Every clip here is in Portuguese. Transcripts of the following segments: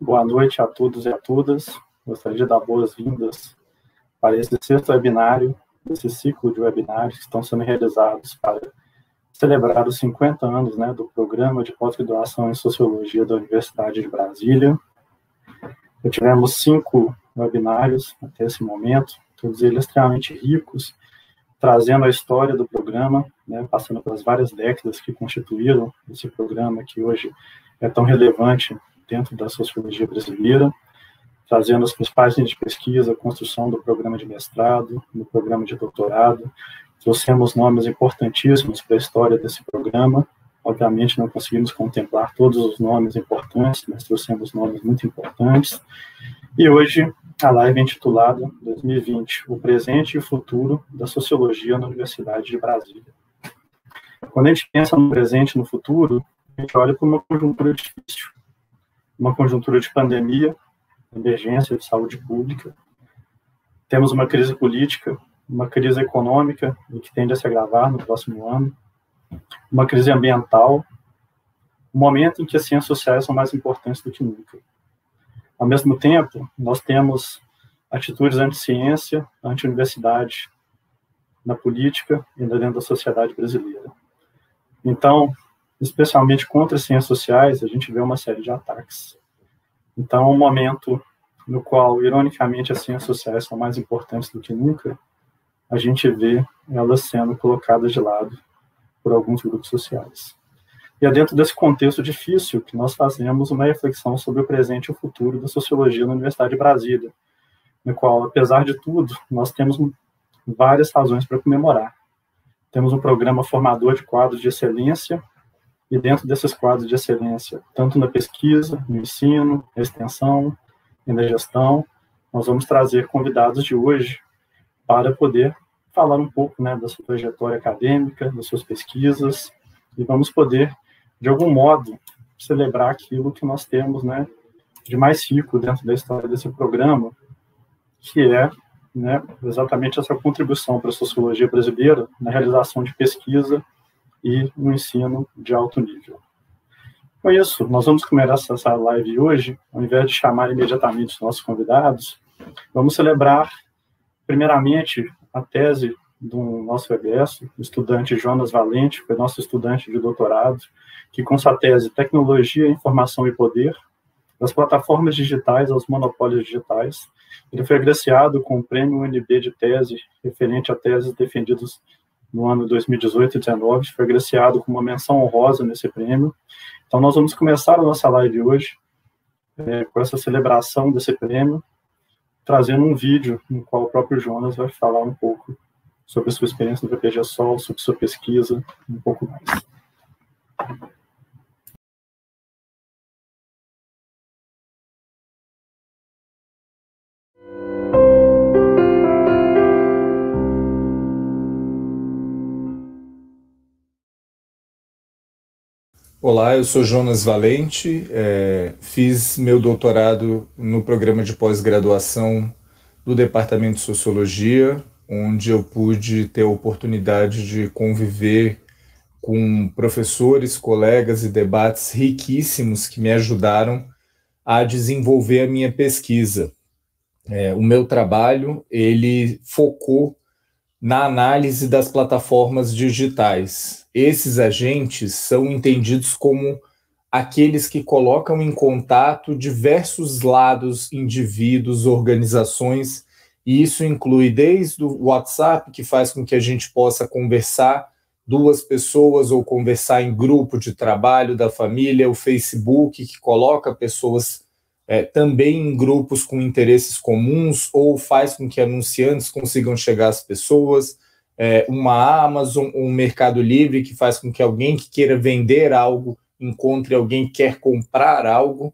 Boa noite a todos e a todas. Gostaria de dar boas-vindas para esse sexto webinário, esse ciclo de webinários que estão sendo realizados para celebrar os 50 anos do programa de pós-graduação em Sociologia da Universidade de Brasília. Tivemos 5 webinários até esse momento, todos eles extremamente ricos, trazendo a história do programa, passando pelas várias décadas que constituíram esse programa que hoje é tão relevante dentro da sociologia brasileira, trazendo as principais linhas de pesquisa, a construção do programa de mestrado, do programa de doutorado. Trouxemos nomes importantíssimos para a história desse programa. Obviamente não conseguimos contemplar todos os nomes importantes, mas trouxemos nomes muito importantes. E hoje a live é intitulada 2020, o presente e o futuro da sociologia na Universidade de Brasília. Quando a gente pensa no presente e no futuro, a gente olha para uma conjuntura difícil, uma conjuntura de pandemia, emergência de saúde pública. Temos uma crise política, uma crise econômica, e que tende a se agravar no próximo ano, uma crise ambiental, um momento em que as ciências sociais são mais importantes do que nunca. Ao mesmo tempo, nós temos atitudes anti-ciência, anti-universidade na política e dentro da sociedade brasileira. Então, especialmente contra as ciências sociais, a gente vê uma série de ataques. Então, um momento no qual, ironicamente, as ciências sociais são mais importantes do que nunca, a gente vê elas sendo colocadas de lado por alguns grupos sociais. E é dentro desse contexto difícil que nós fazemos uma reflexão sobre o presente e o futuro da sociologia na Universidade de Brasília, no qual, apesar de tudo, nós temos várias razões para comemorar. Temos um programa formador de quadros de excelência, e dentro desses quadros de excelência, tanto na pesquisa, no ensino, na extensão e na gestão, nós vamos trazer convidados de hoje para poder falar um pouco da sua trajetória acadêmica, das suas pesquisas, e vamos poder, de algum modo, celebrar aquilo que nós temos de mais rico dentro da história desse programa, que é exatamente essa contribuição para a sociologia brasileira na realização de pesquisa e no ensino de alto nível. Com isso, nós vamos começar essa live hoje, ao invés de chamar imediatamente os nossos convidados, vamos celebrar, primeiramente, a tese do nosso egresso, o estudante Jonas Valente, foi nosso estudante de doutorado, que com sua tese Tecnologia, Informação e Poder, das plataformas digitais aos monopólios digitais, ele foi agraciado com o Prêmio UNB de Tese, referente a teses defendidas no ano 2018 e 2019, foi agraciado com uma menção honrosa nesse prêmio. Então, nós vamos começar a nossa live hoje com essa celebração desse prêmio, trazendo um vídeo no qual o próprio Jonas vai falar um pouco sobre a sua experiência no VPG-Sol, sobre sua pesquisa, um pouco mais. Olá, eu sou Jonas Valente, fiz meu doutorado no programa de pós-graduação do Departamento de Sociologia, onde eu pude ter a oportunidade de conviver com professores, colegas e debates riquíssimos que me ajudaram a desenvolver a minha pesquisa. O meu trabalho, ele focou na análise das plataformas digitais. Esses agentes são entendidos como aqueles que colocam em contato diversos lados, indivíduos, organizações, e isso inclui desde o WhatsApp, que faz com que a gente possa conversar duas pessoas ou conversar em grupo de trabalho da família, o Facebook, que coloca pessoas também em grupos com interesses comuns ou faz com que anunciantes consigam chegar às pessoas, uma Amazon, um Mercado Livre, que faz com que alguém que queira vender algo encontre alguém que quer comprar algo,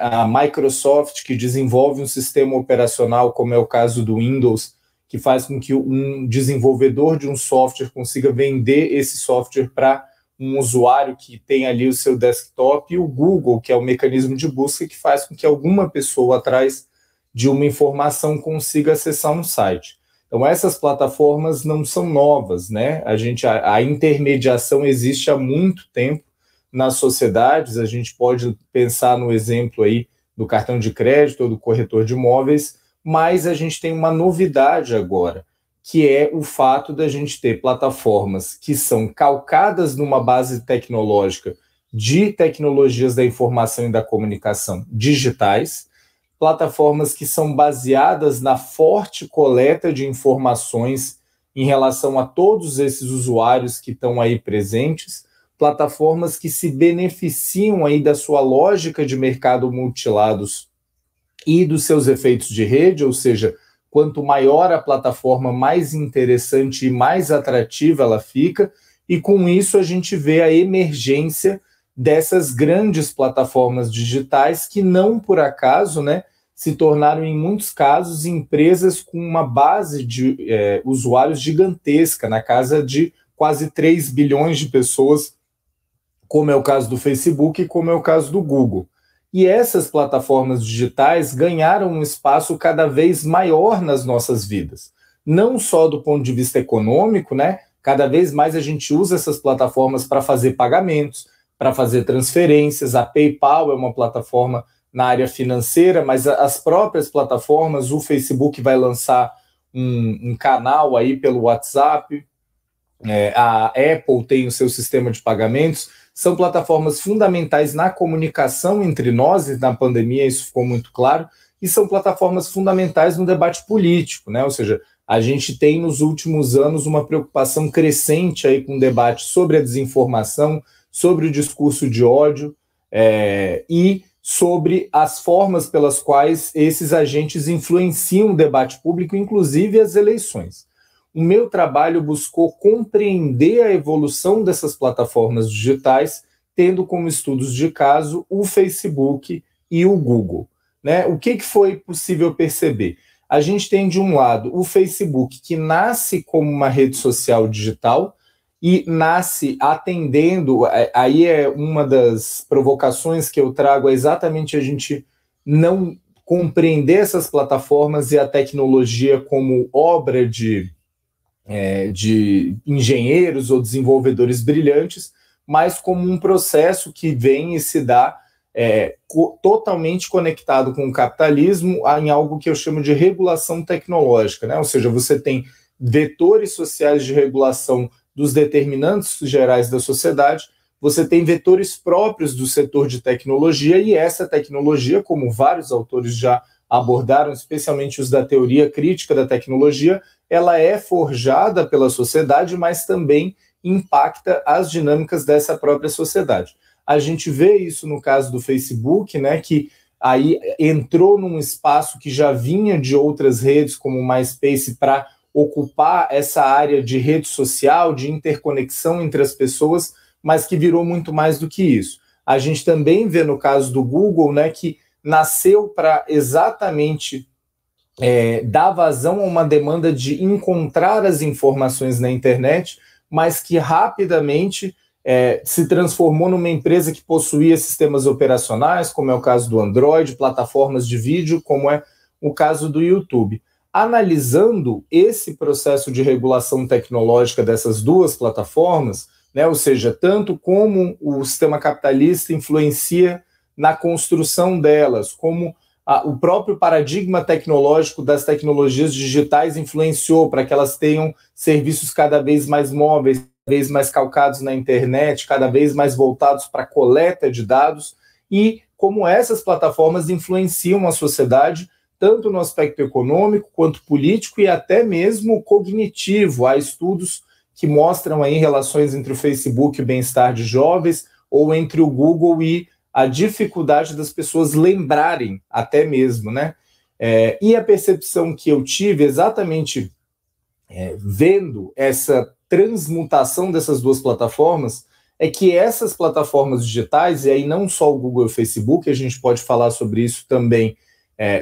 a Microsoft, que desenvolve um sistema operacional, como é o caso do Windows, que faz com que um desenvolvedor de um software consiga vender esse software para um usuário que tem ali o seu desktop, e o Google, que é o mecanismo de busca que faz com que alguma pessoa atrás de uma informação consiga acessar um site. Então, essas plataformas não são novas, a intermediação existe há muito tempo nas sociedades. A gente pode pensar no exemplo aí do cartão de crédito ou do corretor de imóveis, mas a gente tem uma novidade agora, que é o fato da gente ter plataformas que são calcadas numa base tecnológica de tecnologias da informação e da comunicação digitais, plataformas que são baseadas na forte coleta de informações em relação a todos esses usuários que estão aí presentes, plataformas que se beneficiam aí da sua lógica de mercado multilados e dos seus efeitos de rede, ou seja, quanto maior a plataforma, mais interessante e mais atrativa ela fica, e com isso a gente vê a emergência dessas grandes plataformas digitais que não por acaso, né, se tornaram em muitos casos empresas com uma base de usuários gigantesca, na casa de quase 3 bilhões de pessoas, como é o caso do Facebook e como é o caso do Google. E essas plataformas digitais ganharam um espaço cada vez maior nas nossas vidas. Não só do ponto de vista econômico, né? Cada vez mais a gente usa essas plataformas para fazer pagamentos, para fazer transferências. A PayPal é uma plataforma na área financeira, mas as próprias plataformas, o Facebook vai lançar um canal aí pelo WhatsApp, a Apple tem o seu sistema de pagamentos. São plataformas fundamentais na comunicação entre nós, e na pandemia isso ficou muito claro, e são plataformas fundamentais no debate político, né? Ou seja, a gente tem nos últimos anos uma preocupação crescente aí com o debate sobre a desinformação, sobre o discurso de ódio e sobre as formas pelas quais esses agentes influenciam o debate público, inclusive as eleições. O meu trabalho buscou compreender a evolução dessas plataformas digitais, tendo como estudos de caso o Facebook e o Google, né? O que foi possível perceber? A gente tem, de um lado, o Facebook, que nasce como uma rede social digital e nasce atendendo, aí é uma das provocações que eu trago, é exatamente a gente não compreender essas plataformas e a tecnologia como obra de engenheiros ou desenvolvedores brilhantes, mas como um processo que vem e se dá totalmente conectado com o capitalismo em algo que eu chamo de regulação tecnológica, né? Ou seja, você tem vetores sociais de regulação dos determinantes gerais da sociedade, você tem vetores próprios do setor de tecnologia, e essa tecnologia, como vários autores já abordaram, especialmente os da teoria crítica da tecnologia, ela é forjada pela sociedade, mas também impacta as dinâmicas dessa própria sociedade. A gente vê isso no caso do Facebook, né, que aí entrou num espaço que já vinha de outras redes, como o MySpace, para ocupar essa área de rede social, de interconexão entre as pessoas, mas que virou muito mais do que isso. A gente também vê no caso do Google, né, que nasceu para exatamente dar vazão a uma demanda de encontrar as informações na internet, mas que rapidamente se transformou numa empresa que possuía sistemas operacionais, como é o caso do Android, plataformas de vídeo, como é o caso do YouTube. Analisando esse processo de regulação tecnológica dessas duas plataformas, né, ou seja, tanto como o sistema capitalista influencia na construção delas, como o próprio paradigma tecnológico das tecnologias digitais influenciou para que elas tenham serviços cada vez mais móveis, cada vez mais calcados na internet, cada vez mais voltados para a coleta de dados, e como essas plataformas influenciam a sociedade, tanto no aspecto econômico quanto político e até mesmo cognitivo. Há estudos que mostram aí relações entre o Facebook e o bem-estar de jovens, ou entre o Google e a dificuldade das pessoas lembrarem até mesmo, né? E a percepção que eu tive exatamente vendo essa transmutação dessas duas plataformas é que essas plataformas digitais, e aí não só o Google e o Facebook, a gente pode falar sobre isso também,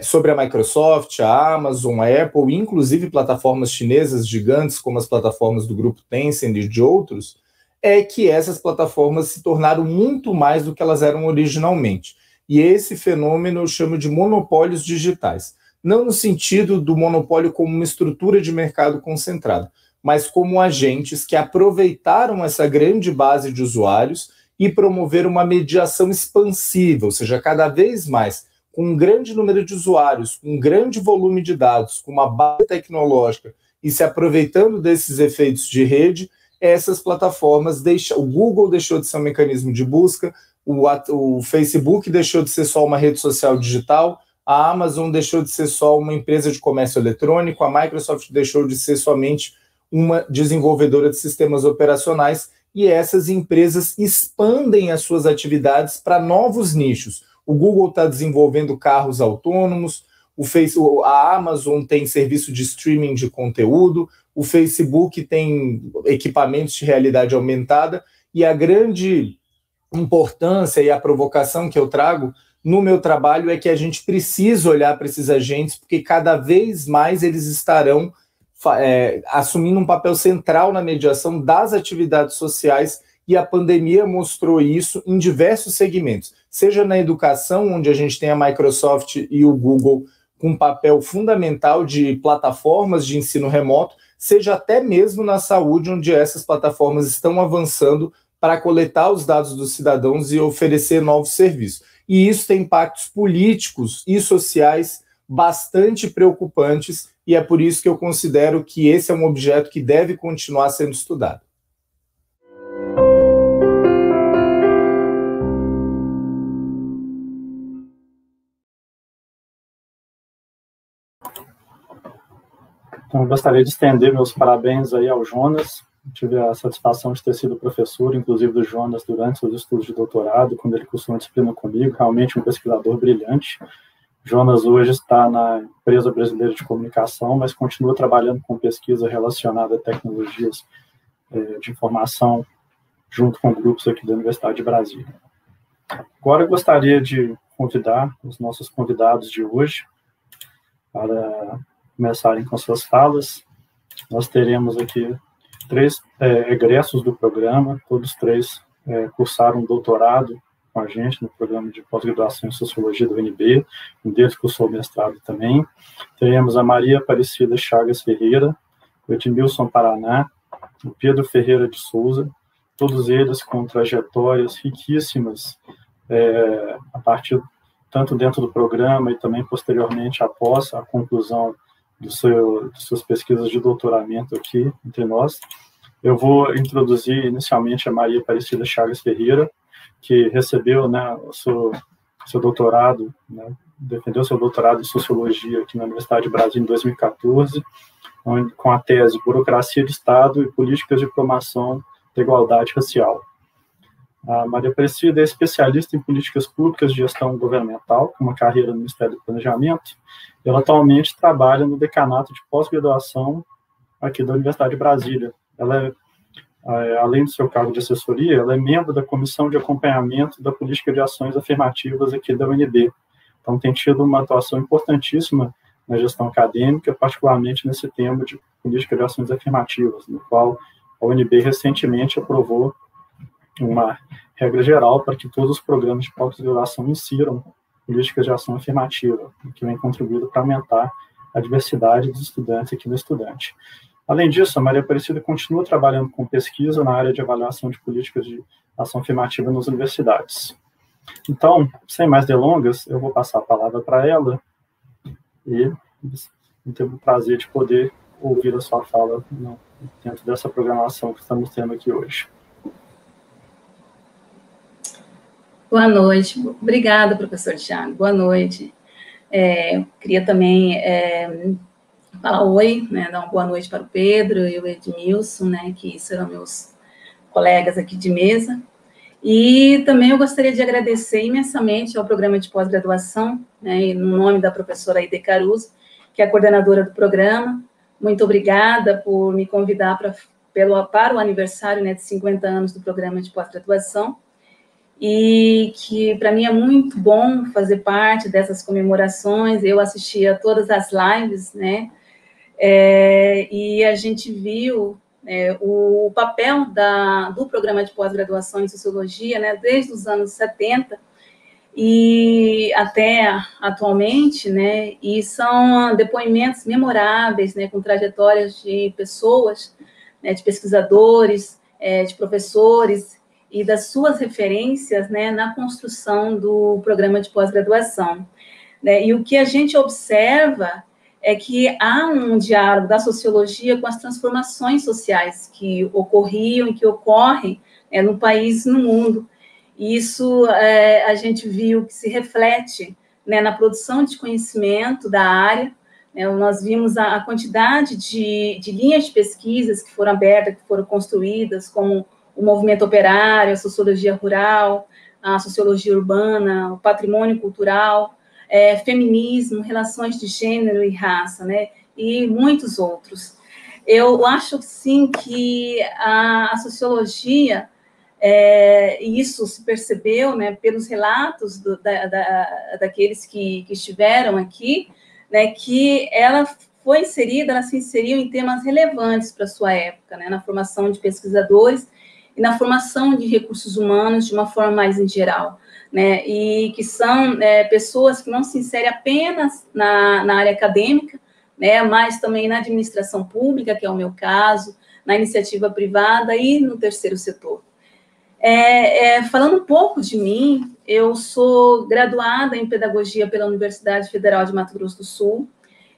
sobre a Microsoft, a Amazon, a Apple, inclusive plataformas chinesas gigantes, como as plataformas do grupo Tencent e de outros, é que essas plataformas se tornaram muito mais do que elas eram originalmente. E esse fenômeno eu chamo de monopólios digitais. Não no sentido do monopólio como uma estrutura de mercado concentrada, mas como agentes que aproveitaram essa grande base de usuários e promoveram uma mediação expansiva, ou seja, cada vez mais, com um grande número de usuários, com um grande volume de dados, com uma base tecnológica e se aproveitando desses efeitos de rede, essas plataformas, o Google deixou de ser um mecanismo de busca, o Facebook deixou de ser só uma rede social digital, a Amazon deixou de ser só uma empresa de comércio eletrônico, a Microsoft deixou de ser somente uma desenvolvedora de sistemas operacionais, e essas empresas expandem as suas atividades para novos nichos. O Google está desenvolvendo carros autônomos, a Amazon tem serviço de streaming de conteúdo, o Facebook tem equipamentos de realidade aumentada, e a grande importância e a provocação que eu trago no meu trabalho é que a gente precisa olhar para esses agentes, porque cada vez mais eles estarão assumindo um papel central na mediação das atividades sociais, e a pandemia mostrou isso em diversos segmentos, seja na educação, onde a gente tem a Microsoft e o Google com um papel fundamental de plataformas de ensino remoto, seja até mesmo na saúde, onde essas plataformas estão avançando para coletar os dados dos cidadãos e oferecer novos serviços. E isso tem impactos políticos e sociais bastante preocupantes, e é por isso que eu considero que esse é um objeto que deve continuar sendo estudado. Então, eu gostaria de estender meus parabéns aí ao Jonas. Tive a satisfação de ter sido professor, inclusive do Jonas, durante seus estudos de doutorado, quando ele cursou uma disciplina comigo, realmente um pesquisador brilhante. Jonas hoje está na Empresa Brasileira de Comunicação, mas continua trabalhando com pesquisa relacionada a tecnologias de informação, junto com grupos aqui da Universidade de Brasília. Agora eu gostaria de convidar os nossos convidados de hoje para começarem com suas falas. Nós teremos aqui 3 egressos do programa, todos 3 cursaram doutorado com a gente no programa de pós-graduação em Sociologia do UNB, um deles cursou mestrado também. Teremos a Maria Aparecida Chagas Ferreira, o Edmilson Paraná, o Pedro Ferreira de Souza, todos eles com trajetórias riquíssimas, a partir tanto dentro do programa e também posteriormente após a conclusão de suas pesquisas de doutoramento aqui entre nós. Eu vou introduzir inicialmente a Maria Aparecida Chagas Ferreira, que recebeu, né, o seu doutorado, né, defendeu seu doutorado em Sociologia aqui na Universidade de Brasília em 2014, com a tese Burocracia de Estado e Políticas de Promoção da Igualdade Racial. A Maria Aparecida é especialista em políticas públicas de gestão governamental, com uma carreira no Ministério do Planejamento. Ela atualmente trabalha no decanato de pós-graduação aqui da Universidade de Brasília. Ela além do seu cargo de assessoria, ela é membro da Comissão de Acompanhamento da Política de Ações Afirmativas aqui da UNB. Então, tem tido uma atuação importantíssima na gestão acadêmica, particularmente nesse tema de política de ações afirmativas, no qual a UNB recentemente aprovou uma regra geral para que todos os programas de pós-graduação insiram políticas de ação afirmativa, que vem contribuindo para aumentar a diversidade dos estudantes aqui no estudante. Além disso, a Maria Aparecida continua trabalhando com pesquisa na área de avaliação de políticas de ação afirmativa nas universidades. Então, sem mais delongas, eu vou passar a palavra para ela e tenho o prazer de poder ouvir a sua fala dentro dessa programação que estamos tendo aqui hoje. Boa noite. Obrigada, professor Thiago. Boa noite. Queria também falar oi, né, dar uma boa noite para o Pedro e o Edmilson, né, que serão meus colegas aqui de mesa. E também eu gostaria de agradecer imensamente ao programa de pós-graduação, né, no nome da professora Aide Caruso, que é a coordenadora do programa. Muito obrigada por me convidar para o aniversário, né, de 50 anos do programa de pós-graduação, e que para mim é muito bom fazer parte dessas comemorações. Eu assisti a todas as lives, né, e a gente viu o papel do programa de pós-graduação em Sociologia, né, desde os anos 70 e até atualmente, né, e são depoimentos memoráveis, né, com trajetórias de pessoas, né, de pesquisadores, de professores, e das suas referências, né, na construção do programa de pós-graduação. né? E o que a gente observa é que há um diálogo da sociologia com as transformações sociais que ocorriam e que ocorrem, né, no país e no mundo. E isso a gente viu que se reflete, né, na produção de conhecimento da área, né? Nós vimos a quantidade de linhas de pesquisas que foram abertas, que foram construídas, como o movimento operário, a sociologia rural, a sociologia urbana, o patrimônio cultural, feminismo, relações de gênero e raça, né, e muitos outros. Eu acho, sim, que a sociologia, e isso se percebeu, né, pelos relatos daqueles que estiveram aqui, né, que ela foi inserida, ela se inseriu em temas relevantes para a sua época, né, na formação de pesquisadores e na formação de recursos humanos de uma forma mais em geral, né, e que são pessoas que não se inserem apenas na área acadêmica, né, mas também na administração pública, que é o meu caso, na iniciativa privada e no terceiro setor. Falando um pouco de mim, eu sou graduada em Pedagogia pela Universidade Federal de Mato Grosso do Sul,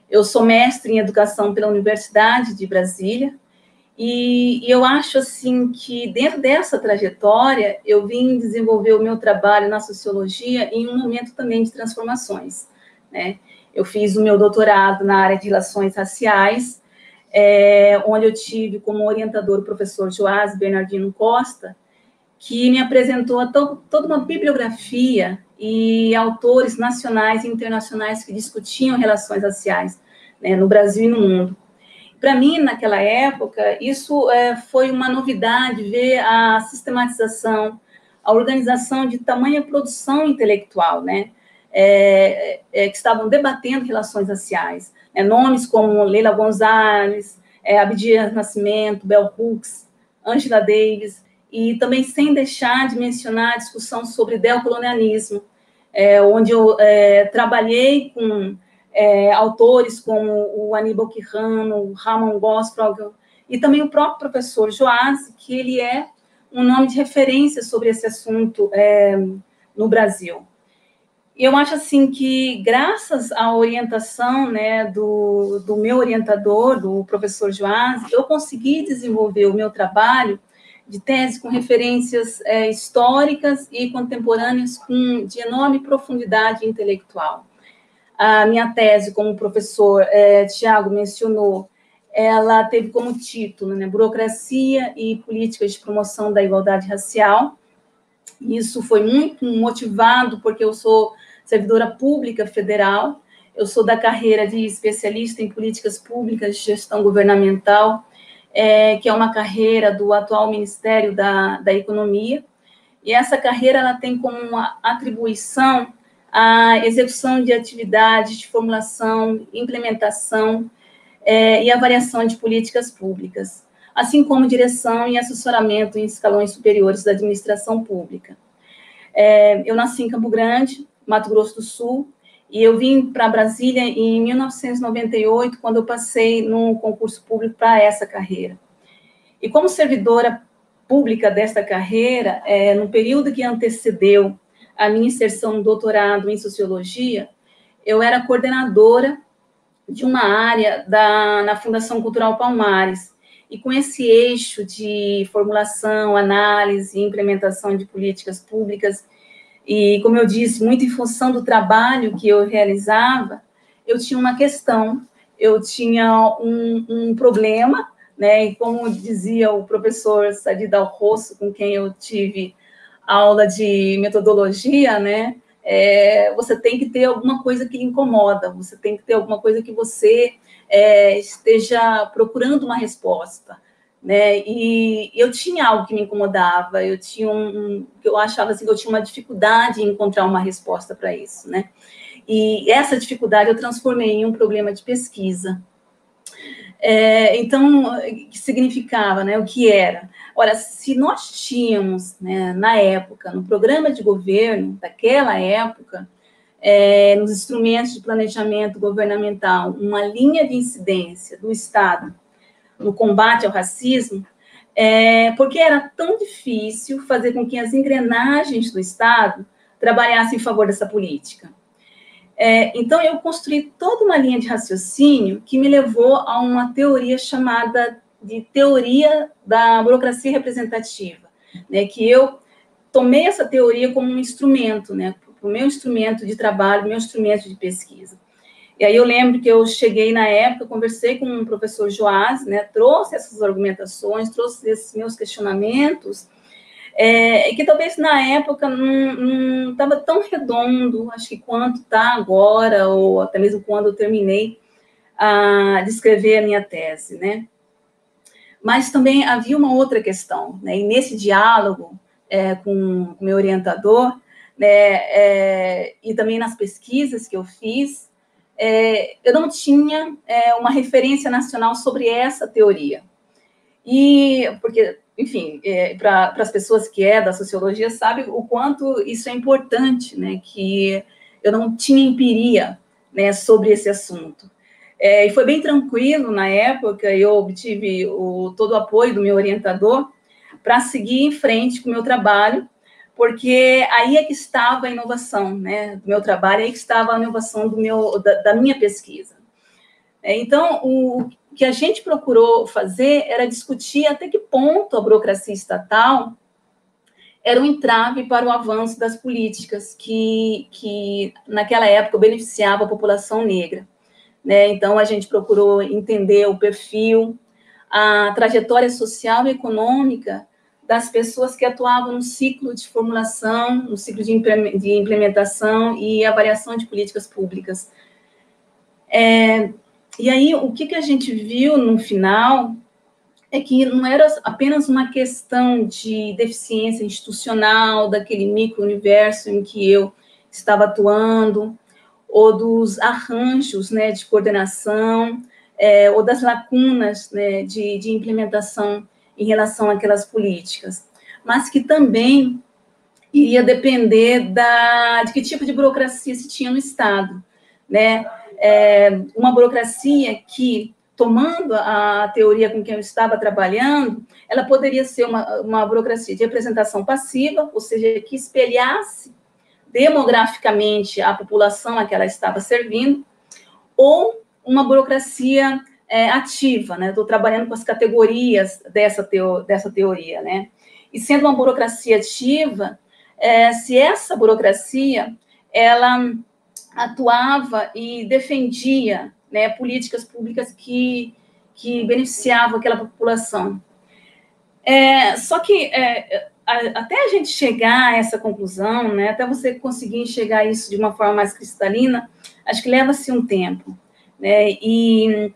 eu sou mestre em Educação pela Universidade de Brasília, e eu acho, assim, que dentro dessa trajetória, eu vim desenvolver o meu trabalho na sociologia em um momento também de transformações, né? Eu fiz o meu doutorado na área de relações raciais, onde eu tive como orientador o professor Joás Bernardino Costa, que me apresentou toda uma bibliografia e autores nacionais e internacionais que discutiam relações raciais, né, no Brasil e no mundo. Para mim, naquela época, isso foi uma novidade, ver a sistematização, a organização de tamanha produção intelectual, né, que estavam debatendo relações raciais. Nomes como Leila Gonzalez, Abdias Nascimento, Bell Hooks, Angela Davis, e também sem deixar de mencionar a discussão sobre neocolonialismo, onde eu trabalhei com autores como o Aníbal Quijano, o Ramon Gospel, e também o próprio professor Joás, que ele é um nome de referência sobre esse assunto no Brasil. Eu acho, assim, que graças à orientação, né, do meu orientador, do professor Joás, eu consegui desenvolver o meu trabalho de tese com referências históricas e contemporâneas de enorme profundidade intelectual. A minha tese, como o professor Tiago mencionou, ela teve como título, né, Burocracia e Políticas de Promoção da Igualdade Racial. Isso foi muito motivado porque eu sou servidora pública federal, eu sou da carreira de especialista em políticas públicas de gestão governamental, que é uma carreira do atual Ministério da Economia, e essa carreira ela tem como uma atribuição a execução de atividades de formulação, implementação e avaliação de políticas públicas, assim como direção e assessoramento em escalões superiores da administração pública. Eu nasci em Campo Grande, Mato Grosso do Sul, e eu vim para Brasília em 1998, quando eu passei num concurso público para essa carreira. E como servidora pública desta carreira, no período que antecedeu a minha inserção no doutorado em Sociologia, eu era coordenadora de uma área na Fundação Cultural Palmares, e com esse eixo de formulação, análise e implementação de políticas públicas, e, como eu disse, muito em função do trabalho que eu realizava, eu tinha uma questão, eu tinha um problema, né, e como dizia o professor Sadi Dal Rosso, com quem eu tive aula de metodologia, né, você tem que ter alguma coisa que lhe incomoda, você tem que ter alguma coisa que você esteja procurando uma resposta, né, e eu tinha algo que me incomodava, eu tinha eu achava assim, que eu tinha uma dificuldade em encontrar uma resposta para isso, né, e essa dificuldade eu transformei em um problema de pesquisa. Então, o que significava, né, o que era? Olha, se nós tínhamos, né, na época, no programa de governo daquela época, nos instrumentos de planejamento governamental, uma linha de incidência do Estado no combate ao racismo, porque era tão difícil fazer com que as engrenagens do Estado trabalhassem em favor dessa política. Então, eu construí toda uma linha de raciocínio que me levou a uma teoria chamada de teoria da burocracia representativa, né, que eu tomei essa teoria como um instrumento, né, o meu instrumento de trabalho, meu instrumento de pesquisa. E aí eu lembro que eu cheguei na época, conversei com o professor Joás, né, trouxe essas argumentações, trouxe esses meus questionamentos, que talvez na época não estava tão redondo, acho que quanto está agora, ou até mesmo quando eu terminei de escrever a minha tese, né. Mas também havia uma outra questão, né, e nesse diálogo com o meu orientador, né, e também nas pesquisas que eu fiz, eu não tinha uma referência nacional sobre essa teoria. E, porque, enfim, para as pessoas que da sociologia, sabem o quanto isso é importante, né, que eu não tinha empiria, né, sobre esse assunto. E foi bem tranquilo na época, eu obtive todo o apoio do meu orientador para seguir em frente com o meu trabalho, porque aí é que estava a inovação, né, do meu trabalho, aí é que estava a inovação da minha pesquisa. Então, o que a gente procurou fazer era discutir até que ponto a burocracia estatal era um entrave para o avanço das políticas que naquela época, beneficiava a população negra, né? Então, a gente procurou entender o perfil, a trajetória social e econômica das pessoas que atuavam no ciclo de formulação, no ciclo de implementação e avaliação de políticas públicas. E aí, o que a gente viu no final é que não era apenas uma questão de deficiência institucional, daquele micro-universo em que eu estava atuando, ou dos arranjos, né, de coordenação, ou das lacunas, né, de implementação em relação àquelas políticas, mas que também iria depender de que tipo de burocracia se tinha no Estado, né? Uma burocracia que, tomando a teoria com que eu estava trabalhando, ela poderia ser uma burocracia de representação passiva, ou seja, que espelhasse demograficamente a população a que ela estava servindo, ou uma burocracia ativa, né? Estou trabalhando com as categorias dessa teoria, né? E sendo uma burocracia ativa, se essa burocracia, ela atuava e defendia, né, políticas públicas que beneficiavam aquela população. Só que até a gente chegar a essa conclusão, né, até você conseguir enxergar isso de uma forma mais cristalina, acho que leva-se um tempo, né, e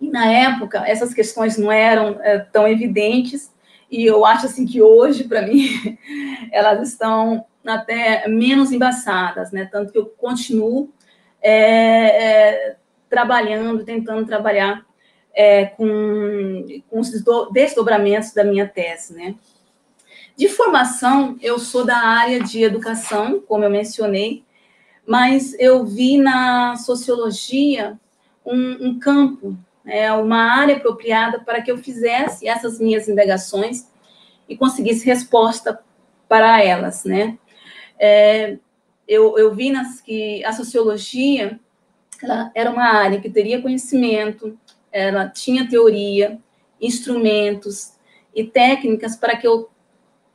na época essas questões não eram tão evidentes, e eu acho assim que hoje, para mim, elas estão até menos embaçadas, né, tanto que eu continuo trabalhando, tentando trabalhar com os desdobramentos da minha tese, né. De formação, eu sou da área de educação, como eu mencionei, mas eu vi na sociologia um campo, uma área apropriada para que eu fizesse essas minhas indagações e conseguisse resposta para elas, né. Eu vi que a sociologia ela era uma área que teria conhecimento, ela tinha teoria, instrumentos e técnicas para que eu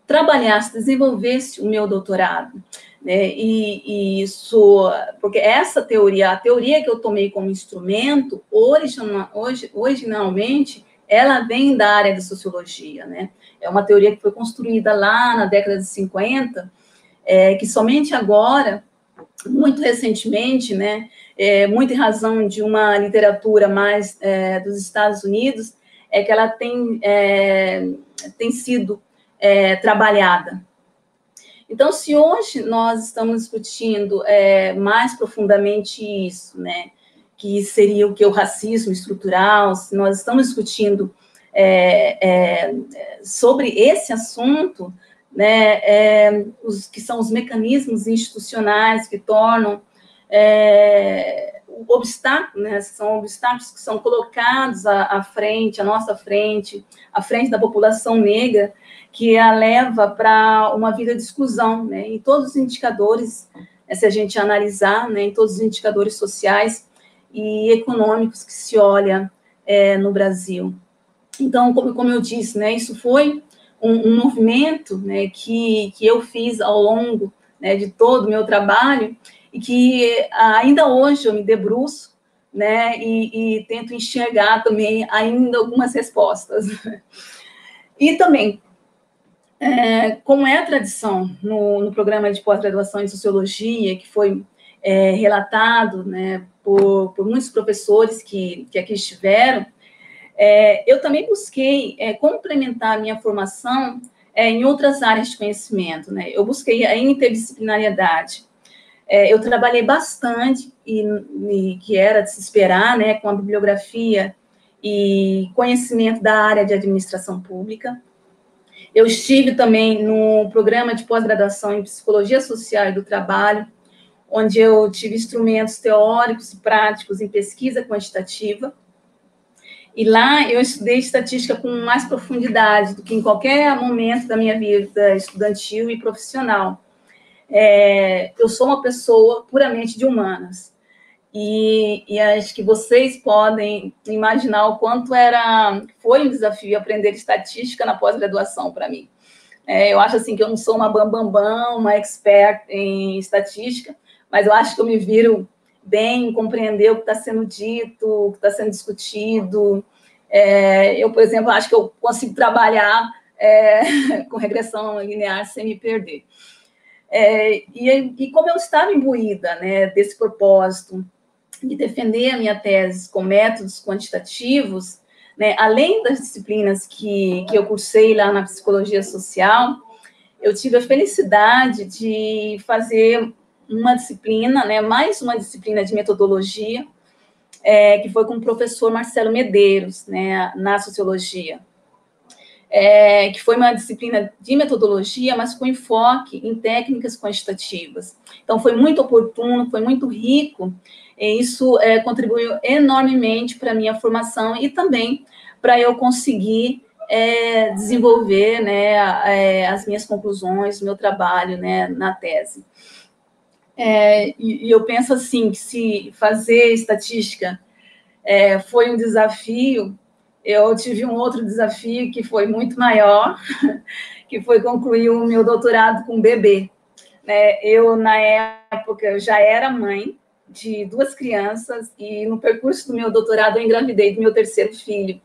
trabalhasse, desenvolvesse o meu doutorado, né? E isso, porque essa teoria, a teoria que eu tomei como instrumento, originalmente, ela vem da área da sociologia, né? É uma teoria que foi construída lá na década de 50, que somente agora, muito recentemente, né, muito em razão de uma literatura mais dos Estados Unidos, que ela tem sido trabalhada. Então, se hoje nós estamos discutindo mais profundamente isso, né, que seria o que é o racismo estrutural, se nós estamos discutindo sobre esse assunto, né, os que são os mecanismos institucionais que tornam obstáculos, né, são obstáculos que são colocados à frente, à nossa frente, à frente da população negra, que a leva para uma vida de exclusão, né, e todos os indicadores se a gente analisar, né, em todos os indicadores sociais e econômicos que se olha no Brasil. Então, como eu disse, né, isso foi um movimento, né, que eu fiz ao longo, né, de todo o meu trabalho, e que ainda hoje eu me debruço, né, e tento enxergar também ainda algumas respostas. E também, como é a tradição no programa de pós-graduação em Sociologia, que foi relatado, né, por muitos professores que aqui estiveram, eu também busquei complementar a minha formação em outras áreas de conhecimento, né? Eu busquei a interdisciplinariedade. Eu trabalhei bastante, e que era de se esperar, né, com a bibliografia e conhecimento da área de administração pública. Eu estive também no programa de pós-graduação em Psicologia Social e do Trabalho, onde eu tive instrumentos teóricos e práticos em pesquisa quantitativa. E lá eu estudei estatística com mais profundidade do que em qualquer momento da minha vida estudantil e profissional. Eu sou uma pessoa puramente de humanas. E acho que vocês podem imaginar o quanto foi um desafio aprender estatística na pós-graduação para mim. Eu acho assim que eu não sou uma bambambam, uma expert em estatística, mas eu acho que eu me viro bem em compreender o que está sendo dito, o que está sendo discutido. Eu, por exemplo, acho que eu consigo trabalhar com regressão linear sem me perder. E como eu estava imbuída, né, desse propósito de defender a minha tese com métodos quantitativos, né, além das disciplinas que eu cursei lá na Psicologia Social, eu tive a felicidade de fazer uma disciplina, né, mais uma disciplina de metodologia, que foi com o professor Marcelo Medeiros, né, na Sociologia, que foi uma disciplina de metodologia, mas com enfoque em técnicas quantitativas. Então, foi muito oportuno, foi muito rico, e isso contribuiu enormemente para a minha formação e também para eu conseguir desenvolver, né, as minhas conclusões, o meu trabalho, né, na tese. E eu penso assim, que se fazer estatística foi um desafio, eu tive um outro desafio que foi muito maior, que foi concluir o meu doutorado com bebê. Eu, na época, eu já era mãe de 2 crianças e no percurso do meu doutorado eu engravidei do meu 3º filho.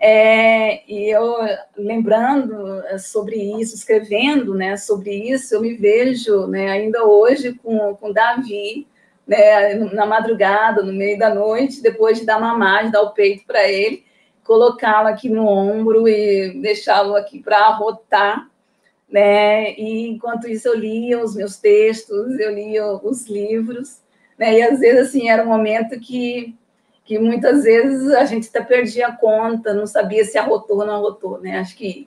E eu, lembrando sobre isso, escrevendo, né, sobre isso, eu me vejo, né, ainda hoje com Davi, né, na madrugada, no meio da noite, depois de dar mamar, de dar o peito para ele, colocá-lo aqui no ombro e deixá-lo aqui para arrotar, né, e enquanto isso eu lia os meus textos, eu lia os livros, né, e às vezes, assim, era um momento que muitas vezes a gente até perdia a conta, não sabia se arrotou ou não arrotou, né? Acho que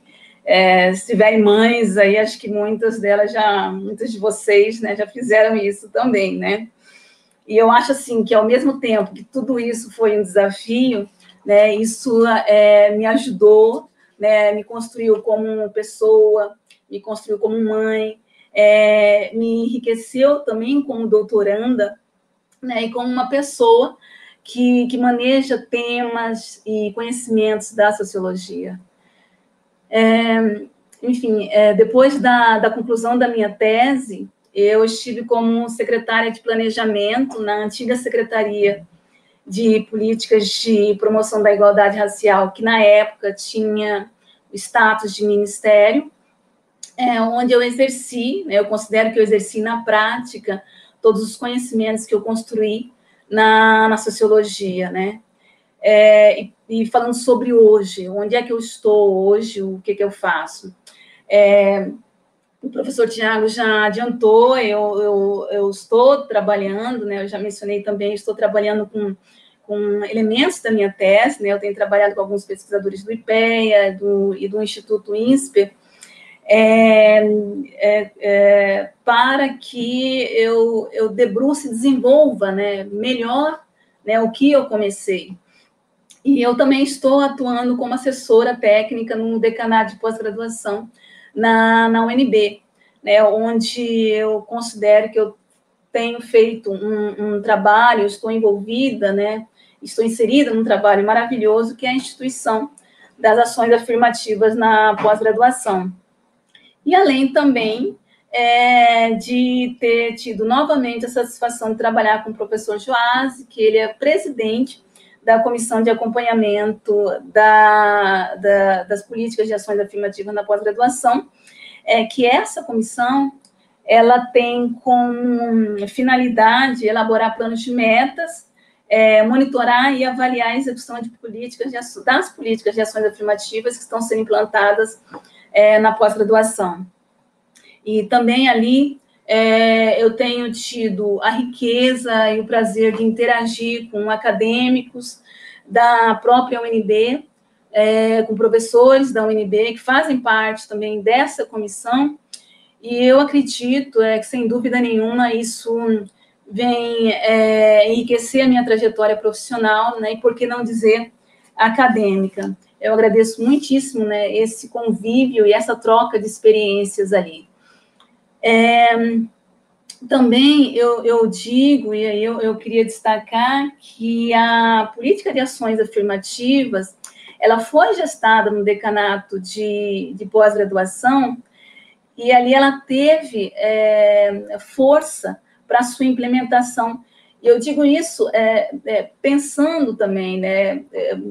se tiverem mães aí, acho que muitas de vocês, né, já fizeram isso também, né? E eu acho assim que ao mesmo tempo que tudo isso foi um desafio, né, isso me ajudou, né, me construiu como pessoa, me construiu como mãe, me enriqueceu também como doutoranda, né, e como uma pessoa que maneja temas e conhecimentos da sociologia. Enfim, depois da conclusão da minha tese, eu estive como secretária de planejamento na antiga Secretaria de Políticas de Promoção da Igualdade Racial, que na época tinha o status de ministério, onde eu exerci, né, eu considero que eu exerci na prática todos os conhecimentos que eu construí na sociologia, né? E falando sobre hoje, onde é que eu estou hoje, o que eu faço? O professor Tiago já adiantou, eu estou trabalhando, né? Eu já mencionei também, estou trabalhando com elementos da minha tese, né? Eu tenho trabalhado com alguns pesquisadores do IPEA e do Instituto INSPER, para que eu debruce e desenvolva, né, melhor, né, o que eu comecei. E eu também estou atuando como assessora técnica no decanato de pós-graduação na UNB, né, onde eu considero que eu tenho feito um trabalho, estou envolvida, né, estou inserida num trabalho maravilhoso, que é a instituição das ações afirmativas na pós-graduação. E além também de ter tido novamente a satisfação de trabalhar com o professor Joás, que ele é presidente da Comissão de Acompanhamento das Políticas de Ações Afirmativas na Pós-Graduação, que essa comissão ela tem como finalidade elaborar planos de metas, monitorar e avaliar a execução de das políticas de ações afirmativas que estão sendo implantadas na pós-graduação. E também ali eu tenho tido a riqueza e o prazer de interagir com acadêmicos da própria UNB, com professores da UNB, que fazem parte também dessa comissão, e eu acredito que, sem dúvida nenhuma, isso vem enriquecer a minha trajetória profissional, né, e, por que não dizer, acadêmica. Eu agradeço muitíssimo, né, esse convívio e essa troca de experiências ali. Também eu digo, e aí eu queria destacar que a política de ações afirmativas, ela foi gestada no decanato de pós-graduação, e ali ela teve força para a sua implementação. E eu digo isso pensando também, né,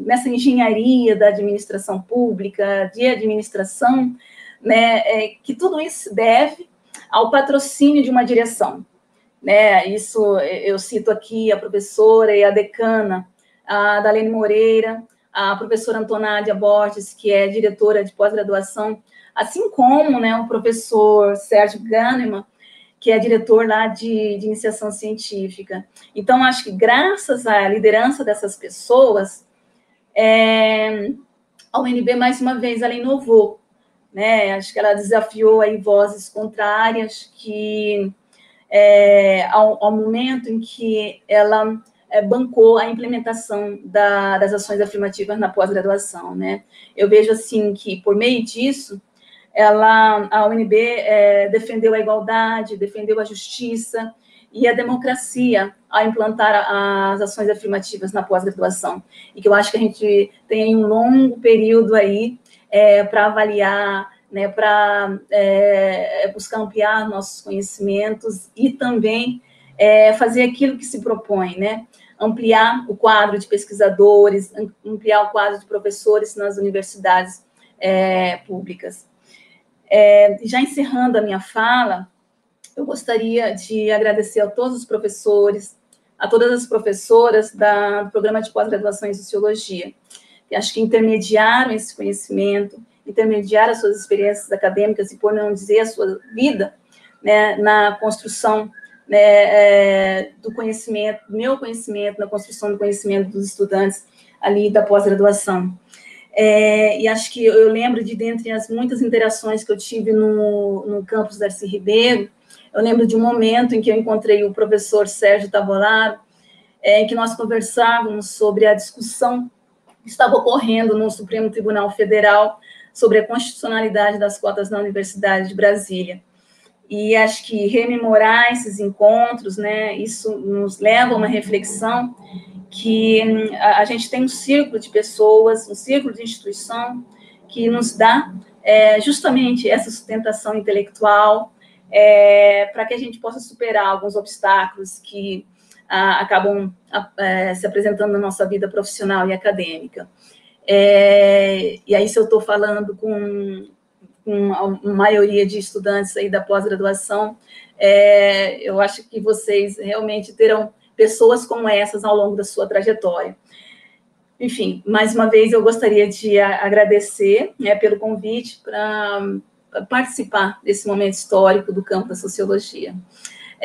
nessa engenharia da administração pública, de administração, né, que tudo isso se deve ao patrocínio de uma direção, né? Isso eu cito aqui a professora e a decana, a Dalene Moreira, a professora Antonádia Borges, que é diretora de pós-graduação, assim como, né, o professor Sérgio Kahneman, que é diretor lá de iniciação científica. Então, acho que graças à liderança dessas pessoas, a UNB, mais uma vez, ela inovou, né? Acho que ela desafiou aí vozes contrárias que, ao momento em que ela bancou a implementação das ações afirmativas na pós-graduação, né? Eu vejo, assim, que, por meio disso, a UNB defendeu a igualdade, defendeu a justiça e a democracia ao implantar as ações afirmativas na pós-graduação. E que eu acho que a gente tem um longo período aí para avaliar, né, para buscar ampliar nossos conhecimentos e também fazer aquilo que se propõe, né? Ampliar o quadro de pesquisadores, ampliar o quadro de professores nas universidades públicas. Já encerrando a minha fala, eu gostaria de agradecer a todos os professores, a todas as professoras do programa de pós-graduação em Sociologia, que acho que intermediaram esse conhecimento, intermediaram as suas experiências acadêmicas e, por não dizer, a sua vida, né, na construção, né, do conhecimento, do meu conhecimento, na construção do conhecimento dos estudantes ali da pós-graduação. E acho que eu lembro de, dentre as muitas interações que eu tive no campus Darcy Ribeiro, eu lembro de um momento em que eu encontrei o professor Sérgio Tavolaro, em que nós conversávamos sobre a discussão que estava ocorrendo no Supremo Tribunal Federal sobre a constitucionalidade das cotas na Universidade de Brasília. E acho que rememorar esses encontros, né, isso nos leva a uma reflexão que a gente tem um círculo de pessoas, um círculo de instituição que nos dá justamente essa sustentação intelectual para que a gente possa superar alguns obstáculos que acabam se apresentando na nossa vida profissional e acadêmica. E aí, se eu estou falando com a maioria de estudantes aí da pós-graduação, eu acho que vocês realmente terão pessoas como essas ao longo da sua trajetória. Enfim, mais uma vez eu gostaria de agradecer, né, pelo convite para participar desse momento histórico do campo da Sociologia.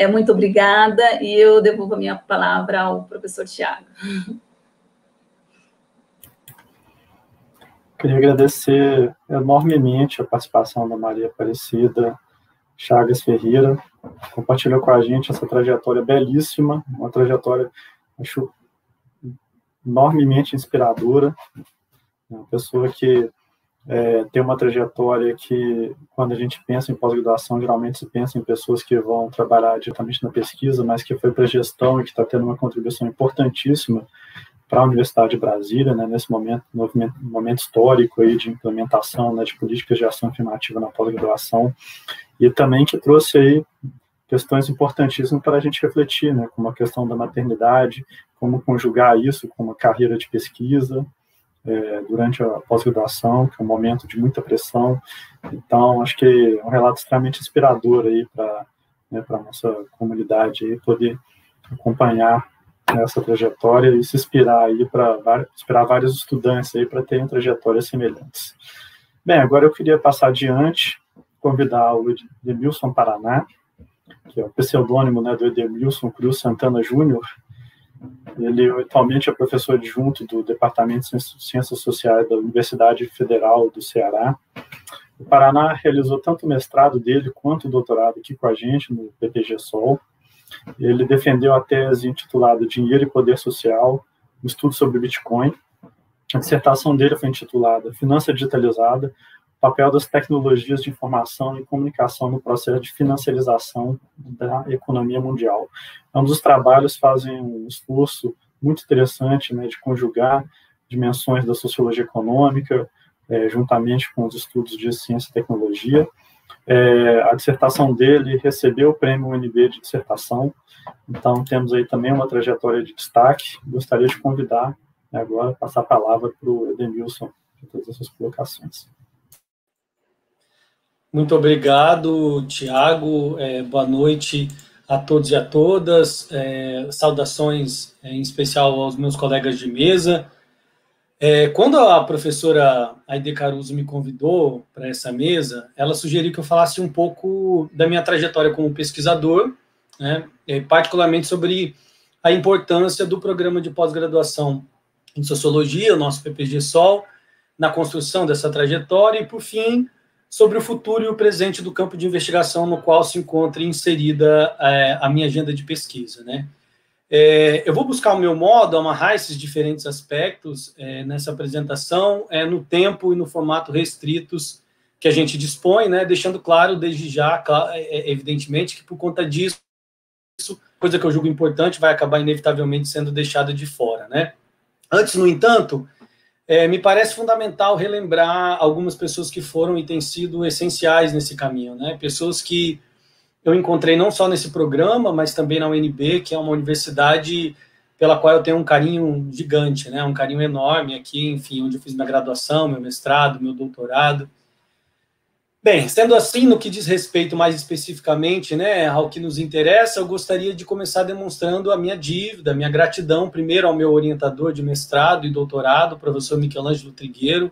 Muito obrigada, e eu devolvo a minha palavra ao professor Tiago. Queria agradecer enormemente a participação da Maria Aparecida Chagas Ferreira, compartilhou com a gente essa trajetória belíssima, uma trajetória, acho, enormemente inspiradora, uma pessoa que tem uma trajetória que, quando a gente pensa em pós-graduação, geralmente se pensa em pessoas que vão trabalhar diretamente na pesquisa, mas que foi para a gestão e que está tendo uma contribuição importantíssima para a Universidade de Brasília, né, nesse momento histórico aí de implementação, né, de políticas de ação afirmativa na pós-graduação, e também que trouxe aí questões importantíssimas para a gente refletir, né, como a questão da maternidade, como conjugar isso com uma carreira de pesquisa, durante a pós-graduação, que é um momento de muita pressão. Então, acho que é um relato extremamente inspirador aí para, né, a nossa comunidade aí, poder acompanhar essa trajetória e se inspirar aí para inspirar vários estudantes aí para terem trajetórias semelhantes. Bem, agora eu queria passar adiante, convidar o Edmilson Paraná, que é o pseudônimo, né, do Edmilson Cruz Santana Júnior. Ele atualmente é professor adjunto do Departamento de Ciências Sociais da Universidade Federal do Ceará. O Paraná realizou tanto o mestrado dele quanto o doutorado aqui com a gente no PPG-Sol. Ele defendeu a tese intitulada Dinheiro e Poder Social, um estudo sobre Bitcoin. A dissertação dele foi intitulada Finança Digitalizada, o papel das tecnologias de informação e comunicação no processo de financiarização da economia mundial. Ambos os trabalhos fazem um esforço muito interessante, né, de conjugar dimensões da sociologia econômica, juntamente com os estudos de ciência e tecnologia. A dissertação dele recebeu o prêmio UNB de dissertação, então temos aí também uma trajetória de destaque. Gostaria de convidar, né, agora, passar a palavra para o Edmilson, para todas essas colocações. Muito obrigado, Tiago. Boa noite a todos e a todas. Saudações, em especial, aos meus colegas de mesa. Quando a professora Aide Caruso me convidou para essa mesa, ela sugeriu que eu falasse um pouco da minha trajetória como pesquisador, né, particularmente sobre a importância do programa de pós-graduação em Sociologia, o nosso PPG-Sol, na construção dessa trajetória, e, por fim, sobre o futuro e o presente do campo de investigação no qual se encontra inserida a minha agenda de pesquisa, né? Eu vou buscar o meu modo, amarrar esses diferentes aspectos nessa apresentação, no tempo e no formato restritos que a gente dispõe, né? Deixando claro, desde já, evidentemente, que por conta disso, coisa que eu julgo importante vai acabar inevitavelmente sendo deixada de fora, né? Antes, no entanto, me parece fundamental relembrar algumas pessoas que foram e têm sido essenciais nesse caminho, né? Pessoas que eu encontrei não só nesse programa, mas também na UNB, que é uma universidade pela qual eu tenho um carinho gigante, né? Um carinho enorme aqui, enfim, onde eu fiz minha graduação, meu mestrado, meu doutorado. Bem, sendo assim, no que diz respeito mais especificamente, né, ao que nos interessa, eu gostaria de começar demonstrando a minha dívida, a minha gratidão, primeiro ao meu orientador de mestrado e doutorado, o professor Michelangelo Trigueiro,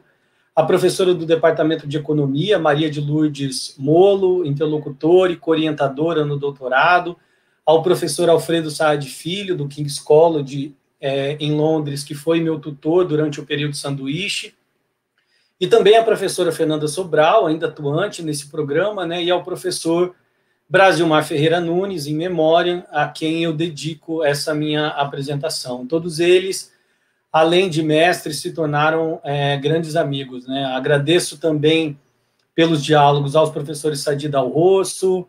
a professora do Departamento de Economia, Maria de Lourdes Molo, interlocutora e co-orientadora no doutorado, ao professor Alfredo Saad Filho, do King's College, em Londres, que foi meu tutor durante o período sanduíche, e também a professora Fernanda Sobral, ainda atuante nesse programa, né, e ao professor Brasilmar Ferreira Nunes, em memória, a quem eu dedico essa minha apresentação. Todos eles, além de mestres, se tornaram grandes amigos, né? Agradeço também pelos diálogos aos professores Sadi Dal Rosso,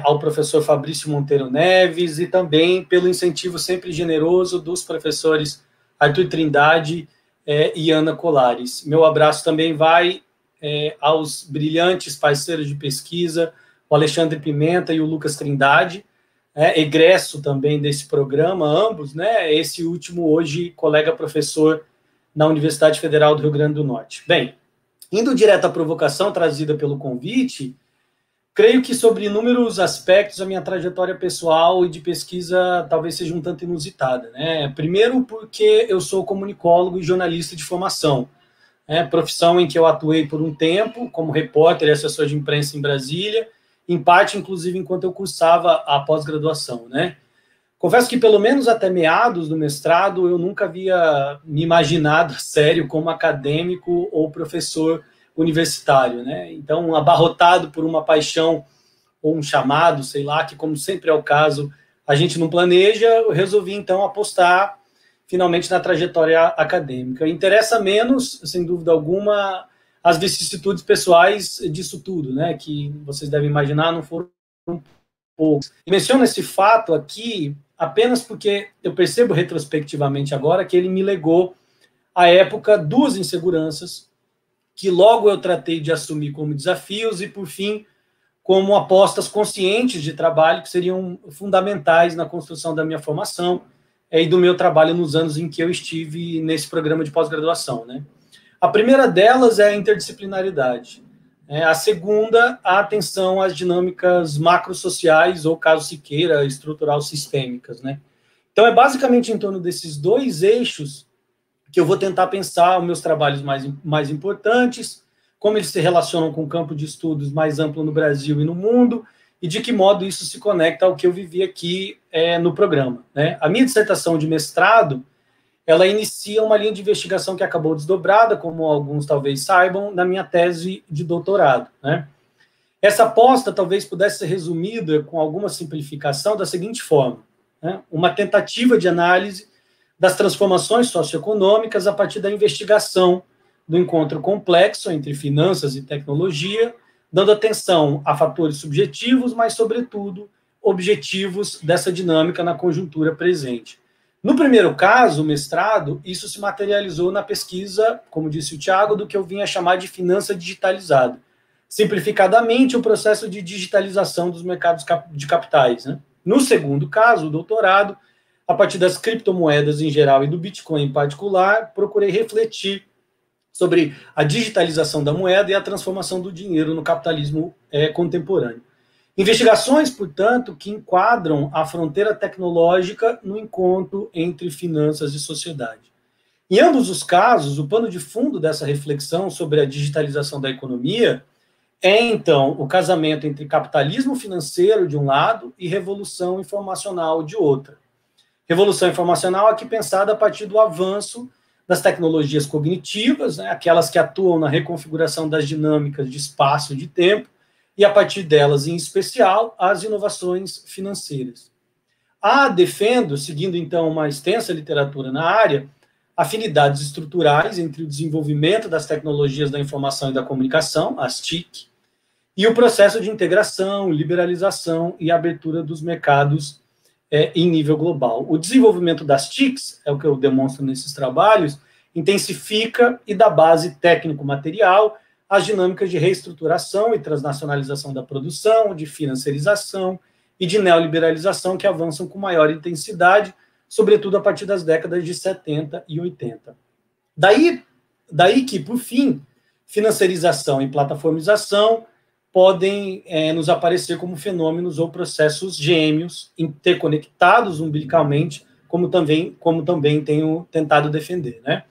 ao professor Fabrício Monteiro Neves, e também pelo incentivo sempre generoso dos professores Arthur Trindade e Ana Colares. Meu abraço também vai aos brilhantes parceiros de pesquisa, o Alexandre Pimenta e o Lucas Trindade, egresso também desse programa, ambos, né? Esse último hoje colega professor na Universidade Federal do Rio Grande do Norte. Bem, indo direto à provocação trazida pelo convite, creio que sobre inúmeros aspectos a minha trajetória pessoal e de pesquisa talvez seja um tanto inusitada, né? Primeiro porque eu sou comunicólogo e jornalista de formação, profissão em que eu atuei por um tempo como repórter e assessor de imprensa em Brasília, em parte, inclusive, enquanto eu cursava a pós-graduação, né? Confesso que, pelo menos até meados do mestrado, eu nunca havia me imaginado, sério, como acadêmico ou professor universitário, né? Então, abarrotado por uma paixão ou um chamado, sei lá, que, como sempre é o caso, a gente não planeja, eu resolvi, então, apostar, finalmente, na trajetória acadêmica. Interessa menos, sem dúvida alguma, as vicissitudes pessoais disso tudo, né, que vocês devem imaginar, não foram poucos. E menciono esse fato aqui apenas porque eu percebo retrospectivamente agora que ele me legou, à época, duas inseguranças que logo eu tratei de assumir como desafios e, por fim, como apostas conscientes de trabalho que seriam fundamentais na construção da minha formação e do meu trabalho nos anos em que eu estive nesse programa de pós-graduação, né? A primeira delas é a interdisciplinaridade. A segunda, a atenção às dinâmicas macrosociais, ou, caso se queira, estrutural sistêmicas, né? Então, é basicamente em torno desses dois eixos que eu vou tentar pensar os meus trabalhos mais importantes, como eles se relacionam com o campo de estudos mais amplo no Brasil e no mundo, e de que modo isso se conecta ao que eu vivi aqui no programa, né? A minha dissertação de mestrado, ela inicia uma linha de investigação que acabou desdobrada, como alguns talvez saibam, na minha tese de doutorado, né? Essa aposta talvez pudesse ser resumida com alguma simplificação da seguinte forma, né? Uma tentativa de análise das transformações socioeconômicas a partir da investigação do encontro complexo entre finanças e tecnologia, dando atenção a fatores subjetivos, mas, sobretudo, objetivos dessa dinâmica na conjuntura presente. No primeiro caso, o mestrado, isso se materializou na pesquisa, como disse o Tiago, do que eu vinha chamar de finança digitalizada. Simplificadamente, o processo de digitalização dos mercados de capitais, né? No segundo caso, o doutorado, a partir das criptomoedas em geral e do Bitcoin em particular, procurei refletir sobre a digitalização da moeda e a transformação do dinheiro no capitalismo contemporâneo. Investigações, portanto, que enquadram a fronteira tecnológica no encontro entre finanças e sociedade. Em ambos os casos, o pano de fundo dessa reflexão sobre a digitalização da economia é, então, o casamento entre capitalismo financeiro, de um lado, e revolução informacional, de outra. Revolução informacional aqui pensada a partir do avanço das tecnologias cognitivas, né, aquelas que atuam na reconfiguração das dinâmicas de espaço e de tempo, e a partir delas, em especial, as inovações financeiras. Defendo, seguindo então uma extensa literatura na área, afinidades estruturais entre o desenvolvimento das tecnologias da informação e da comunicação, as TIC, e o processo de integração, liberalização e abertura dos mercados em nível global. O desenvolvimento das TICs, é o que eu demonstro nesses trabalhos, intensifica e dá base técnico-material às dinâmicas de reestruturação e transnacionalização da produção, de financiarização e de neoliberalização que avançam com maior intensidade, sobretudo a partir das décadas de 70 e 80. Daí que, por fim, financiarização e plataformização podem nos aparecer como fenômenos ou processos gêmeos, interconectados umbilicalmente, como também tenho tentado defender, né?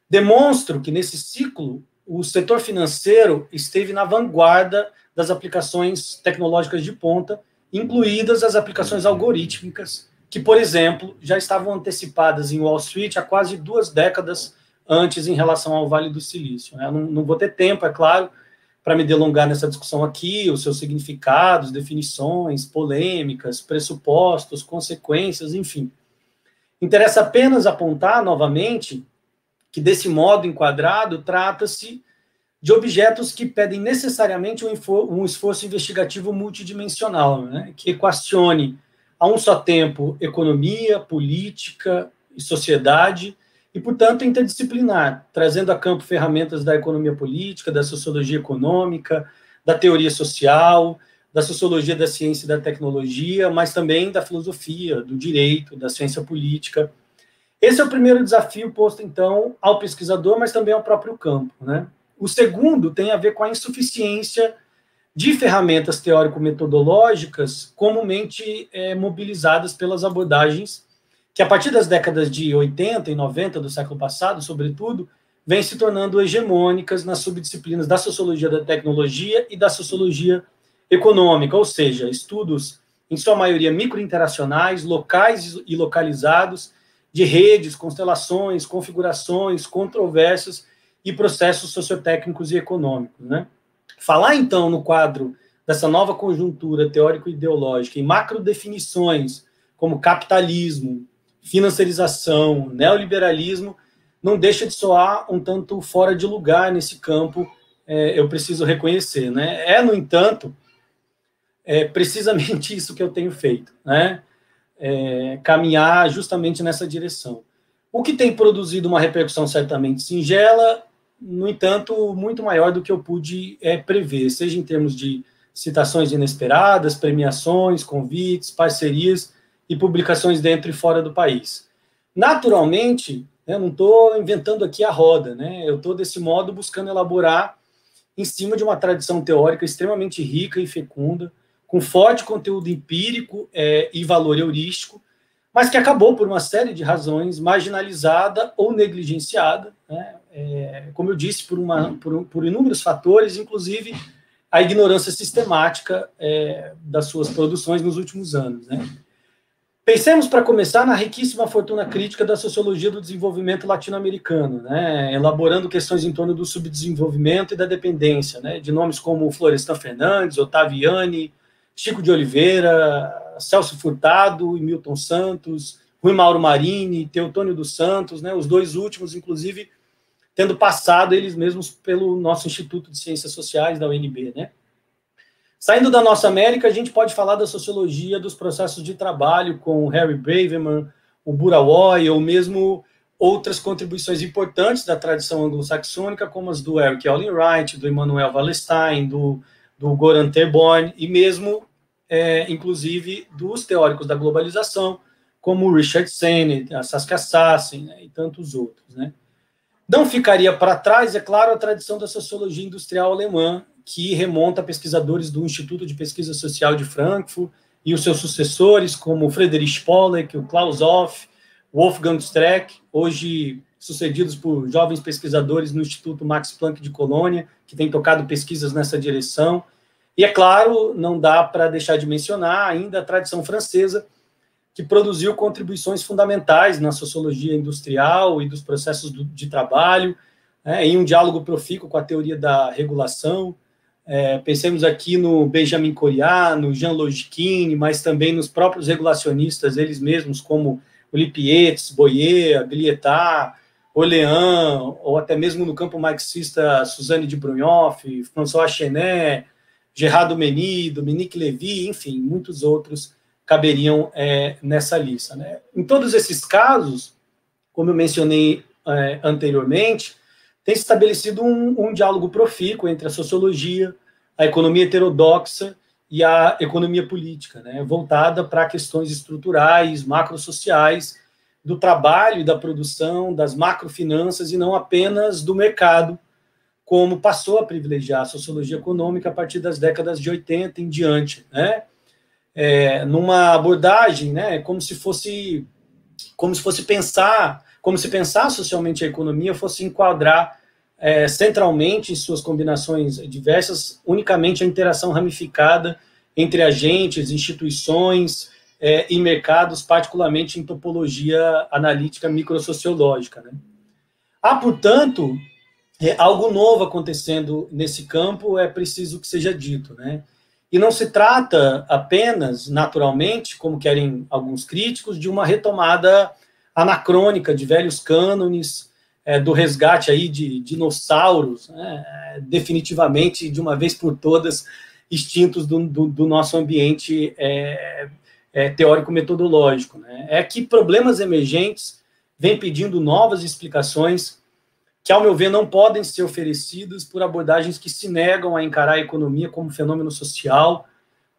Demonstro que, nesse ciclo, o setor financeiro esteve na vanguarda das aplicações tecnológicas de ponta, incluídas as aplicações algorítmicas, que, por exemplo, já estavam antecipadas em Wall Street há quase 2 décadas antes em relação ao Vale do Silício. Não vou ter tempo, é claro, para me delongar nessa discussão aqui, os seus significados, definições, polêmicas, pressupostos, consequências, enfim. Interessa apenas apontar, novamente, que, desse modo enquadrado, trata-se de objetos que pedem necessariamente um esforço investigativo multidimensional, né, que equacione a um só tempo economia, política e sociedade, e, portanto, interdisciplinar, trazendo a campo ferramentas da economia política, da sociologia econômica, da teoria social, da sociologia da ciência e da tecnologia, mas também da filosofia, do direito, da ciência política. Esse é o primeiro desafio posto, então, ao pesquisador, mas também ao próprio campo, né? O segundo tem a ver com a insuficiência de ferramentas teórico-metodológicas comumente mobilizadas pelas abordagens que, a partir das décadas de 80 e 90 do século passado, sobretudo, vêm se tornando hegemônicas nas subdisciplinas da sociologia da tecnologia e da sociologia econômica, ou seja, estudos, em sua maioria, microinteracionais, locais e localizados, de redes, constelações, configurações, controvérsias e processos sociotécnicos e econômicos, né? Falar, então, no quadro dessa nova conjuntura teórico-ideológica em macrodefinições como capitalismo, financiarização, neoliberalismo, não deixa de soar um tanto fora de lugar nesse campo, eu preciso reconhecer, né? No entanto, precisamente isso que eu tenho feito, né? Caminhar justamente nessa direção. O que tem produzido uma repercussão certamente singela, no entanto, muito maior do que eu pude prever, seja em termos de citações inesperadas, premiações, convites, parcerias e publicações dentro e fora do país. Naturalmente, eu não estou inventando aqui a roda, né? Eu estou, desse modo, buscando elaborar em cima de uma tradição teórica extremamente rica e fecunda, com forte conteúdo empírico e valor heurístico, mas que acabou, por uma série de razões, marginalizada ou negligenciada, né? Como eu disse, por inúmeros fatores, inclusive a ignorância sistemática das suas produções nos últimos anos, né? Pensemos, para começar, na riquíssima fortuna crítica da sociologia do desenvolvimento latino-americano, né? Elaborando questões em torno do subdesenvolvimento e da dependência, né? De nomes como Florestan Fernandes, Ottaviani, Chico de Oliveira, Celso Furtado e Milton Santos, Rui Mauro Marini, Teotônio dos Santos, né? Os dois últimos, inclusive, tendo passado eles mesmos pelo nosso Instituto de Ciências Sociais, da UNB, né? Saindo da nossa América, a gente pode falar da sociologia dos processos de trabalho com Harry Braverman, o Burawoy, ou mesmo outras contribuições importantes da tradição anglo-saxônica, como as do Eric Olin Wright, do Immanuel Wallerstein, do Goran Terborn, e mesmo, inclusive, dos teóricos da globalização, como o Richard Sennett, a Saskia Sassen, né, e tantos outros, né? Não ficaria para trás, é claro, a tradição da sociologia industrial alemã, que remonta a pesquisadores do Instituto de Pesquisa Social de Frankfurt e os seus sucessores, como Friedrich Spoleck, o Klaus Hoff, Wolfgang Streeck, hoje sucedidos por jovens pesquisadores no Instituto Max Planck de Colônia, que tem tocado pesquisas nessa direção. E, é claro, não dá para deixar de mencionar ainda a tradição francesa, que produziu contribuições fundamentais na sociologia industrial e dos processos de trabalho, em um diálogo profícuo com a teoria da regulação. Pensemos aqui no Benjamin Coriat, no Jean Logikine, mas também nos próprios regulacionistas, eles mesmos, como o Lippietz, Boyer, Guilletard, Orleans, ou até mesmo no campo marxista, Suzanne de Brunhoff, François Chenet, Gerard Domeny, Dominique Levy, enfim, muitos outros caberiam nessa lista, né? Em todos esses casos, como eu mencionei anteriormente, tem se estabelecido um diálogo profícuo entre a sociologia, a economia heterodoxa e a economia política, né? Voltada para questões estruturais, macrosociais, do trabalho e da produção, das macrofinanças, e não apenas do mercado, como passou a privilegiar a sociologia econômica a partir das décadas de 80 em diante, né? Numa abordagem, né, como se pensar socialmente a economia fosse enquadrar centralmente em suas combinações diversas, unicamente a interação ramificada entre agentes, instituições e mercados, particularmente em topologia analítica microsociológica, né? Há, portanto, algo novo acontecendo nesse campo, é preciso que seja dito, né? E não se trata apenas, naturalmente, como querem alguns críticos, de uma retomada anacrônica de velhos cânones, do resgate aí de dinossauros, né, definitivamente, de uma vez por todas, extintos do nosso ambiente teórico-metodológico, né? É que problemas emergentes vêm pedindo novas explicações que, ao meu ver, não podem ser oferecidas por abordagens que se negam a encarar a economia como fenômeno social,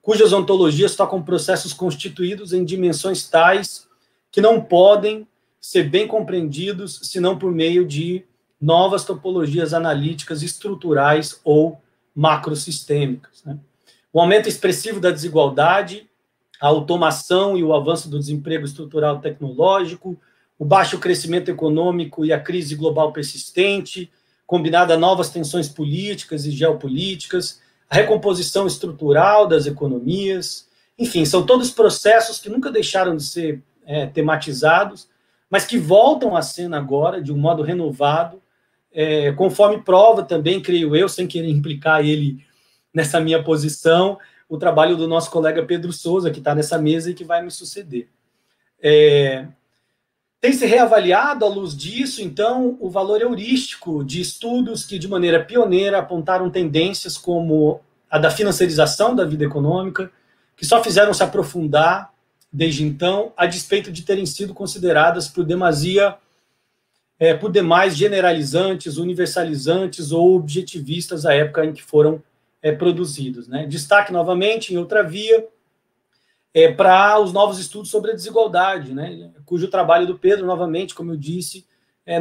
cujas ontologias tocam processos constituídos em dimensões tais que não podem ser bem compreendidos senão por meio de novas topologias analíticas estruturais ou macrosistêmicas, né? O aumento expressivo da desigualdade, a automação e o avanço do desemprego estrutural tecnológico, o baixo crescimento econômico e a crise global persistente, combinada a novas tensões políticas e geopolíticas, a recomposição estrutural das economias, enfim, são todos processos que nunca deixaram de ser tematizados, mas que voltam à cena agora de um modo renovado, conforme prova também, creio eu, sem querer implicar ele nessa minha posição, o trabalho do nosso colega Pedro Souza, que está nessa mesa e que vai me suceder. Tem se reavaliado, à luz disso, então, o valor heurístico de estudos que, de maneira pioneira, apontaram tendências como a da financiarização da vida econômica, que só fizeram se aprofundar desde então, a despeito de terem sido consideradas por demais generalizantes, universalizantes ou objetivistas à época em que foram produzidos, né? Destaque, novamente, em outra via, para os novos estudos sobre a desigualdade, né? Cujo trabalho do Pedro, novamente, como eu disse,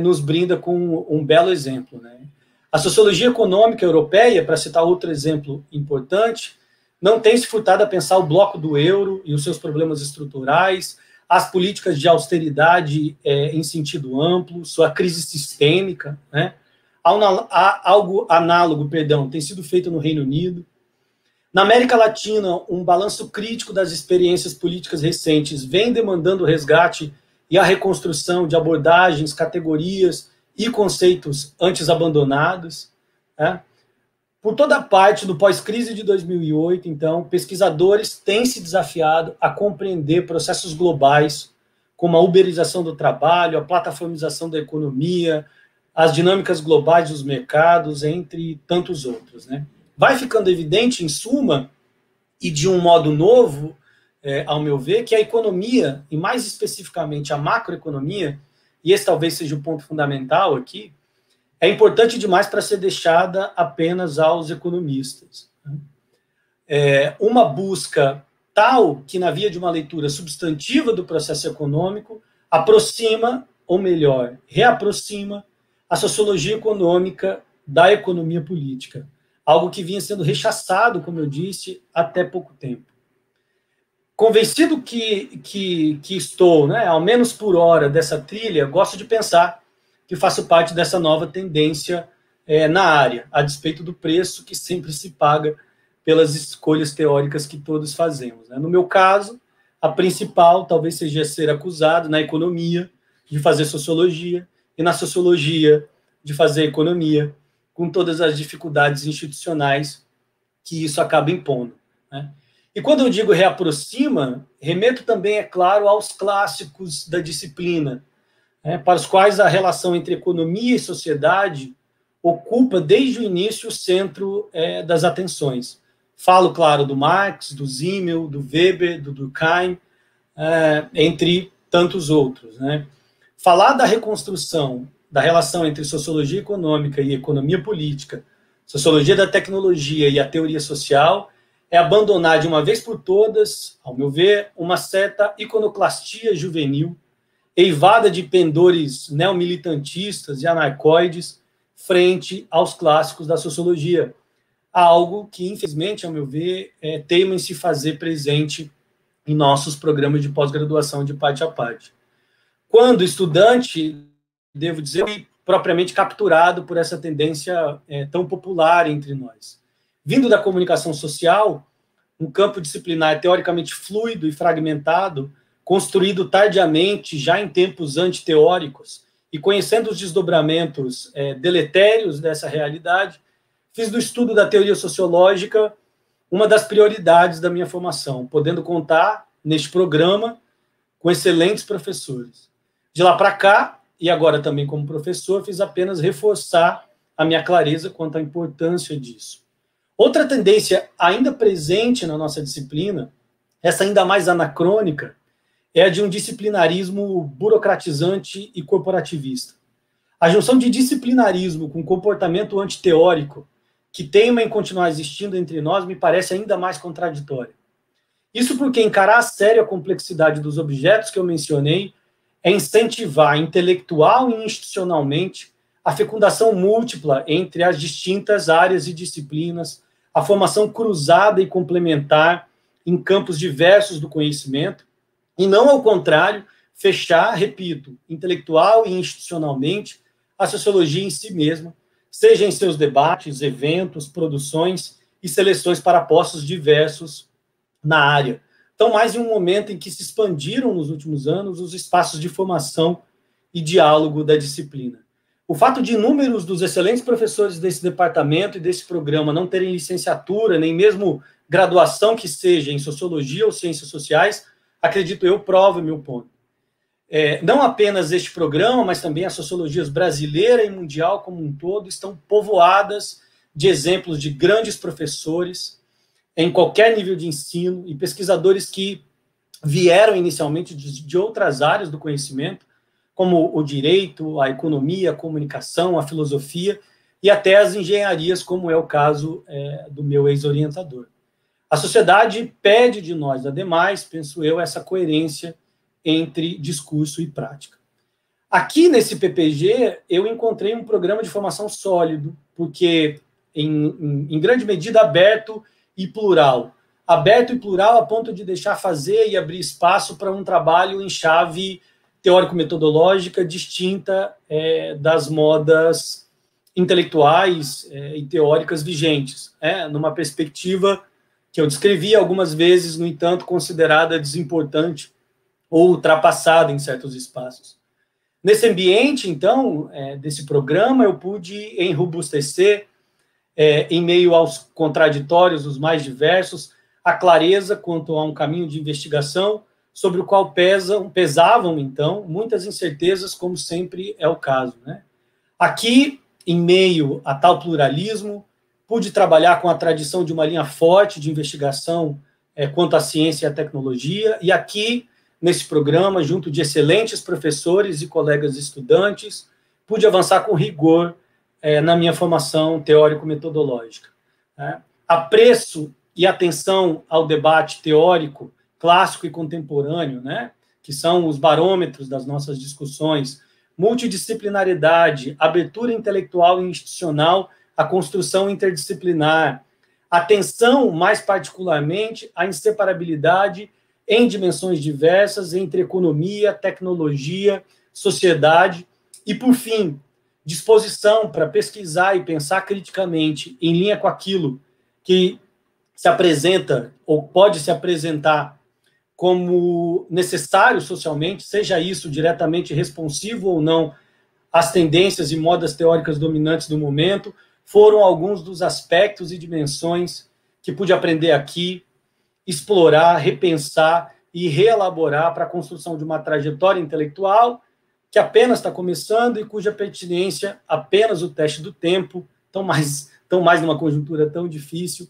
nos brinda com um belo exemplo, né? A sociologia econômica europeia, para citar outro exemplo importante, não tem se furtado a pensar o bloco do euro e os seus problemas estruturais, as políticas de austeridade em sentido amplo, sua crise sistêmica, né? Algo análogo, tem sido feito no Reino Unido. Na América Latina, um balanço crítico das experiências políticas recentes vem demandando o resgate e a reconstrução de abordagens, categorias e conceitos antes abandonados, né? Por toda parte, do pós-crise de 2008, então, pesquisadores têm se desafiado a compreender processos globais, como a uberização do trabalho, a plataformização da economia, as dinâmicas globais dos mercados, entre tantos outros, né? Vai ficando evidente, em suma, e de um modo novo, ao meu ver, que a economia, e mais especificamente a macroeconomia, e esse talvez seja o ponto fundamental aqui, é importante demais para ser deixada apenas aos economistas. Uma busca tal que, na via de uma leitura substantiva do processo econômico, aproxima, ou melhor, reaproxima a sociologia econômica da economia política, algo que vinha sendo rechaçado, como eu disse, até pouco tempo. Convencido que estou, né, ao menos por hora, dessa trilha, gosto de pensar que faço parte dessa nova tendência na área, a despeito do preço que sempre se paga pelas escolhas teóricas que todos fazemos, né? No meu caso, a principal talvez seja ser acusado na economia de fazer sociologia e na sociologia de fazer economia, com todas as dificuldades institucionais que isso acaba impondo, né? E quando eu digo reaproxima, remeto também, é claro, aos clássicos da disciplina, para os quais a relação entre economia e sociedade ocupa desde o início o centro das atenções. Falo, claro, do Marx, do Simmel, do Weber, do Durkheim, entre tantos outros, né? Falar da reconstrução da relação entre sociologia econômica e economia política, sociologia da tecnologia e a teoria social, é abandonar de uma vez por todas, ao meu ver, uma certa iconoclastia juvenil, eivada de pendores neomilitantistas e anarcoides frente aos clássicos da sociologia. Algo que, infelizmente, ao meu ver, teima em se fazer presente em nossos programas de pós-graduação de parte a parte. Quando estudante, devo dizer, fui propriamente capturado por essa tendência tão popular entre nós. Vindo da comunicação social, um campo disciplinar teoricamente fluido e fragmentado, construído tardiamente, já em tempos antiteóricos, e conhecendo os desdobramentos deletérios dessa realidade, fiz do estudo da teoria sociológica uma das prioridades da minha formação, podendo contar, neste programa, com excelentes professores. De lá para cá, e agora também como professor, fiz apenas reforçar a minha clareza quanto à importância disso. Outra tendência ainda presente na nossa disciplina, essa ainda mais anacrônica, é a de um disciplinarismo burocratizante e corporativista. A junção de disciplinarismo com comportamento antiteórico, que teima em continuar existindo entre nós, me parece ainda mais contraditória. Isso porque encarar a séria complexidade dos objetos que eu mencionei é incentivar intelectual e institucionalmente a fecundação múltipla entre as distintas áreas e disciplinas, a formação cruzada e complementar em campos diversos do conhecimento, e não, ao contrário, fechar, repito, intelectual e institucionalmente, a sociologia em si mesma, seja em seus debates, eventos, produções e seleções para postos diversos na área. Então, mais em um momento em que se expandiram nos últimos anos os espaços de formação e diálogo da disciplina. O fato de inúmeros dos excelentes professores desse departamento e desse programa não terem licenciatura, nem mesmo graduação que seja em sociologia ou ciências sociais, acredito eu, prova o meu ponto. não apenas este programa, mas também as sociologias brasileira e mundial como um todo estão povoadas de exemplos de grandes professores em qualquer nível de ensino e pesquisadores que vieram inicialmente de outras áreas do conhecimento, como o direito, a economia, a comunicação, a filosofia e até as engenharias, como é o caso do meu ex-orientador. A sociedade pede de nós, ademais, penso eu, essa coerência entre discurso e prática. Aqui nesse PPG, eu encontrei um programa de formação sólido, porque, em grande medida, aberto e plural. Aberto e plural a ponto de deixar fazer e abrir espaço para um trabalho em chave teórico-metodológica distinta das modas intelectuais e teóricas vigentes, numa perspectiva que eu descrevi algumas vezes, no entanto, considerada desimportante ou ultrapassada em certos espaços. Nesse ambiente, então, desse programa, eu pude enrobustecer, em meio aos contraditórios, os mais diversos, a clareza quanto a um caminho de investigação sobre o qual pesavam, então, muitas incertezas, como sempre é o caso. Aqui, em meio a tal pluralismo, pude trabalhar com a tradição de uma linha forte de investigação quanto à ciência e à tecnologia, e aqui, nesse programa, junto de excelentes professores e colegas estudantes, pude avançar com rigor na minha formação teórico-metodológica. Apreço e atenção ao debate teórico, clássico e contemporâneo, que são os barômetros das nossas discussões, multidisciplinaridade, abertura intelectual e institucional, a construção interdisciplinar, atenção, mais particularmente, à inseparabilidade em dimensões diversas entre economia, tecnologia, sociedade e, por fim, disposição para pesquisar e pensar criticamente em linha com aquilo que se apresenta ou pode se apresentar como necessário socialmente, seja isso diretamente responsivo ou não às tendências e modas teóricas dominantes do momento, foram alguns dos aspectos e dimensões que pude aprender aqui, explorar, repensar e reelaborar para a construção de uma trajetória intelectual que apenas está começando e cuja pertinência apenas o teste do tempo, tão mais numa conjuntura tão difícil,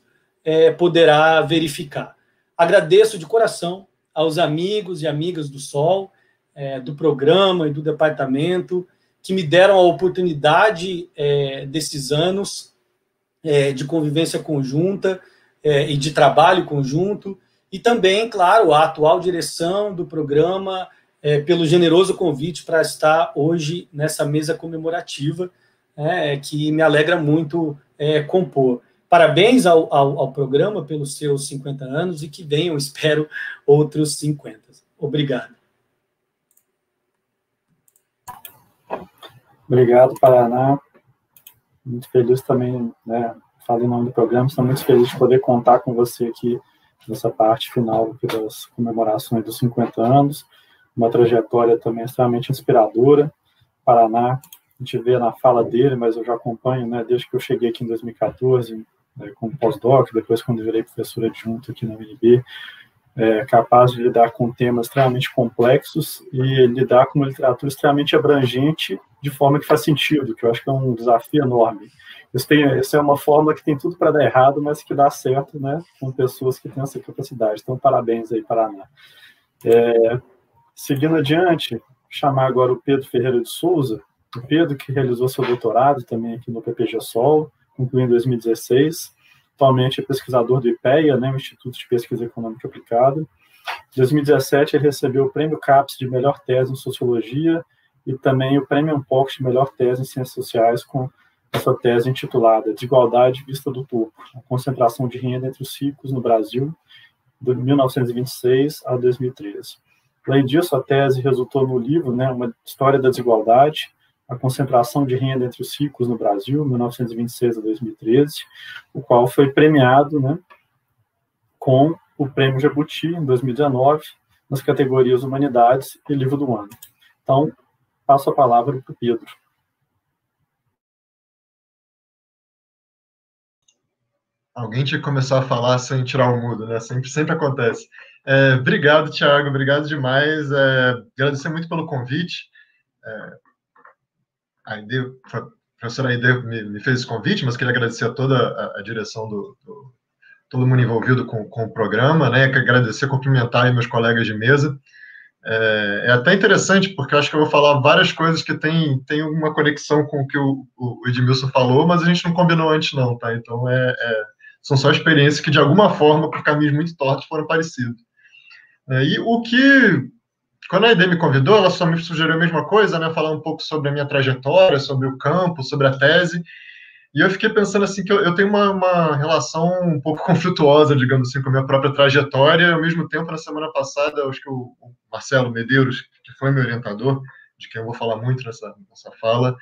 poderá verificar. Agradeço de coração aos amigos e amigas do SOL, do programa e do departamento, que me deram a oportunidade desses anos de convivência conjunta e de trabalho conjunto, e também, claro, a atual direção do programa, pelo generoso convite para estar hoje nessa mesa comemorativa, que me alegra muito compor. Parabéns ao programa pelos seus 50 anos e que venham, espero, outros 50. Obrigado. Obrigado, Paraná. Muito feliz também, falo em nome do programa, estou muito feliz de poder contar com você aqui nessa parte final das comemorações dos 50 anos, uma trajetória também extremamente inspiradora. Paraná, a gente vê na fala dele, mas eu já acompanho, desde que eu cheguei aqui em 2014, como pós-doc, depois quando virei professor adjunto aqui na UNB, capaz de lidar com temas extremamente complexos e lidar com uma literatura extremamente abrangente de forma que faz sentido, que eu acho que é um desafio enorme. Essa é uma fórmula que tem tudo para dar errado, mas que dá certo, com pessoas que têm essa capacidade. Então, parabéns aí, Paraná. Seguindo adiante, chamar agora o Pedro Ferreira de Souza, o Pedro que realizou seu doutorado também aqui no PPG-SOL, concluiu em 2016, atualmente é pesquisador do IPEA, o Instituto de Pesquisa Econômica Aplicada. Em 2017, ele recebeu o Prêmio CAPES de Melhor Tese em Sociologia e também o Prêmio Unpox de Melhor Tese em Ciências Sociais com a sua tese intitulada Desigualdade Vista do Topo, a concentração de renda entre os ricos no Brasil, de 1926 a 2013. Além disso, a tese resultou no livro, Uma História da Desigualdade, a concentração de renda entre os ricos no Brasil, 1926 a 2013, o qual foi premiado com o Prêmio Jabuti, em 2019, nas categorias Humanidades e Livro do Ano. Então, passo a palavra para o Pedro. Alguém tinha que começar a falar sem tirar o mudo, né? Sempre acontece. Obrigado, Thiago, obrigado demais. Agradecer muito pelo convite. A professora Aide me fez esse convite, mas queria agradecer a toda a direção todo mundo envolvido com o programa, né? Quero agradecer, cumprimentar aí meus colegas de mesa. É até interessante, porque eu acho que eu vou falar várias coisas que tem uma conexão com o que o Edmilson falou, mas a gente não combinou antes não, tá? Então, são só experiências que, de alguma forma, por caminhos muito tortos, foram parecidos. Quando a Aide me convidou, ela só me sugeriu a mesma coisa, né? Falar um pouco sobre a minha trajetória, sobre o campo, sobre a tese. E eu fiquei pensando assim que eu tenho uma relação um pouco conflituosa, digamos assim, com a minha própria trajetória. Ao mesmo tempo, na semana passada, eu acho que o Marcelo Medeiros, que foi meu orientador, de quem eu vou falar muito nessa fala,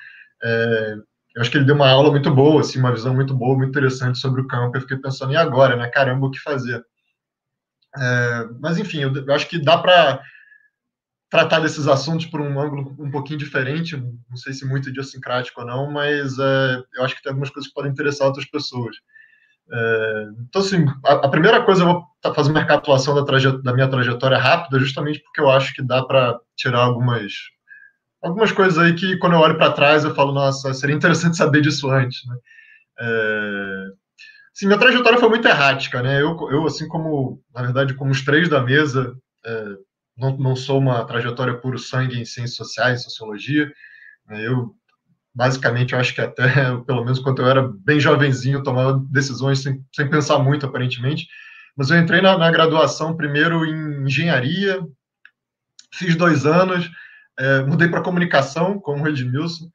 eu acho que ele deu uma aula muito boa, assim, uma visão muito boa, muito interessante sobre o campo. Eu fiquei pensando, e agora, né? Caramba, o que fazer? Mas, enfim, eu acho que dá para tratar desses assuntos por um ângulo um pouquinho diferente, não sei se muito idiosincrático ou não, mas eu acho que tem algumas coisas que podem interessar outras pessoas. Então, assim, a primeira coisa, eu vou fazer uma recapitulação da minha trajetória rápida, justamente porque eu acho que dá para tirar algumas coisas aí que, quando eu olho para trás, eu falo, nossa, seria interessante saber disso antes, né? Sim, minha trajetória foi muito errática, né? Eu, assim como, na verdade, como os três da mesa, não sou uma trajetória puro sangue em ciências sociais, em sociologia. Eu, basicamente, eu acho que até, pelo menos quando eu era bem jovenzinho, eu tomava decisões sem pensar muito, aparentemente. Mas eu entrei na graduação primeiro em engenharia, fiz 2 anos, mudei para comunicação, como o Edmilson.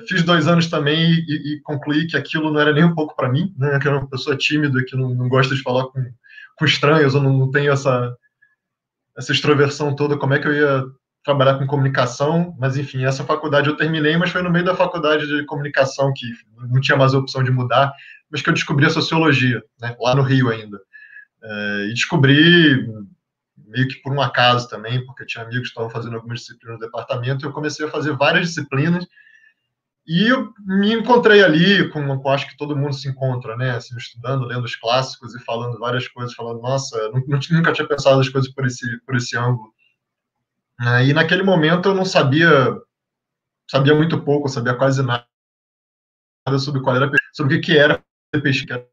Fiz 2 anos também e concluí que aquilo não era nem um pouco para mim, né? Que eu era uma pessoa tímida, que não gosta de falar com estranhos, eu não tenho essa extroversão toda, como é que eu ia trabalhar com comunicação, mas enfim, essa faculdade eu terminei, mas foi no meio da faculdade de comunicação, que não tinha mais a opção de mudar, mas que eu descobri a sociologia, né, lá no Rio ainda. E descobri meio que por um acaso também, porque eu tinha amigos que estavam fazendo algumas disciplinas no departamento, e eu comecei a fazer várias disciplinas, e eu me encontrei ali com acho que todo mundo se encontra, né? Assim, estudando, lendo os clássicos e falando várias coisas, falando, nossa, nunca tinha pensado as coisas por esse ângulo. E naquele momento eu não sabia muito pouco, eu sabia quase nada sobre sobre o que era pesquisa, que era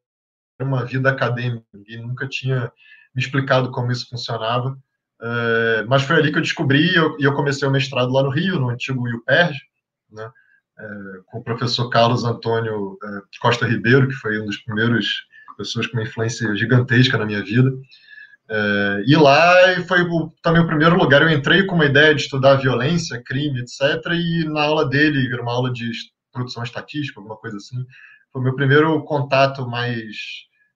uma vida acadêmica, e nunca tinha me explicado como isso funcionava. Mas foi ali que eu descobri, e eu comecei o mestrado lá no Rio, no antigo UPERJ, né? Com o professor Carlos Antônio Costa Ribeiro, que foi um dos primeiros pessoas com uma influência gigantesca na minha vida. E lá foi também o primeiro lugar. Eu entrei com uma ideia de estudar violência, crime, etc. E na aula dele, era uma aula de produção estatística, alguma coisa assim, foi o meu primeiro contato mais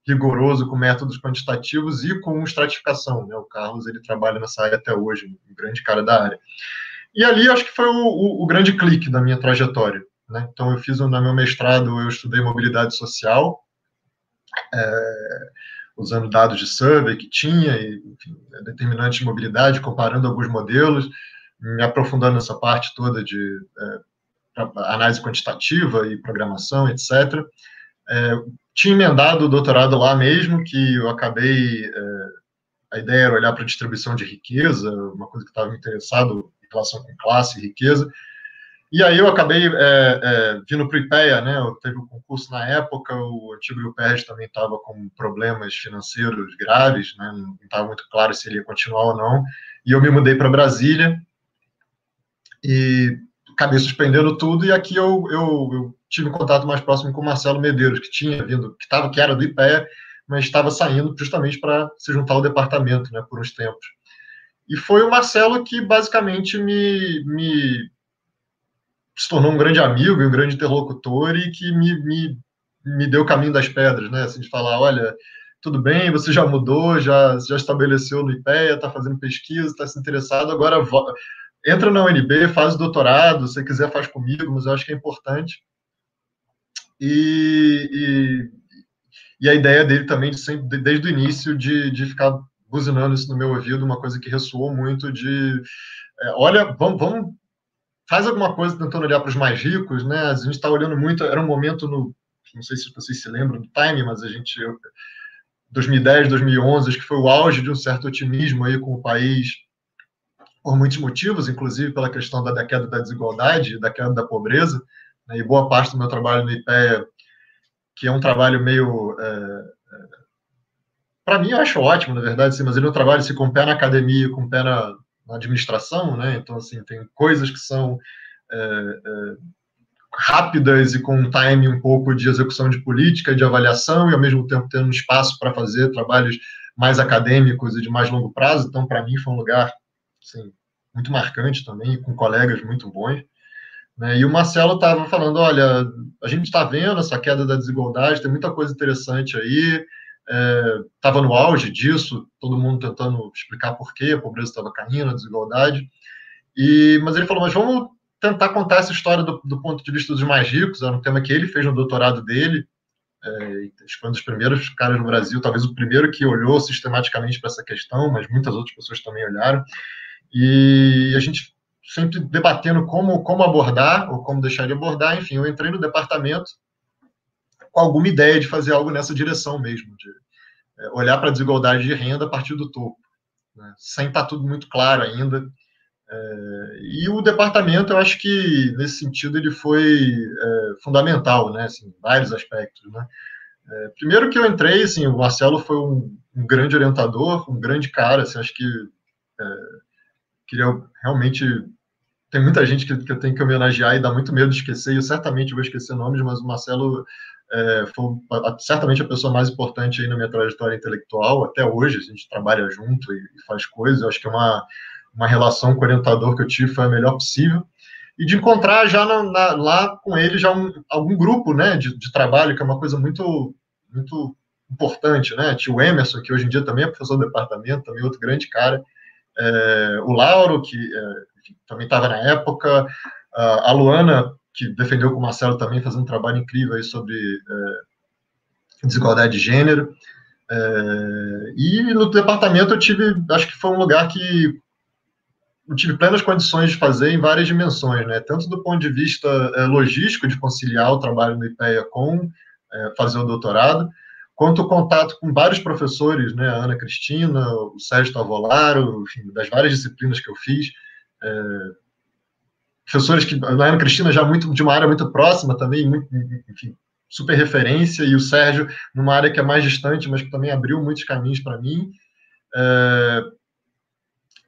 rigoroso com métodos quantitativos e com estratificação, né? O Carlos, ele trabalha nessa área até hoje, um grande cara da área. E ali acho que foi o grande clique da minha trajetória, né? Então eu fiz no meu mestrado, eu estudei mobilidade social, usando dados de survey que tinha, e, enfim, determinantes de mobilidade, comparando alguns modelos, me aprofundando nessa parte toda de análise quantitativa e programação, etc. Tinha emendado o doutorado lá mesmo, que eu acabei... a ideia era olhar para a distribuição de riqueza, uma coisa que estava me interessado em relação com classe e riqueza. E aí eu acabei vindo para o IPEA, né? Eu teve um concurso na época, o antigo UPERJ também estava com problemas financeiros graves, né? Não estava muito claro se ele ia continuar ou não. E eu me mudei para Brasília e acabei suspendendo tudo. E aqui eu tive um contato mais próximo com o Marcelo Medeiros, que tinha vindo, que era do IPEA, mas estava saindo justamente para se juntar ao departamento, né? Por uns tempos. E foi o Marcelo que basicamente se tornou um grande amigo e um grande interlocutor e que me deu o caminho das pedras, né? Assim, de falar, olha, tudo bem, você já mudou, já estabeleceu no IPEA, está fazendo pesquisa, está se interessado, agora entra na UNB, faz o doutorado, se quiser faz comigo, mas eu acho que é importante. E a ideia dele também, desde o início, de ficar buzinando isso no meu ouvido, uma coisa que ressoou muito de, olha, vamos faz alguma coisa tentando olhar para os mais ricos, né? A gente está olhando muito, era um momento não sei se vocês se lembram do time, mas 2010, 2011, acho que foi o auge de um certo otimismo aí com o país, por muitos motivos, inclusive pela questão da queda da desigualdade, da queda da pobreza, né, e boa parte do meu trabalho no IPEA, que é um trabalho meio... para mim, eu acho ótimo, na verdade, sim, mas ele é um trabalho assim, com o pé na academia, com o pé na administração, né? Então, assim, tem coisas que são rápidas e com um time um pouco de execução de política, de avaliação, e ao mesmo tempo tendo espaço para fazer trabalhos mais acadêmicos e de mais longo prazo. Então, para mim, foi um lugar assim, muito marcante também, com colegas muito bons. Né? E o Marcelo estava falando, olha, a gente está vendo essa queda da desigualdade, tem muita coisa interessante aí, estava no auge disso, todo mundo tentando explicar por quê a pobreza estava caindo, a desigualdade, mas ele falou, mas vamos tentar contar essa história do ponto de vista dos mais ricos, era um tema que ele fez no doutorado dele, foi um dos primeiros caras no Brasil, talvez o primeiro que olhou sistematicamente para essa questão, mas muitas outras pessoas também olharam, e a gente sempre debatendo como abordar, ou como deixar de abordar, enfim, eu entrei no departamento com alguma ideia de fazer algo nessa direção mesmo, de olhar para a desigualdade de renda a partir do topo, né, sem estar tudo muito claro ainda. E o departamento, eu acho que, nesse sentido, ele foi fundamental, né, assim, em vários aspectos, né. Primeiro que eu entrei, assim, o Marcelo foi um grande orientador, um grande cara, assim, acho que queria realmente... Tem muita gente que eu tenho que homenagear e dá muito medo de esquecer, e eu certamente vou esquecer nomes, mas o Marcelo foi certamente a pessoa mais importante aí na minha trajetória intelectual, até hoje, a gente trabalha junto e faz coisas, eu acho que é uma relação com o orientador que eu tive foi a melhor possível, e de encontrar já lá com ele já algum grupo, né, de trabalho, que é uma coisa muito, muito importante, né, tinha o Emerson, que hoje em dia também é professor do departamento, também outro grande cara, o Lauro, que também estava na época, a Luana, que defendeu com o Marcelo também, fazendo um trabalho incrível aí sobre desigualdade de gênero, e no departamento eu tive, acho que foi um lugar que eu tive plenas condições de fazer em várias dimensões, né, tanto do ponto de vista logístico, de conciliar o trabalho no IPEA com fazer o doutorado, quanto o contato com vários professores, né, a Ana Cristina, o Sérgio Tavolaro, enfim, das várias disciplinas que eu fiz, professores que, a Ana Cristina já de uma área muito próxima também, enfim, super referência, e o Sérgio numa área que é mais distante, mas que também abriu muitos caminhos para mim.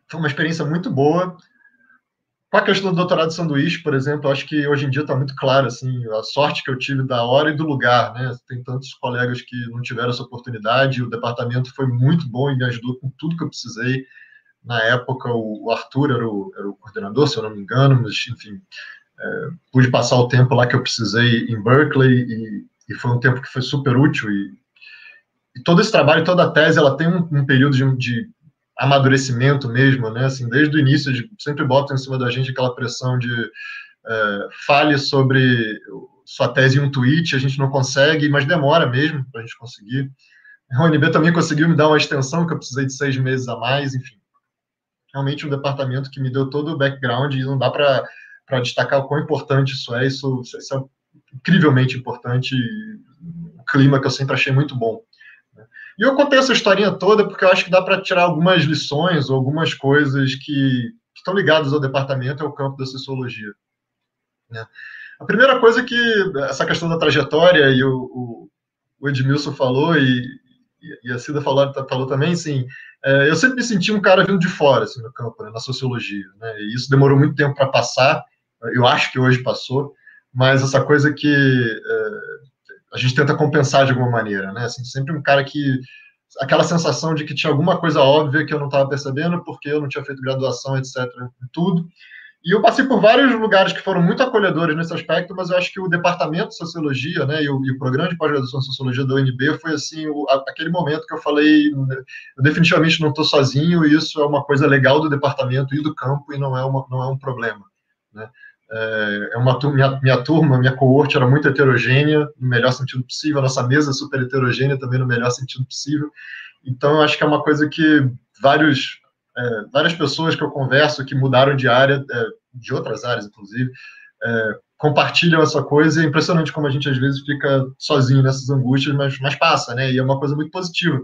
Foi uma experiência muito boa. Com a questão do doutorado de sanduíche, por exemplo, acho que hoje em dia está muito claro, assim, a sorte que eu tive da hora e do lugar, né? Tem tantos colegas que não tiveram essa oportunidade, o departamento foi muito bom e me ajudou com tudo que eu precisei. Na época, o Arthur era o coordenador, se eu não me engano, mas, enfim, pude passar o tempo lá que eu precisei em Berkeley, e foi um tempo que foi super útil, e todo esse trabalho, toda a tese, ela tem um período de amadurecimento mesmo, né, assim, desde o início, sempre botam em cima da gente aquela pressão de fale sobre sua tese em um tweet, a gente não consegue, mas demora mesmo para a gente conseguir. A UNB também conseguiu me dar uma extensão, que eu precisei de 6 meses a mais, enfim. Realmente um departamento que me deu todo o background, e não dá para destacar o quão importante isso é incrivelmente importante, um clima que eu sempre achei muito bom. E eu contei essa historinha toda porque eu acho que dá para tirar algumas lições, ou algumas coisas que estão ligadas ao departamento e ao campo da sociologia. Né? A primeira coisa é que essa questão da trajetória, e o Edmilson falou, e a Cida falou também, assim, eu sempre me senti um cara vindo de fora, assim, no campo, né, na sociologia, né, e isso demorou muito tempo para passar, eu acho que hoje passou, mas essa coisa que a gente tenta compensar de alguma maneira, né, assim, sempre um cara que, aquela sensação de que tinha alguma coisa óbvia que eu não estava percebendo, porque eu não tinha feito graduação, etc., tudo. E eu passei por vários lugares que foram muito acolhedores nesse aspecto, mas eu acho que o departamento de sociologia, né, e o programa de pós-graduação de sociologia da UNB foi assim, aquele momento que eu falei, eu definitivamente não estou sozinho, e isso é uma coisa legal do departamento e do campo, e não é um problema. Né? Minha turma, minha coorte era muito heterogênea, no melhor sentido possível, a nossa mesa é super heterogênea também no melhor sentido possível. Então, eu acho que é uma coisa que várias pessoas que eu converso que mudaram de área, de outras áreas, inclusive, compartilham essa coisa, e é impressionante como a gente às vezes fica sozinho nessas angústias, mas passa, né? E é uma coisa muito positiva.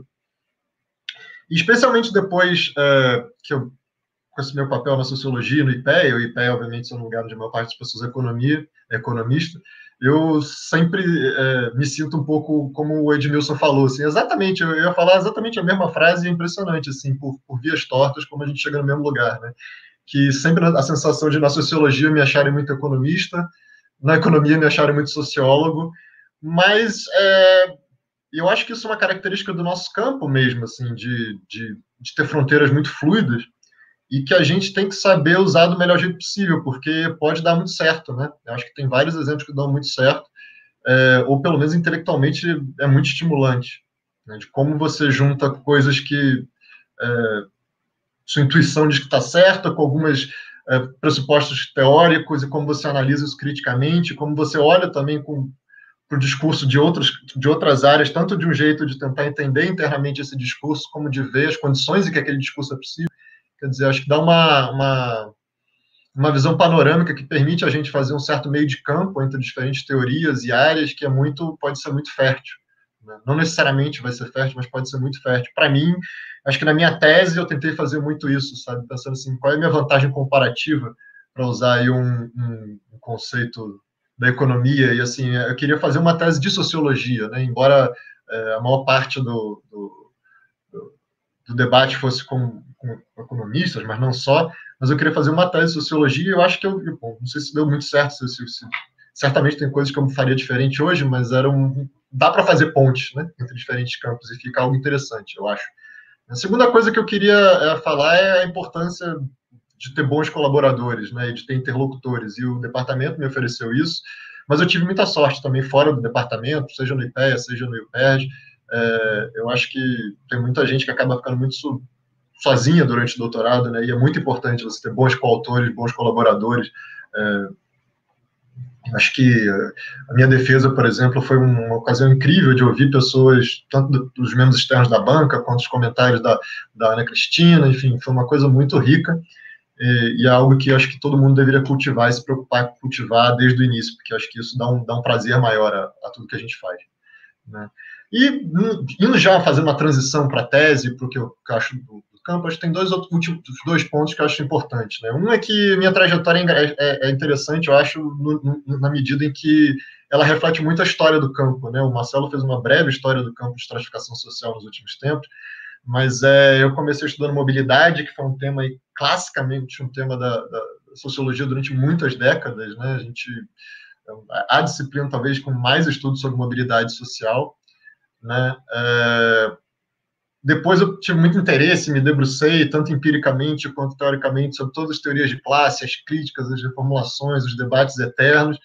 E especialmente depois que eu, com esse meu papel na sociologia, no IPEA, o IPEA, obviamente, é um lugar onde a maior parte das pessoas é economista, eu sempre me sinto um pouco como o Edmilson falou, assim, exatamente, eu ia falar exatamente a mesma frase, é impressionante, assim, por vias tortas, como a gente chega no mesmo lugar, né? Que sempre a sensação de na sociologia me acharem muito economista, na economia me acharem muito sociólogo, mas eu acho que isso é uma característica do nosso campo mesmo, assim, de ter fronteiras muito fluidas, e que a gente tem que saber usar do melhor jeito possível, porque pode dar muito certo, né? Eu acho que tem vários exemplos que dão muito certo, ou pelo menos intelectualmente é muito estimulante, né? De como você junta coisas que sua intuição diz que está certa, com algumas pressupostos teóricos, e como você analisa isso criticamente, como você olha também para o discurso de outras áreas, tanto de um jeito de tentar entender internamente esse discurso, como de ver as condições em que aquele discurso é possível. Quer dizer, acho que dá uma visão panorâmica que permite a gente fazer um certo meio de campo entre diferentes teorias e áreas que pode ser muito fértil, né? Não necessariamente vai ser fértil, mas pode ser muito fértil. Para mim, acho que na minha tese eu tentei fazer muito isso, sabe? Pensando assim, qual é a minha vantagem comparativa, para usar aí um conceito da economia, e assim, eu queria fazer uma tese de sociologia, né? Embora a maior parte do debate fosse com economistas, mas não só, mas eu queria fazer uma tese de sociologia, e eu acho que bom, não sei se deu muito certo, certamente tem coisas que eu faria diferente hoje, mas dá para fazer pontes, né, entre diferentes campos, e fica algo interessante, eu acho. A segunda coisa que eu queria falar é a importância de ter bons colaboradores, né, e de ter interlocutores, e o departamento me ofereceu isso, mas eu tive muita sorte também fora do departamento, seja no IPEA, seja no IUPERJ. Eu acho que tem muita gente que acaba ficando muito sozinha durante o doutorado, né? E é muito importante você ter bons coautores, bons colaboradores. Acho que a minha defesa, por exemplo, foi uma ocasião incrível de ouvir pessoas, tanto dos membros externos da banca, quanto os comentários da Ana Cristina, enfim, foi uma coisa muito rica, e é algo que acho que todo mundo deveria cultivar e se preocupar com cultivar desde o início, porque acho que isso dá um prazer maior a tudo que a gente faz, né? E indo já fazer uma transição para a tese, porque eu acho do campo, acho que tem dois pontos que eu acho importantes, né? Um é que minha trajetória é interessante, eu acho, na medida em que ela reflete muito a história do campo, né? O Marcelo fez uma breve história do campo de estratificação social nos últimos tempos, mas eu comecei estudando mobilidade, que foi um tema, classicamente, um tema da sociologia durante muitas décadas, né? A disciplina, talvez, com mais estudos sobre mobilidade social, né? Depois eu tive muito interesse, me debrucei, tanto empiricamente quanto teoricamente, sobre todas as teorias de classe, as críticas, as reformulações, os debates eternos.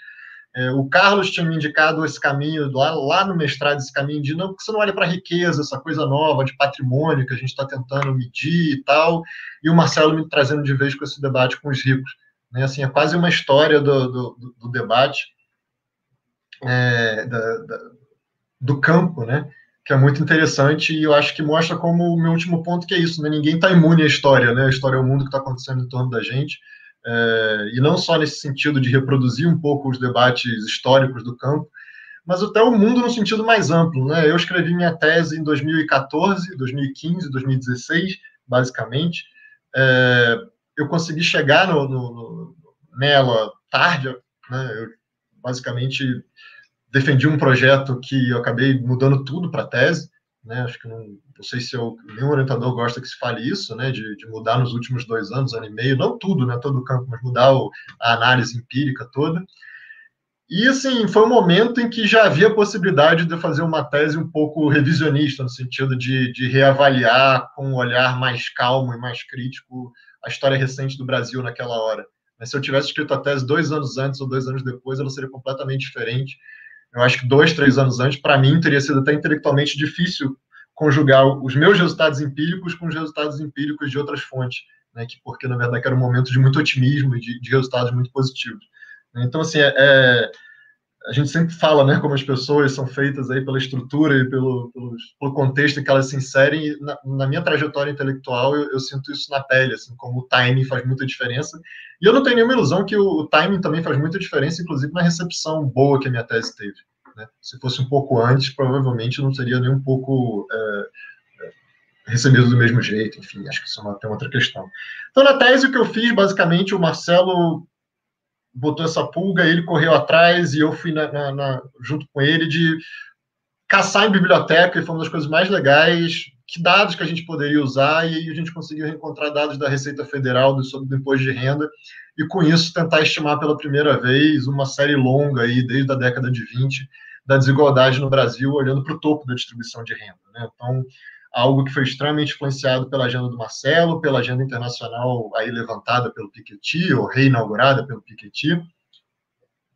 O Carlos tinha me indicado esse caminho, lá no mestrado, esse caminho de, não, porque você não olha para a riqueza, essa coisa nova de patrimônio que a gente está tentando medir e tal, e o Marcelo me trazendo de vez com esse debate com os ricos, né? Assim, é quase uma história do debate, do campo, né? Que é muito interessante, e eu acho que mostra como o meu último ponto, que é isso, né? Ninguém está imune à história, né? A história é o mundo que está acontecendo em torno da gente, e não só nesse sentido de reproduzir um pouco os debates históricos do campo, mas até o mundo no sentido mais amplo, né? Eu escrevi minha tese em 2014, 2015, 2016, basicamente. Eu consegui chegar nela tarde, né? Eu basicamente defendi um projeto que eu acabei mudando tudo para a tese, né? Acho que não sei se nenhum orientador gosta que se fale isso, né? De mudar nos últimos 2 anos, ano e meio, não tudo, né? Todo o campo, mas mudar a análise empírica toda. E, assim, foi um momento em que já havia a possibilidade de eu fazer uma tese um pouco revisionista, no sentido de reavaliar com um olhar mais calmo e mais crítico a história recente do Brasil naquela hora. Mas se eu tivesse escrito a tese 2 anos antes ou 2 anos depois, ela seria completamente diferente. Eu acho que 2, 3 anos antes, para mim, teria sido até intelectualmente difícil conjugar os meus resultados empíricos com os resultados empíricos de outras fontes, né? Porque, na verdade, era um momento de muito otimismo e de resultados muito positivos. Então, assim, a gente sempre fala, né, como as pessoas são feitas aí pela estrutura e pelo contexto em que elas se inserem, e na minha trajetória intelectual eu sinto isso na pele, assim, como o timing faz muita diferença, e eu não tenho nenhuma ilusão que o timing também faz muita diferença, inclusive na recepção boa que a minha tese teve, né? Se fosse um pouco antes, provavelmente não seria nem um pouco recebido do mesmo jeito, enfim, acho que isso é uma outra questão. Então, na tese, o que eu fiz, basicamente, o Marcelo botou essa pulga, ele correu atrás e eu fui junto com ele de caçar em biblioteca, e foi uma das coisas mais legais, que dados que a gente poderia usar, e aí a gente conseguiu encontrar dados da Receita Federal sobre o imposto de renda, e com isso tentar estimar pela primeira vez uma série longa, aí, desde a década de 20, da desigualdade no Brasil, olhando para o topo da distribuição de renda, né? Então, algo que foi extremamente influenciado pela agenda do Marcelo, pela agenda internacional aí levantada pelo Piketty, ou reinaugurada pelo Piketty,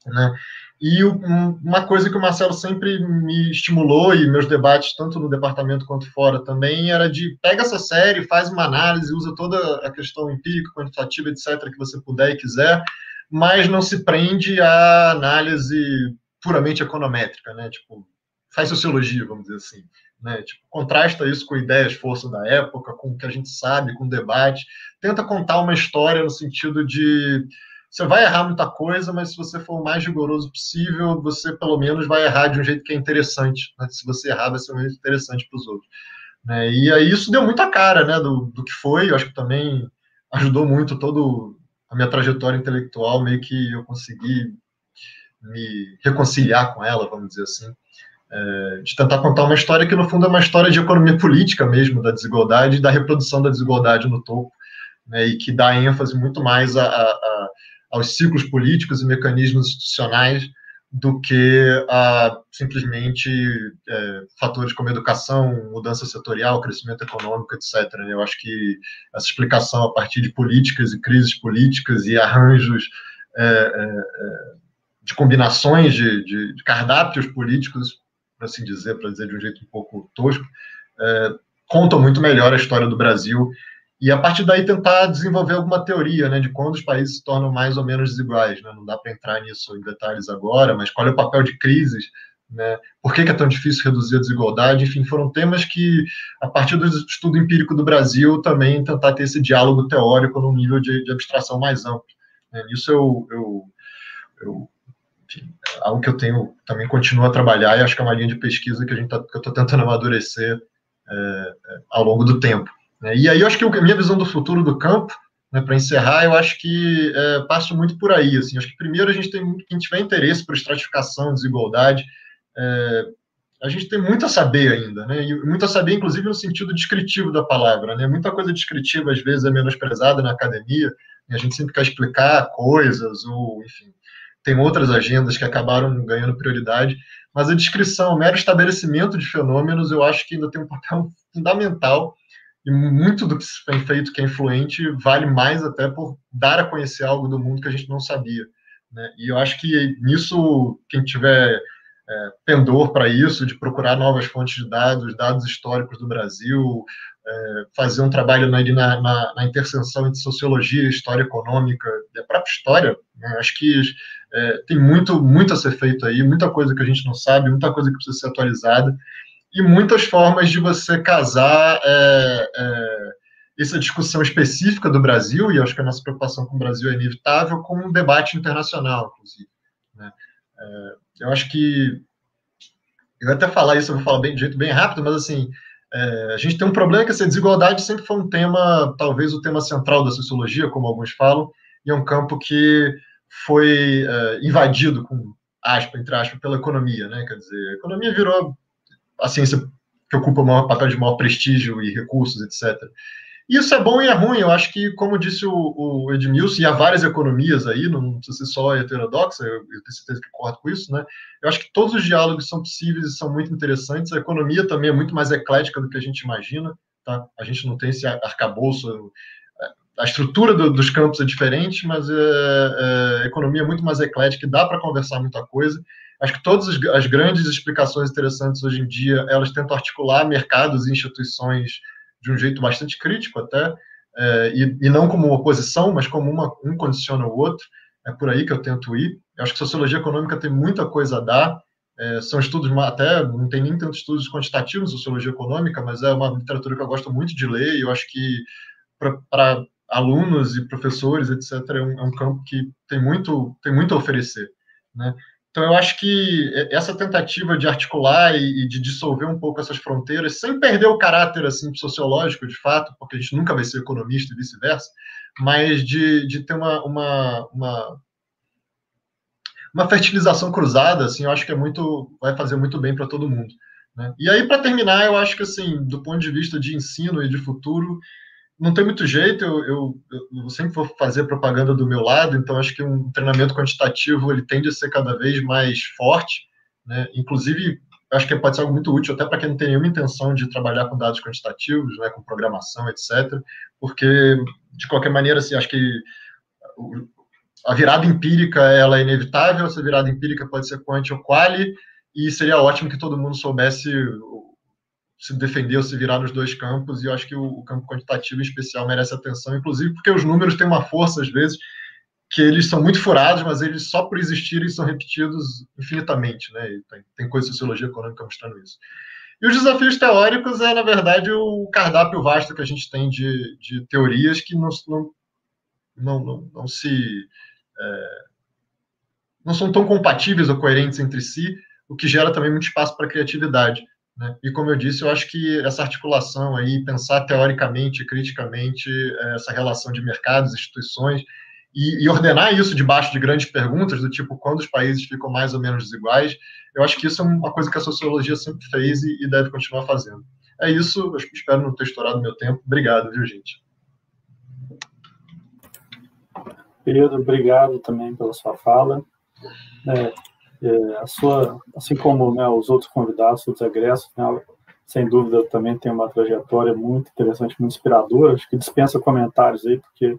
né? E uma coisa que o Marcelo sempre me estimulou, e meus debates, tanto no departamento quanto fora também, era de pega essa série, faz uma análise, usa toda a questão empírica, quantitativa, etc., que você puder e quiser, mas não se prende à análise puramente econométrica, né? Tipo, faz sociologia, vamos dizer assim, né? Tipo, contrasta isso com ideias, força da época, com o que a gente sabe, com o debate, tenta contar uma história no sentido de você vai errar muita coisa, mas se você for o mais rigoroso possível, você pelo menos vai errar de um jeito que é interessante, né? Se você errar, vai ser um jeito interessante para os outros, né? E aí isso deu muita cara, né, do que foi. Eu acho que também ajudou muito toda a minha trajetória intelectual, meio que eu consegui me reconciliar com ela, vamos dizer assim, de tentar contar uma história que, no fundo, é uma história de economia política mesmo, da desigualdade e da reprodução da desigualdade no topo, né, e que dá ênfase muito mais aos ciclos políticos e mecanismos institucionais do que a simplesmente fatores como educação, mudança setorial, crescimento econômico, etc. Eu acho que essa explicação a partir de políticas e crises políticas e arranjos de combinações de cardápios políticos, para assim dizer, para dizer de um jeito um pouco tosco, contam muito melhor a história do Brasil, e a partir daí tentar desenvolver alguma teoria, né, de quando os países se tornam mais ou menos desiguais, né? Não dá para entrar nisso em detalhes agora, mas qual é o papel de crises, né? Por que é tão difícil reduzir a desigualdade? Enfim, foram temas que, a partir do estudo empírico do Brasil, também tentar ter esse diálogo teórico num nível de abstração mais amplo, né? Isso enfim, algo que eu tenho, também continuo a trabalhar, e acho que é uma linha de pesquisa que eu estou tentando amadurecer ao longo do tempo, né? E aí eu acho que a minha visão do futuro do campo, né, para encerrar, eu acho que passa muito por aí, assim. Acho que primeiro quem tiver interesse por estratificação, desigualdade, a gente tem muito a saber ainda, né? E muito a saber, inclusive, no sentido descritivo da palavra, né? Muita coisa descritiva, às vezes, é menosprezada na academia, e a gente sempre quer explicar coisas, ou, enfim, tem outras agendas que acabaram ganhando prioridade, mas a descrição, o mero estabelecimento de fenômenos, eu acho que ainda tem um papel fundamental, e muito do que se tem feito que é influente vale mais até por dar a conhecer algo do mundo que a gente não sabia, né? E eu acho que nisso, quem tiver pendor para isso, de procurar novas fontes de dados históricos do Brasil, fazer um trabalho na interseção entre sociologia, história econômica e a própria história, né? Acho que tem muito a ser feito aí, muita coisa que a gente não sabe, muita coisa que precisa ser atualizada, e muitas formas de você casar essa discussão específica do Brasil, e acho que a nossa preocupação com o Brasil é inevitável, com um debate internacional, inclusive, né? Eu acho que, eu vou até falar isso, eu vou falar de jeito bem rápido, mas assim, a gente tem um problema que essa desigualdade sempre foi um tema, talvez o tema central da sociologia, como alguns falam, e é um campo que foi invadido, entre aspas, pela economia, né? Quer dizer, a economia virou a ciência que ocupa o papel de maior prestígio e recursos, etc. E isso é bom e é ruim. Eu acho que, como disse o Edmilson, e há várias economias aí, não precisa ser só heterodoxa, eu tenho certeza que concordo com isso, né? Eu acho que todos os diálogos são possíveis e são muito interessantes. A economia também é muito mais eclética do que a gente imagina, tá? A gente não tem esse arcabouço. A estrutura dos campos é diferente, mas a economia é muito mais eclética e dá para conversar muita coisa. Acho que todas as grandes explicações interessantes hoje em dia, elas tentam articular mercados e instituições de um jeito bastante crítico até, e não como oposição, mas como um condiciona o outro. é por aí que eu tento ir. Eu acho que sociologia econômica tem muita coisa a dar. São estudos, até não tem nem tantos estudos quantitativos em sociologia econômica, mas é uma literatura que eu gosto muito de ler, e eu acho que para alunos e professores, etc., é um campo que tem muito a oferecer, né? Então, eu acho que essa tentativa de articular e de dissolver um pouco essas fronteiras, sem perder o caráter assim, sociológico, de fato, porque a gente nunca vai ser economista e vice-versa, mas de ter uma fertilização cruzada, assim, eu acho que vai fazer muito bem para todo mundo, né? E aí, para terminar, eu acho que, assim, do ponto de vista de ensino e de futuro, não tem muito jeito, eu sempre vou fazer propaganda do meu lado, então acho que um treinamento quantitativo ele tende a ser cada vez mais forte, né? Inclusive, acho que pode ser algo muito útil até para quem não tem nenhuma intenção de trabalhar com dados quantitativos, né, com programação, etc., porque, de qualquer maneira, assim, acho que a virada empírica ela é inevitável, essa virada empírica pode ser quant ou quali, e seria ótimo que todo mundo soubesse se defender ou se virar nos dois campos, e eu acho que o campo quantitativo em especial merece atenção, inclusive porque os números têm uma força, às vezes, que eles são muito furados, mas eles só por existirem são repetidos infinitamente, né? E tem coisa de sociologia econômica mostrando isso. E os desafios teóricos na verdade, o cardápio vasto que a gente tem de teorias que não são tão compatíveis ou coerentes entre si, o que gera também muito espaço para a criatividade, né? E como eu disse, eu acho que essa articulação aí, pensar teoricamente, criticamente, essa relação de mercados, instituições, e ordenar isso debaixo de grandes perguntas, do tipo, quando os países ficam mais ou menos desiguais, eu acho que isso é uma coisa que a sociologia sempre fez e deve continuar fazendo. É isso, espero não ter estourado meu tempo. Obrigado, viu, gente? Pedro, obrigado também pela sua fala. Assim como, né, os outros convidados, os outros egressos, né, sem dúvida também tem uma trajetória muito interessante, muito inspiradora, acho que dispensa comentários aí, porque,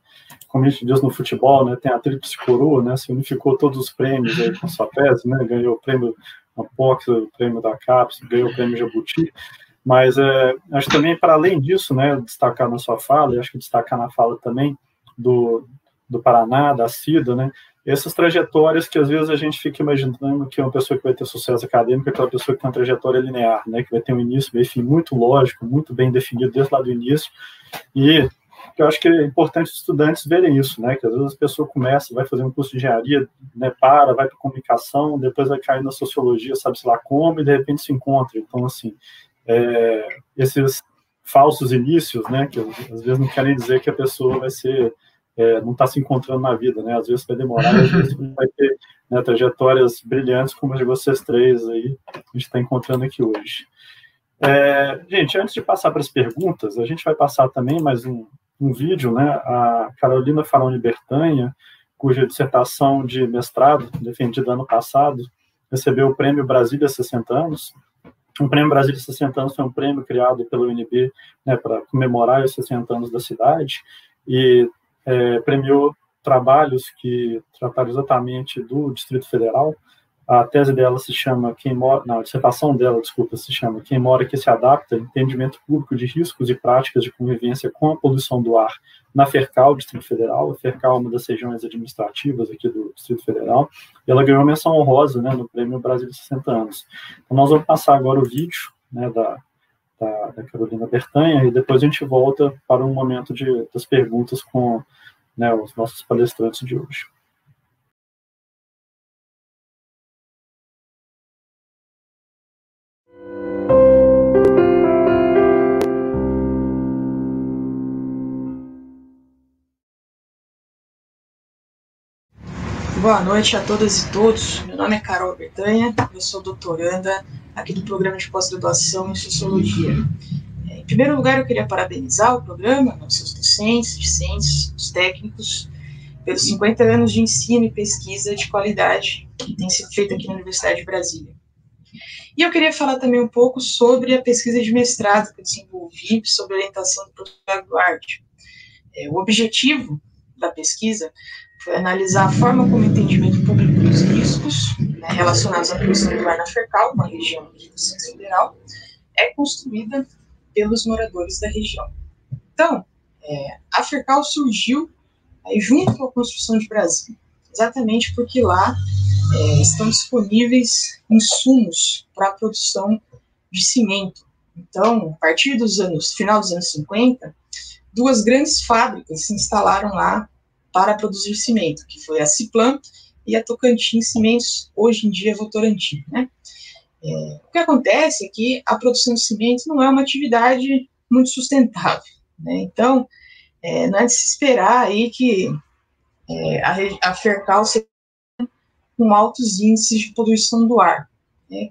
como a gente diz no futebol, né, tem a tríplice coroa, né, se unificou todos os prêmios aí com sua tese, né, ganhou o prêmio Apox, o prêmio da CAPES, ganhou o prêmio Jabuti, mas acho também, para além disso, né, destacar na sua fala, e acho que destacar na fala também do Paraná, da CIDA, né, essas trajetórias que às vezes a gente fica imaginando que uma pessoa que vai ter sucesso acadêmico é aquela pessoa que tem uma trajetória linear, né, que vai ter um início, meio fim muito lógico, muito bem definido desde lá do início, e eu acho que é importante os estudantes verem isso, né, que às vezes a pessoa começa, vai fazer um curso de engenharia, né, vai para comunicação, depois vai cair na sociologia, sabe-se lá como, e de repente se encontra. Então, assim, esses falsos inícios, né, que às vezes não querem dizer que a pessoa vai ser não está se encontrando na vida, né? Às vezes vai demorar, às vezes vai ter, né, trajetórias brilhantes como as de vocês três aí, a gente está encontrando aqui hoje. Gente, antes de passar para as perguntas, a gente vai passar também mais um vídeo, né? A Carolina Faroni Bertanha, cuja dissertação de mestrado, defendida ano passado, recebeu o prêmio Brasília 60 anos. O prêmio Brasília 60 anos foi um prêmio criado pelo UNB, né, para comemorar os 60 anos da cidade, e premiou trabalhos que trataram exatamente do Distrito Federal. A tese dela se chama a dissertação dela, desculpa, se chama Quem Mora que se Adapta, entendimento público de riscos e práticas de convivência com a poluição do ar na FERCAL, Distrito Federal. A FERCAL é uma das regiões administrativas aqui do Distrito Federal, e ela ganhou menção honrosa, né, no prêmio Brasília 60 anos. Então nós vamos passar agora o vídeo, né, da Carolina Bertanha, e depois a gente volta para um momento das perguntas com, né, os nossos palestrantes de hoje. Boa noite a todas e todos. Meu nome é Carol Bertanha, eu sou doutoranda aqui do programa de pós-graduação em Sociologia. Em primeiro lugar, eu queria parabenizar o programa, os seus docentes, discentes, os técnicos, pelos 50 anos de ensino e pesquisa de qualidade que tem sido feita aqui na Universidade de Brasília. E eu queria falar também um pouco sobre a pesquisa de mestrado que eu desenvolvi sob a orientação do professor Thiago Duarte. O objetivo da pesquisa foi analisar a forma como o entendimento público dos riscos, né, relacionados à poluição do ar na FERCAL, uma região aqui do Centro Federal, é construída pelos moradores da região. Então, a FERCAL surgiu aí, junto com a construção de Brasília. exatamente porque lá estão disponíveis insumos para a produção de cimento. Então, a partir final dos anos 50, 2 grandes fábricas se instalaram lá para produzir cimento, que foi a Ciplan e a Tocantins Cimentos, hoje em dia Votorantim, né? O que acontece é que a produção de cimento não é uma atividade muito sustentável, né? Então, não é de se esperar aí que a Fercal seja com altos índices de poluição do ar, né?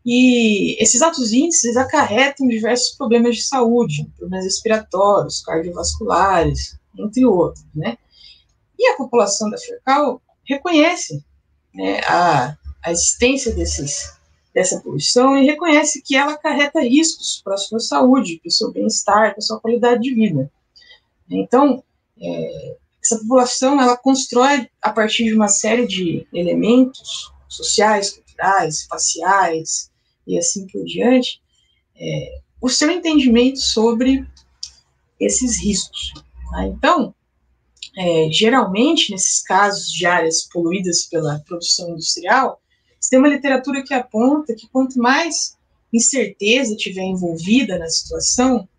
E esses altos índices acarretam diversos problemas de saúde, problemas respiratórios, cardiovasculares, entre outros, né? E a população da Fercal reconhece, né, a existência dessa poluição e reconhece que ela acarreta riscos para a sua saúde, para o seu bem-estar, para a sua qualidade de vida. Então, essa população, ela constrói, a partir de uma série de elementos sociais, culturais, espaciais, e assim por diante, o seu entendimento sobre esses riscos. Tá? Então, geralmente, nesses casos de áreas poluídas pela produção industrial, você tem uma literatura que aponta que quanto mais incerteza tiver envolvida na situação,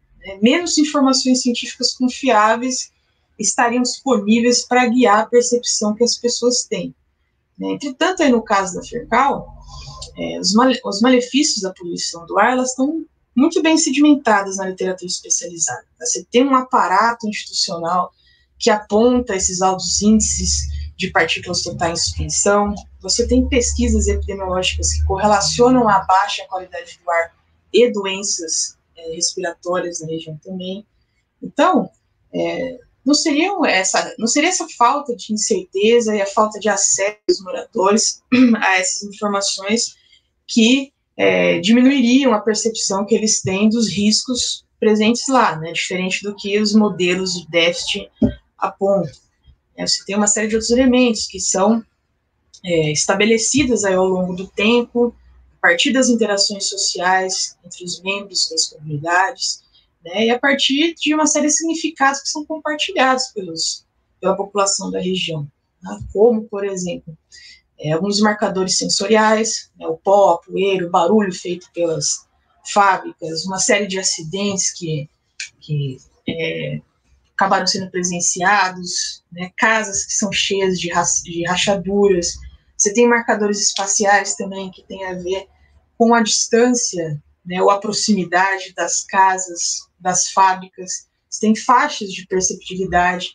menos informações científicas confiáveis estariam disponíveis para guiar a percepção que as pessoas têm. Entretanto, aí no caso da Fercal, os malefícios da poluição do ar, elas estão muito bem sedimentadas na literatura especializada. Você tem um aparato institucional que aponta esses altos índices de partículas totais em suspensão, você tem pesquisas epidemiológicas que correlacionam a baixa qualidade do ar e doenças respiratórias na região também. Então, não seria essa falta de incerteza e a falta de acesso dos moradores a essas informações que diminuiriam a percepção que eles têm dos riscos presentes lá, né, diferente do que os modelos de déficit apontam. Você tem uma série de outros elementos que são estabelecidos aí ao longo do tempo, a partir das interações sociais entre os membros das comunidades, né, e a partir de uma série de significados que são compartilhados pela população da região, né, como, por exemplo, alguns marcadores sensoriais, o pó, a poeira, o barulho feito pelas fábricas, uma série de acidentes que acabaram sendo presenciados, né, casas que são cheias de rachaduras. Você tem marcadores espaciais também que tem a ver com a distância, né, ou a proximidade das casas, das fábricas. Você tem faixas de perceptibilidade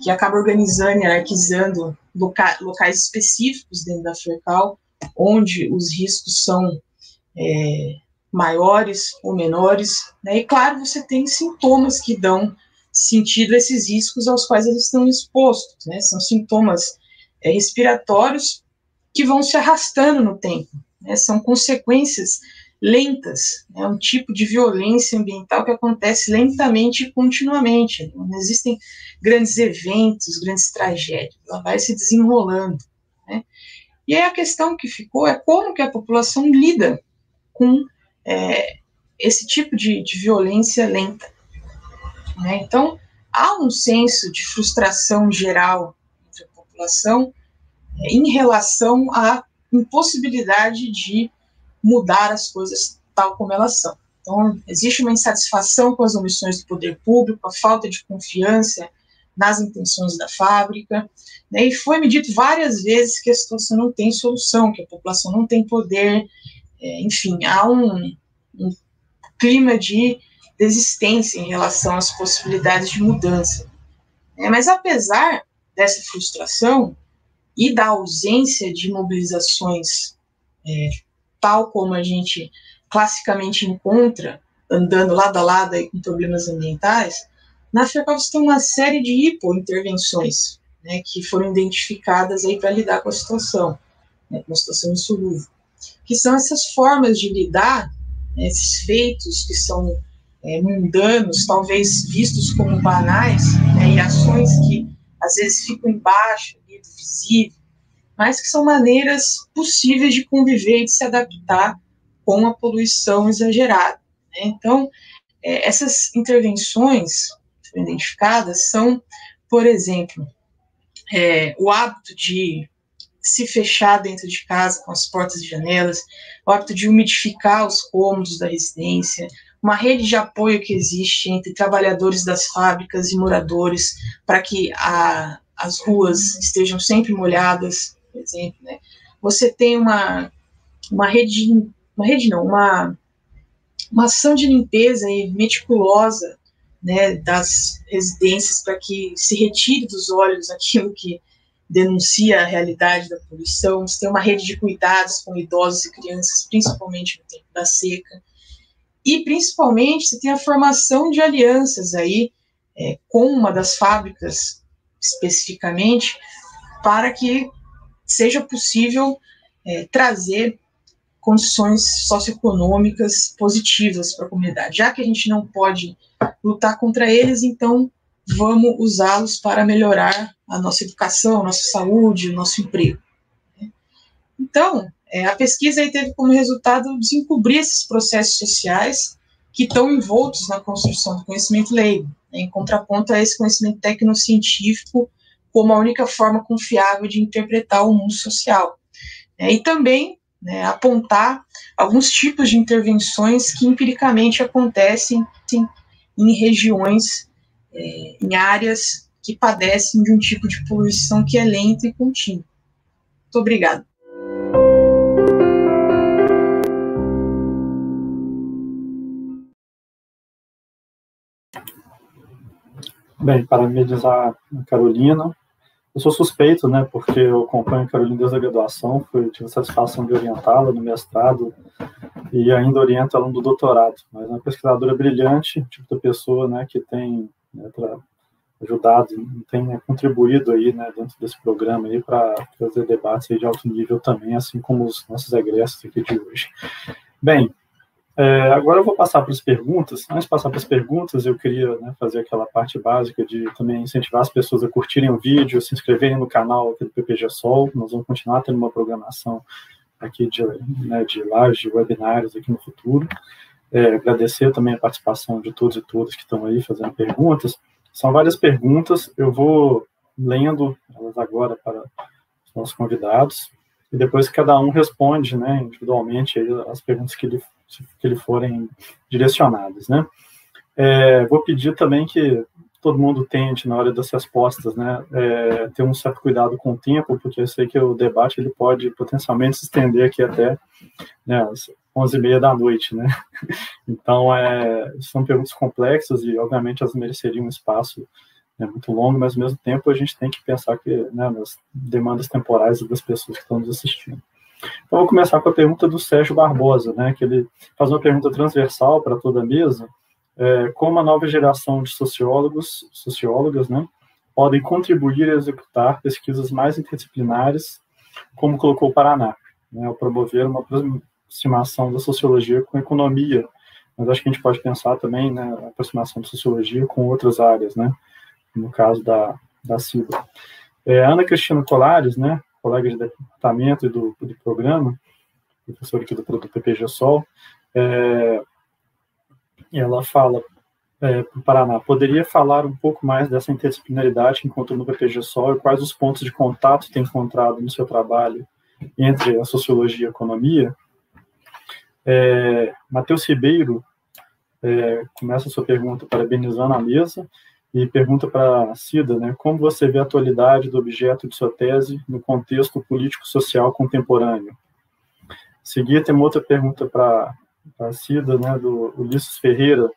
que acabam organizando e hierarquizando locais específicos dentro da Fercal, onde os riscos são maiores ou menores, né, e claro, você tem sintomas que dão sentido a esses riscos aos quais eles estão expostos, né, são sintomas respiratórios que vão se arrastando no tempo, né, são consequências lentas, né, um tipo de violência ambiental que acontece lentamente e continuamente, não existem grandes eventos, grandes tragédias, ela vai se desenrolando, né, e aí a questão que ficou é como que a população lida com esse tipo de violência lenta, né? Então, há um senso de frustração geral entre a população em relação à impossibilidade de mudar as coisas tal como elas são. Então, existe uma insatisfação com as omissões do poder público, a falta de confiança nas intenções da fábrica, né? E foi me dito várias vezes que a situação não tem solução, que a população não tem poder, enfim, há um clima de desistência em relação às possibilidades de mudança. Mas apesar dessa frustração e da ausência de mobilizações tal como a gente classicamente encontra, andando lado a lado aí com problemas ambientais, na Fercal você tem uma série de hipointervenções, né, que foram identificadas aí para lidar com a situação, né, com a situação insolúvel, que são essas formas de lidar, né, esses feitos que são mundanos, talvez vistos como banais, né, e ações que às vezes ficam embaixo ali, do visível, mas que são maneiras possíveis de conviver e de se adaptar com a poluição exagerada, né? Então, essas intervenções identificadas são, por exemplo, o hábito de se fechar dentro de casa com as portas e janelas, o hábito de umidificar os cômodos da residência, uma rede de apoio que existe entre trabalhadores das fábricas e moradores para que as ruas estejam sempre molhadas, por exemplo, né? Você tem uma ação de limpeza meticulosa, né, das residências para que se retire dos olhos aquilo que denuncia a realidade da poluição. Você tem uma rede de cuidados com idosos e crianças, principalmente no tempo da seca. E, principalmente, você tem a formação de alianças aí, com uma das fábricas, especificamente, para que seja possível trazer condições socioeconômicas positivas para a comunidade. Já que a gente não pode lutar contra eles, então vamos usá-los para melhorar a nossa educação, a nossa saúde, o nosso emprego. Então, a pesquisa aí teve como resultado desencobrir esses processos sociais que estão envoltos na construção do conhecimento leigo, né, em contraponto a esse conhecimento tecnocientífico como a única forma confiável de interpretar o mundo social. E também, né, apontar alguns tipos de intervenções que empiricamente acontecem em regiões, em áreas que padecem de um tipo de poluição que é lenta e contínua. Muito obrigada. Bem, parabenizar a Carolina. Eu sou suspeito, né, porque eu acompanho a Carolina desde a graduação, tive a satisfação de orientá-la no mestrado e ainda oriento ela no doutorado. Mas é uma pesquisadora brilhante, tipo de pessoa, né, que tem, né, ajudado, tem, né, contribuído aí, né, dentro desse programa aí para fazer debates aí de alto nível também, assim como os nossos egressos aqui de hoje. Bem, agora eu vou passar para as perguntas. Antes de passar para as perguntas, eu queria, né, fazer aquela parte básica de também incentivar as pessoas a curtirem o vídeo, se inscreverem no canal aqui do PPG Sol. Nós vamos continuar tendo uma programação aqui de lives, de webinários aqui no futuro. Agradecer também a participação de todos e todas que estão aí fazendo perguntas. São várias perguntas, eu vou lendo elas agora para os nossos convidados, e depois cada um responde, né, individualmente aí, as perguntas que lhe forem direcionadas, né. Vou pedir também que todo mundo tente, na hora das respostas, né, ter um certo cuidado com o tempo, porque eu sei que o debate ele pode potencialmente se estender aqui até, né, às 11h30 da noite, né. Então, são perguntas complexas e, obviamente, elas mereceriam um espaço, né, muito longo, mas, ao mesmo tempo, a gente tem que pensar que, né, nas demandas temporais das pessoas que estão nos assistindo. Então, vou começar com a pergunta do Sérgio Barbosa, né, que ele faz uma pergunta transversal para toda a mesa, como a nova geração de sociólogas, né, podem contribuir a executar pesquisas mais interdisciplinares, como colocou o Paraná, né, ao promover uma aproximação da sociologia com a economia, mas acho que a gente pode pensar também, né, a aproximação da sociologia com outras áreas, né, no caso da CIBA. Ana Cristina Colares, né, colega de departamento e do programa, professora aqui do PPG Sol, ela fala para o Paraná, poderia falar um pouco mais dessa interdisciplinaridade que encontrou no PPG Sol e quais os pontos de contato tem encontrado no seu trabalho entre a sociologia e a economia? Matheus Ribeiro começa a sua pergunta parabenizando a mesa e pergunta para a Cida, né, como você vê a atualidade do objeto de sua tese no contexto político-social contemporâneo? Em seguida, tem uma outra pergunta para a Cida, né, do Ulisses Ferreira,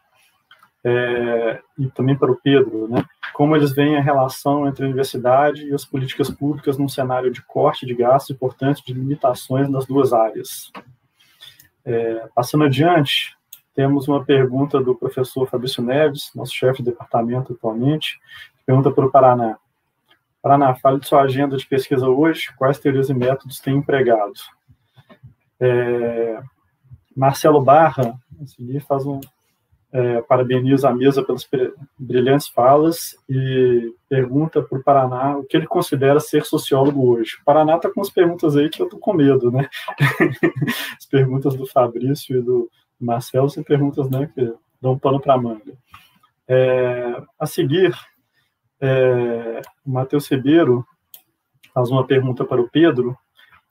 e também para o Pedro, né, como eles veem a relação entre a universidade e as políticas públicas num cenário de corte de gastos e, portanto, de limitações nas duas áreas. Passando adiante, temos uma pergunta do professor Fabrício Neves, nosso chefe de departamento atualmente, que pergunta para o Paraná. Paraná, fale de sua agenda de pesquisa hoje, quais teorias e métodos tem empregado? Marcelo Barra, a seguir, faz parabeniza a mesa pelas brilhantes falas e pergunta para o Paraná o que ele considera ser sociólogo hoje. O Paraná está com as perguntas aí que eu estou com medo, né? As perguntas do Fabrício e do Marcelo são perguntas, né, que dão pano para a manga. A seguir, o Matheus Ribeiro faz uma pergunta para o Pedro,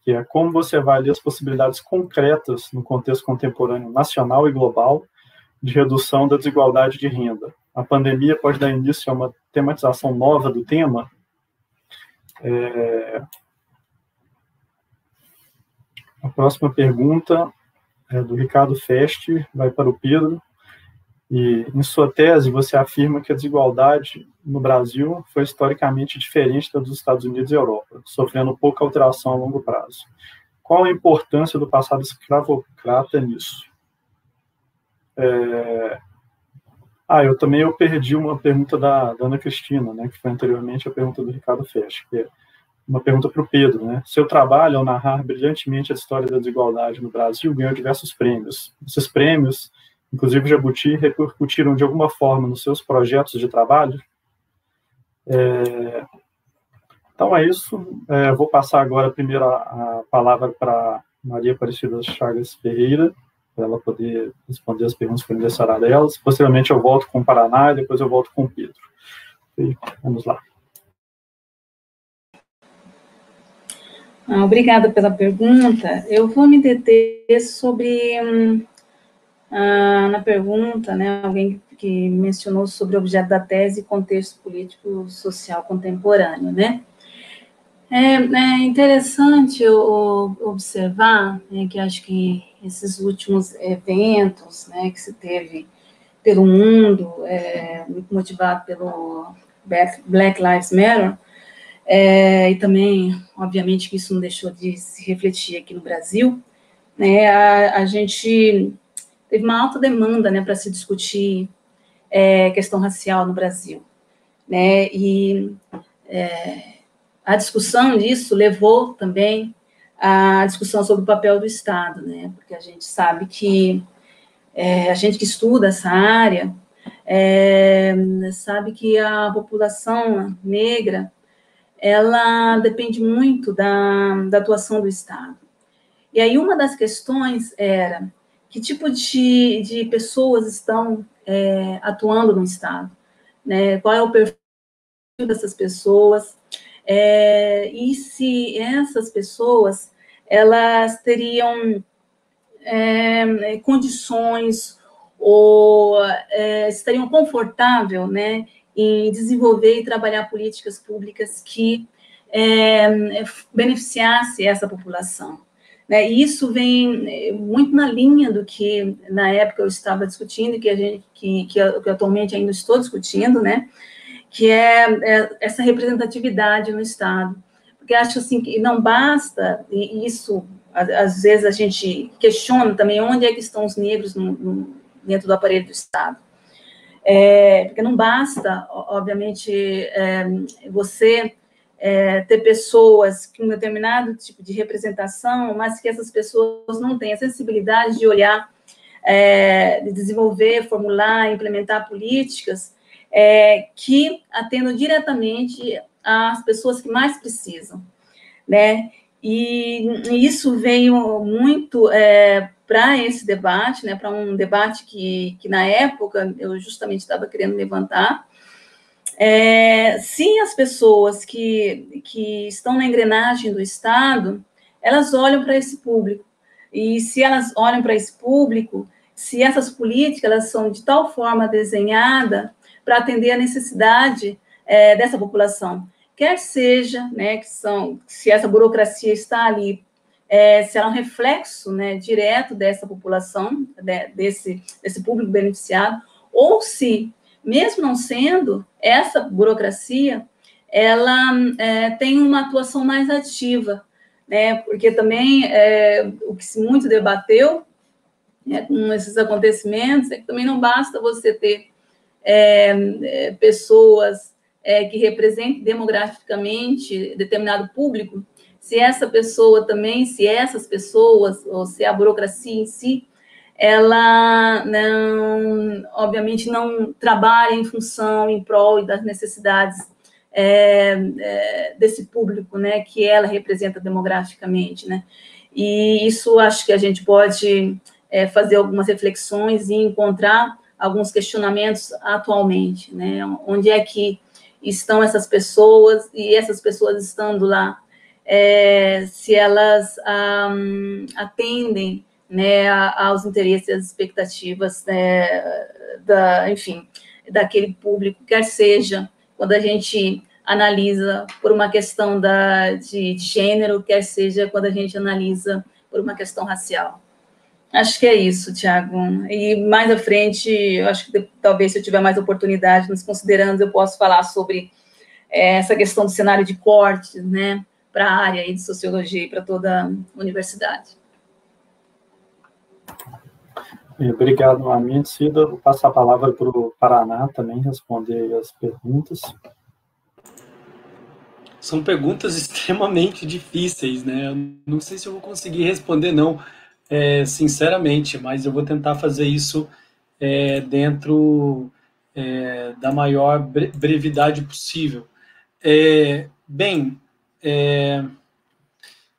que é como você avalia as possibilidades concretas no contexto contemporâneo nacional e global de redução da desigualdade de renda. A pandemia pode dar início a uma tematização nova do tema? A próxima pergunta é do Ricardo Feste, vai para o Pedro. E, em sua tese, você afirma que a desigualdade no Brasil foi historicamente diferente da dos Estados Unidos e Europa, sofrendo pouca alteração a longo prazo. Qual a importância do passado escravocrata nisso? Eu perdi uma pergunta da Ana Cristina, né, que foi anteriormente a pergunta do Ricardo Feste, que é uma pergunta para o Pedro, né? Seu trabalho, ao narrar brilhantemente a história da desigualdade no Brasil, ganhou diversos prêmios. Esses prêmios, inclusive o Jabuti, repercutiram de alguma forma nos seus projetos de trabalho? Então é isso. Vou passar agora primeiro a palavra para Maria Aparecida Chagas Ferreira, para ela poder responder as perguntas que foram direcionadas a elas. Posteriormente eu volto com o Paraná e depois eu volto com o Pedro. E vamos lá. Obrigada pela pergunta. Eu vou me deter sobre, na pergunta, né, alguém que mencionou sobre o objeto da tese e contexto político-social contemporâneo, né? É interessante observar, né, que acho que esses últimos eventos, né, que se teve pelo mundo, muito motivado pelo Black Lives Matter, e também, obviamente, que isso não deixou de se refletir aqui no Brasil, né, a gente teve uma alta demanda, né, para se discutir questão racial no Brasil, né, e a discussão disso levou também à discussão sobre o papel do Estado, né, porque a gente sabe que a gente que estuda essa área sabe que a população negra ela depende muito da atuação do Estado. E aí uma das questões era que tipo de pessoas estão atuando no Estado, né? Qual é o perfil dessas pessoas, e se essas pessoas elas teriam condições ou estariam confortáveis, né, em desenvolver e trabalhar políticas públicas que beneficiasse essa população. Né? E isso vem muito na linha do que, na época, eu estava discutindo, que atualmente ainda estou discutindo, né? Que é essa representatividade no Estado. Porque acho assim, que não basta, e isso, às vezes, a gente questiona também onde é que estão os negros dentro do aparelho do Estado. Porque não basta, obviamente, você ter pessoas com um determinado tipo de representação, mas que essas pessoas não têm a sensibilidade de olhar, de desenvolver, formular, implementar políticas que atendam diretamente às pessoas que mais precisam, né? E isso veio muito para esse debate, né, para um debate que na época eu justamente estava querendo levantar. Se as pessoas que estão na engrenagem do Estado, elas olham para esse público, e se elas olham para esse público, se essas políticas elas são de tal forma desenhadas para atender a necessidade dessa população, quer seja, né, se essa burocracia está ali, se ela é um reflexo, né, direto dessa população, desse público beneficiado, ou se, mesmo não sendo, essa burocracia, ela tem uma atuação mais ativa, né, porque também o que se muito debateu com esses acontecimentos é que também não basta você ter pessoas que representem demograficamente determinado público, se essa pessoa também, se essas pessoas, ou se a burocracia em si, ela não, obviamente, não trabalha em função, em prol das necessidades desse público, né, que ela representa demograficamente, né, e isso acho que a gente pode fazer algumas reflexões e encontrar alguns questionamentos atualmente, né, onde é que estão essas pessoas, e essas pessoas estando lá, se elas atendem, né, aos interesses e às expectativas, enfim, daquele público, quer seja quando a gente analisa por uma questão de gênero, quer seja quando a gente analisa por uma questão racial. Acho que é isso, Tiago. E mais à frente, eu acho que talvez, se eu tiver mais oportunidade, nos considerando, eu posso falar sobre essa questão do cenário de cortes, né, para a área aí de sociologia e para toda a universidade. Obrigado, Amin. Cida, vou passar a palavra para o Paraná também responder as perguntas. São perguntas extremamente difíceis, né? Eu não sei se eu vou conseguir responder, não, sinceramente, mas eu vou tentar fazer isso dentro da maior brevidade possível.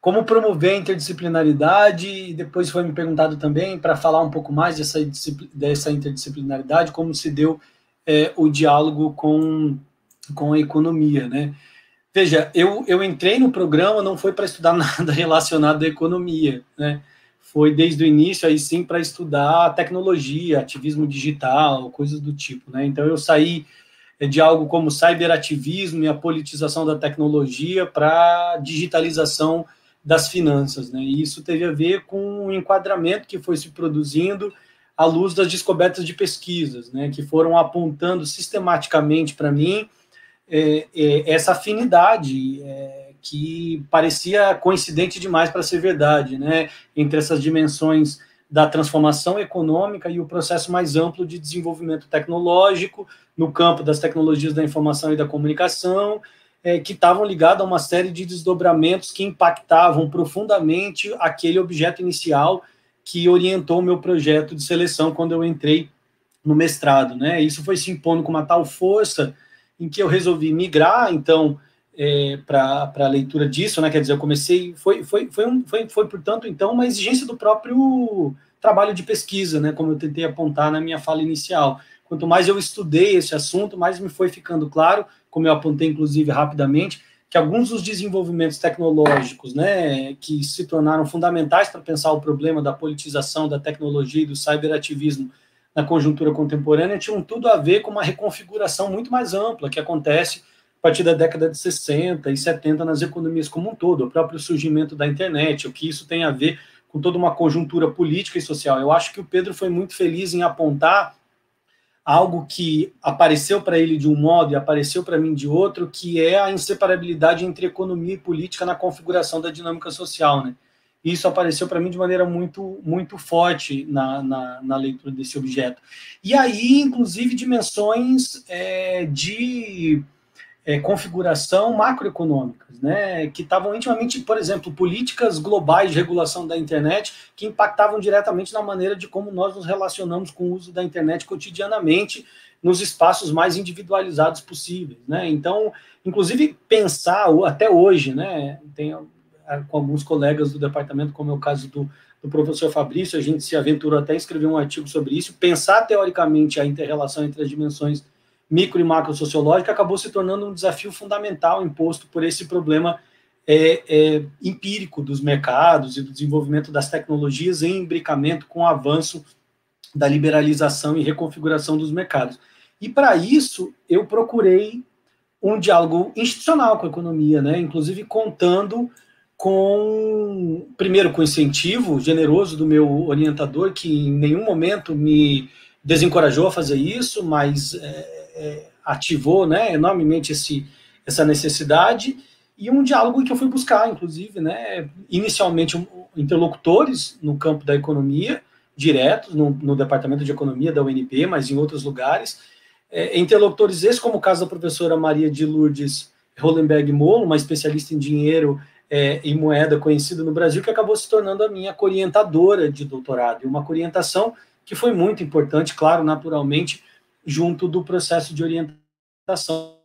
Como promover a interdisciplinaridade, e depois foi me perguntado também, para falar um pouco mais dessa interdisciplinaridade, como se deu o diálogo com a economia, né? Veja, eu entrei no programa, não foi para estudar nada relacionado à economia, né? Foi desde o início, aí sim, para estudar tecnologia, ativismo digital, coisas do tipo, né? Então, eu saí de algo como cyberativismo e a politização da tecnologia para digitalização das finanças, né? E isso teve a ver com o enquadramento que foi se produzindo à luz das descobertas de pesquisas, né? Que foram apontando sistematicamente para mim essa afinidade que parecia coincidente demais para ser verdade, né? Entre essas dimensões da transformação econômica e o processo mais amplo de desenvolvimento tecnológico no campo das tecnologias da informação e da comunicação, que estavam ligados a uma série de desdobramentos que impactavam profundamente aquele objeto inicial que orientou o meu projeto de seleção quando eu entrei no mestrado, né? Isso foi se impondo com uma tal força em que eu resolvi migrar, então, para a leitura disso, né? Quer dizer, eu comecei, foi, portanto, então, uma exigência do próprio trabalho de pesquisa, né? Como eu tentei apontar na minha fala inicial. Quanto mais eu estudei esse assunto, mais me foi ficando claro, como eu apontei, inclusive, rapidamente, que alguns dos desenvolvimentos tecnológicos, né, que se tornaram fundamentais para pensar o problema da politização da tecnologia e do cyberativismo na conjuntura contemporânea, tinham tudo a ver com uma reconfiguração muito mais ampla que acontece a partir da década de 60 e 70 nas economias como um todo, o próprio surgimento da internet, o que isso tem a ver com toda uma conjuntura política e social. Eu acho que o Pedro foi muito feliz em apontar algo que apareceu para ele de um modo e apareceu para mim de outro, que é a inseparabilidade entre economia e política na configuração da dinâmica social, né? Isso apareceu para mim de maneira muito, muito forte na leitura desse objeto. E aí, inclusive, dimensões de configuração macroeconômicas, né, que estavam intimamente, por exemplo, políticas globais de regulação da internet que impactavam diretamente na maneira de como nós nos relacionamos com o uso da internet cotidianamente nos espaços mais individualizados possíveis, né? Então, inclusive, pensar, até hoje, né, tenho com alguns colegas do departamento, como é o caso do professor Fabrício, a gente se aventurou até a escrever um artigo sobre isso, pensar teoricamente a inter-relação entre as dimensões micro e macro sociológica acabou se tornando um desafio fundamental imposto por esse problema empírico dos mercados e do desenvolvimento das tecnologias em imbricamento com o avanço da liberalização e reconfiguração dos mercados. E, para isso, eu procurei um diálogo institucional com a economia, né? Inclusive contando primeiro, com o incentivo generoso do meu orientador, que em nenhum momento me desencorajou a fazer isso, mas ativou, né, enormemente essa necessidade, e um diálogo que eu fui buscar, inclusive, né, inicialmente interlocutores no campo da economia, diretos no Departamento de Economia da UNB, mas em outros lugares, interlocutores esses, como o caso da professora Maria de Lourdes Hollenberg Molo, uma especialista em dinheiro e moeda conhecida no Brasil, que acabou se tornando a minha orientadora de doutorado, e uma orientação que foi muito importante, claro, naturalmente, junto do processo de orientação.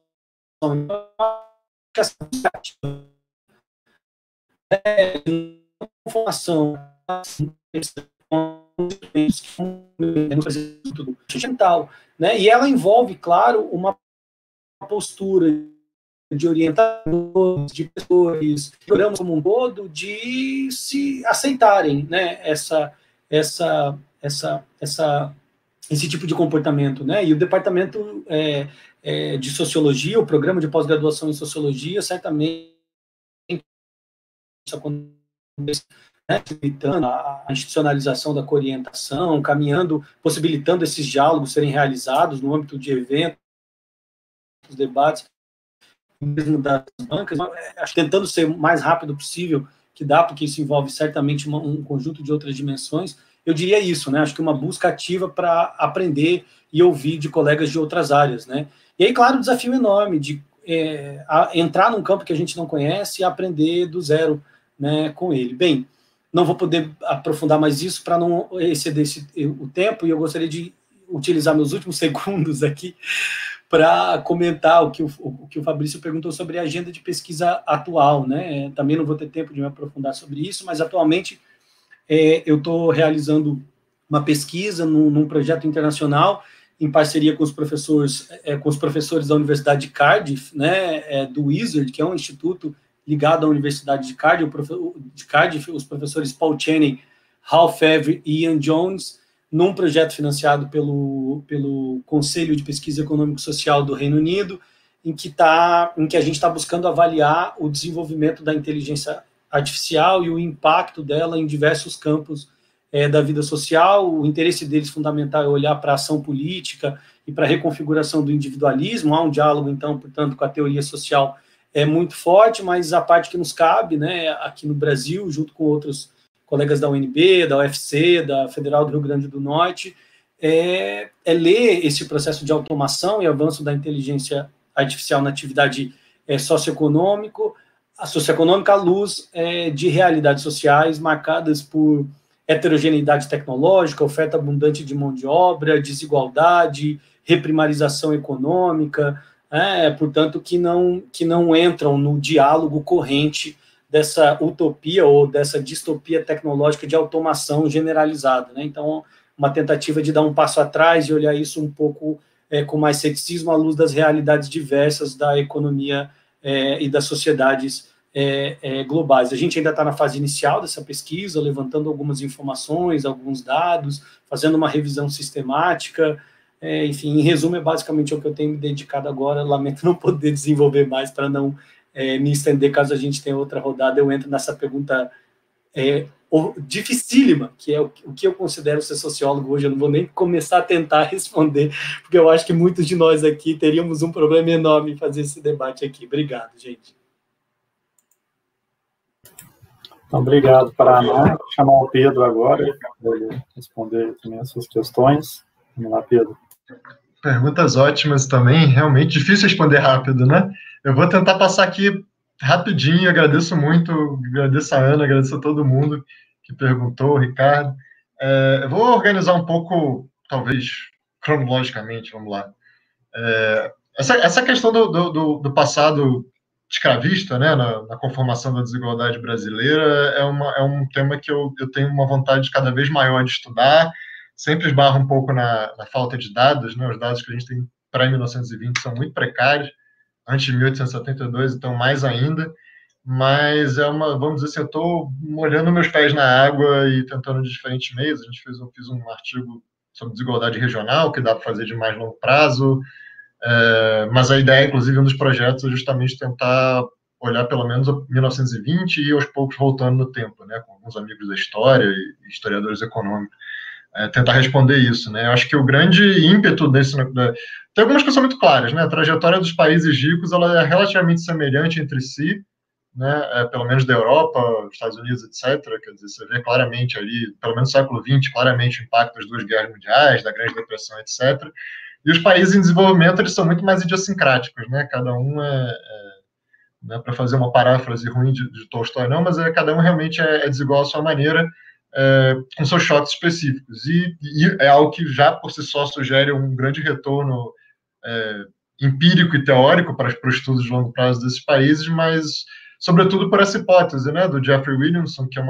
Informação fundamental, né? E ela envolve, claro, uma postura de orientadores, de pessoas, programas como um todo, de se aceitarem, né, esse tipo de comportamento, né? E o departamento de sociologia, o programa de pós-graduação em sociologia, certamente isso acontece, né, a institucionalização da coorientação, caminhando, possibilitando esses diálogos serem realizados no âmbito de eventos, debates, mesmo das bancas, tentando ser o mais rápido possível que dá, porque isso envolve certamente um conjunto de outras dimensões. Eu diria isso, né? Acho que uma busca ativa para aprender e ouvir de colegas de outras áreas, né? E aí, claro, um desafio enorme de entrar num campo que a gente não conhece e aprender do zero, né, com ele. Bem, não vou poder aprofundar mais isso para não exceder o tempo, e eu gostaria de utilizar meus últimos segundos aqui para comentar o que o Fabrício perguntou sobre a agenda de pesquisa atual, né? Também não vou ter tempo de me aprofundar sobre isso, mas atualmente eu estou realizando uma pesquisa num projeto internacional em parceria com os professores da Universidade de Cardiff, né, do Wizard, que é um instituto ligado à Universidade de Cardiff, os professores Paul Channing, Hal Fevre e Ian Jones, num projeto financiado pelo Conselho de Pesquisa Econômico-Social do Reino Unido, em que a gente está buscando avaliar o desenvolvimento da inteligência artificial e o impacto dela em diversos campos da vida social. O interesse deles fundamental é olhar para a ação política e para a reconfiguração do individualismo. Há um diálogo, então, portanto, com a teoria social muito forte, mas a parte que nos cabe, né, aqui no Brasil, junto com outros colegas da UNB, da UFC, da Federal do Rio Grande do Norte, é ler esse processo de automação e avanço da inteligência artificial na atividade socioeconômica à luz de realidades sociais marcadas por heterogeneidade tecnológica, oferta abundante de mão de obra, desigualdade, reprimarização econômica, portanto, que não entram no diálogo corrente dessa utopia ou dessa distopia tecnológica de automação generalizada, né? Então, uma tentativa de dar um passo atrás e olhar isso um pouco com mais ceticismo à luz das realidades diversas da economia e das sociedades globais. A gente ainda está na fase inicial dessa pesquisa, levantando algumas informações, alguns dados, fazendo uma revisão sistemática, enfim, em resumo, é basicamente o que eu tenho me dedicado agora. Lamento não poder desenvolver mais para não me estender, caso a gente tenha outra rodada. Eu entro nessa pergunta dificílima, que é o que eu considero ser sociólogo hoje. Eu não vou nem começar a tentar responder, porque eu acho que muitos de nós aqui teríamos um problema enorme em fazer esse debate aqui. Obrigado, gente. Então, obrigado, Paraná. Vou chamar o Pedro agora para ele responder também as suas questões. Vamos lá, Pedro. Perguntas ótimas também, realmente difícil responder rápido, né? Eu vou tentar passar aqui rapidinho, agradeço muito, agradeço a Ana, agradeço a todo mundo que perguntou, o Ricardo. Eu vou organizar um pouco, talvez, cronologicamente, vamos lá. Essa questão do passado escravista, né, na conformação da desigualdade brasileira, é um tema que eu tenho uma vontade cada vez maior de estudar. Sempre esbarra um pouco na falta de dados, né? Os dados que a gente tem para 1920 são muito precários, antes de 1872, então mais ainda, mas vamos dizer assim, eu estou molhando meus pés na água e tentando de diferentes meios. Eu fiz um artigo sobre desigualdade regional, que dá para fazer de mais longo prazo, mas a ideia, inclusive, um dos projetos é justamente tentar olhar pelo menos 1920 e aos poucos voltando no tempo, né? Com alguns amigos da história e historiadores econômicos. Tentar responder isso, né? Eu acho que o grande ímpeto desse... Tem algumas coisas muito claras, né? A trajetória dos países ricos ela é relativamente semelhante entre si, né? Pelo menos da Europa, Estados Unidos, etc. Quer dizer, você vê claramente ali, pelo menos no século XX, claramente o impacto das duas guerras mundiais, da Grande Depressão, etc. E os países em desenvolvimento, eles são muito mais idiosincráticos, né? Cada um né, para fazer uma paráfrase ruim de Tolstói, não, mas cada um realmente é desigual à sua maneira, com seus choques específicos. E é algo que já, por si só, sugere um grande retorno empírico e teórico para os estudos de longo prazo desses países, mas, sobretudo, por essa hipótese, né, do Jeffrey Williamson, que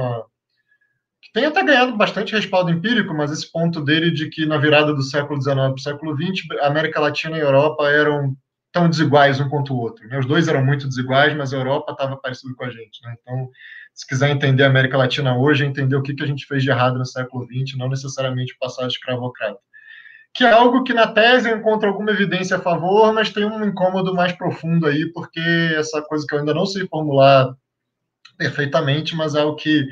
tem até ganhado bastante respaldo empírico, mas esse ponto dele de que, na virada do século XIX para o século XX, a América Latina e a Europa eram tão desiguais um quanto o outro, né? Os dois eram muito desiguais, mas a Europa estava parecida com a gente, né? Então, se quiser entender a América Latina hoje, entender o que a gente fez de errado no século XX, não necessariamente o passado escravocrata. Que é algo que, na tese, encontra alguma evidência a favor, mas tem um incômodo mais profundo aí, porque essa coisa que eu ainda não sei formular perfeitamente, mas é algo que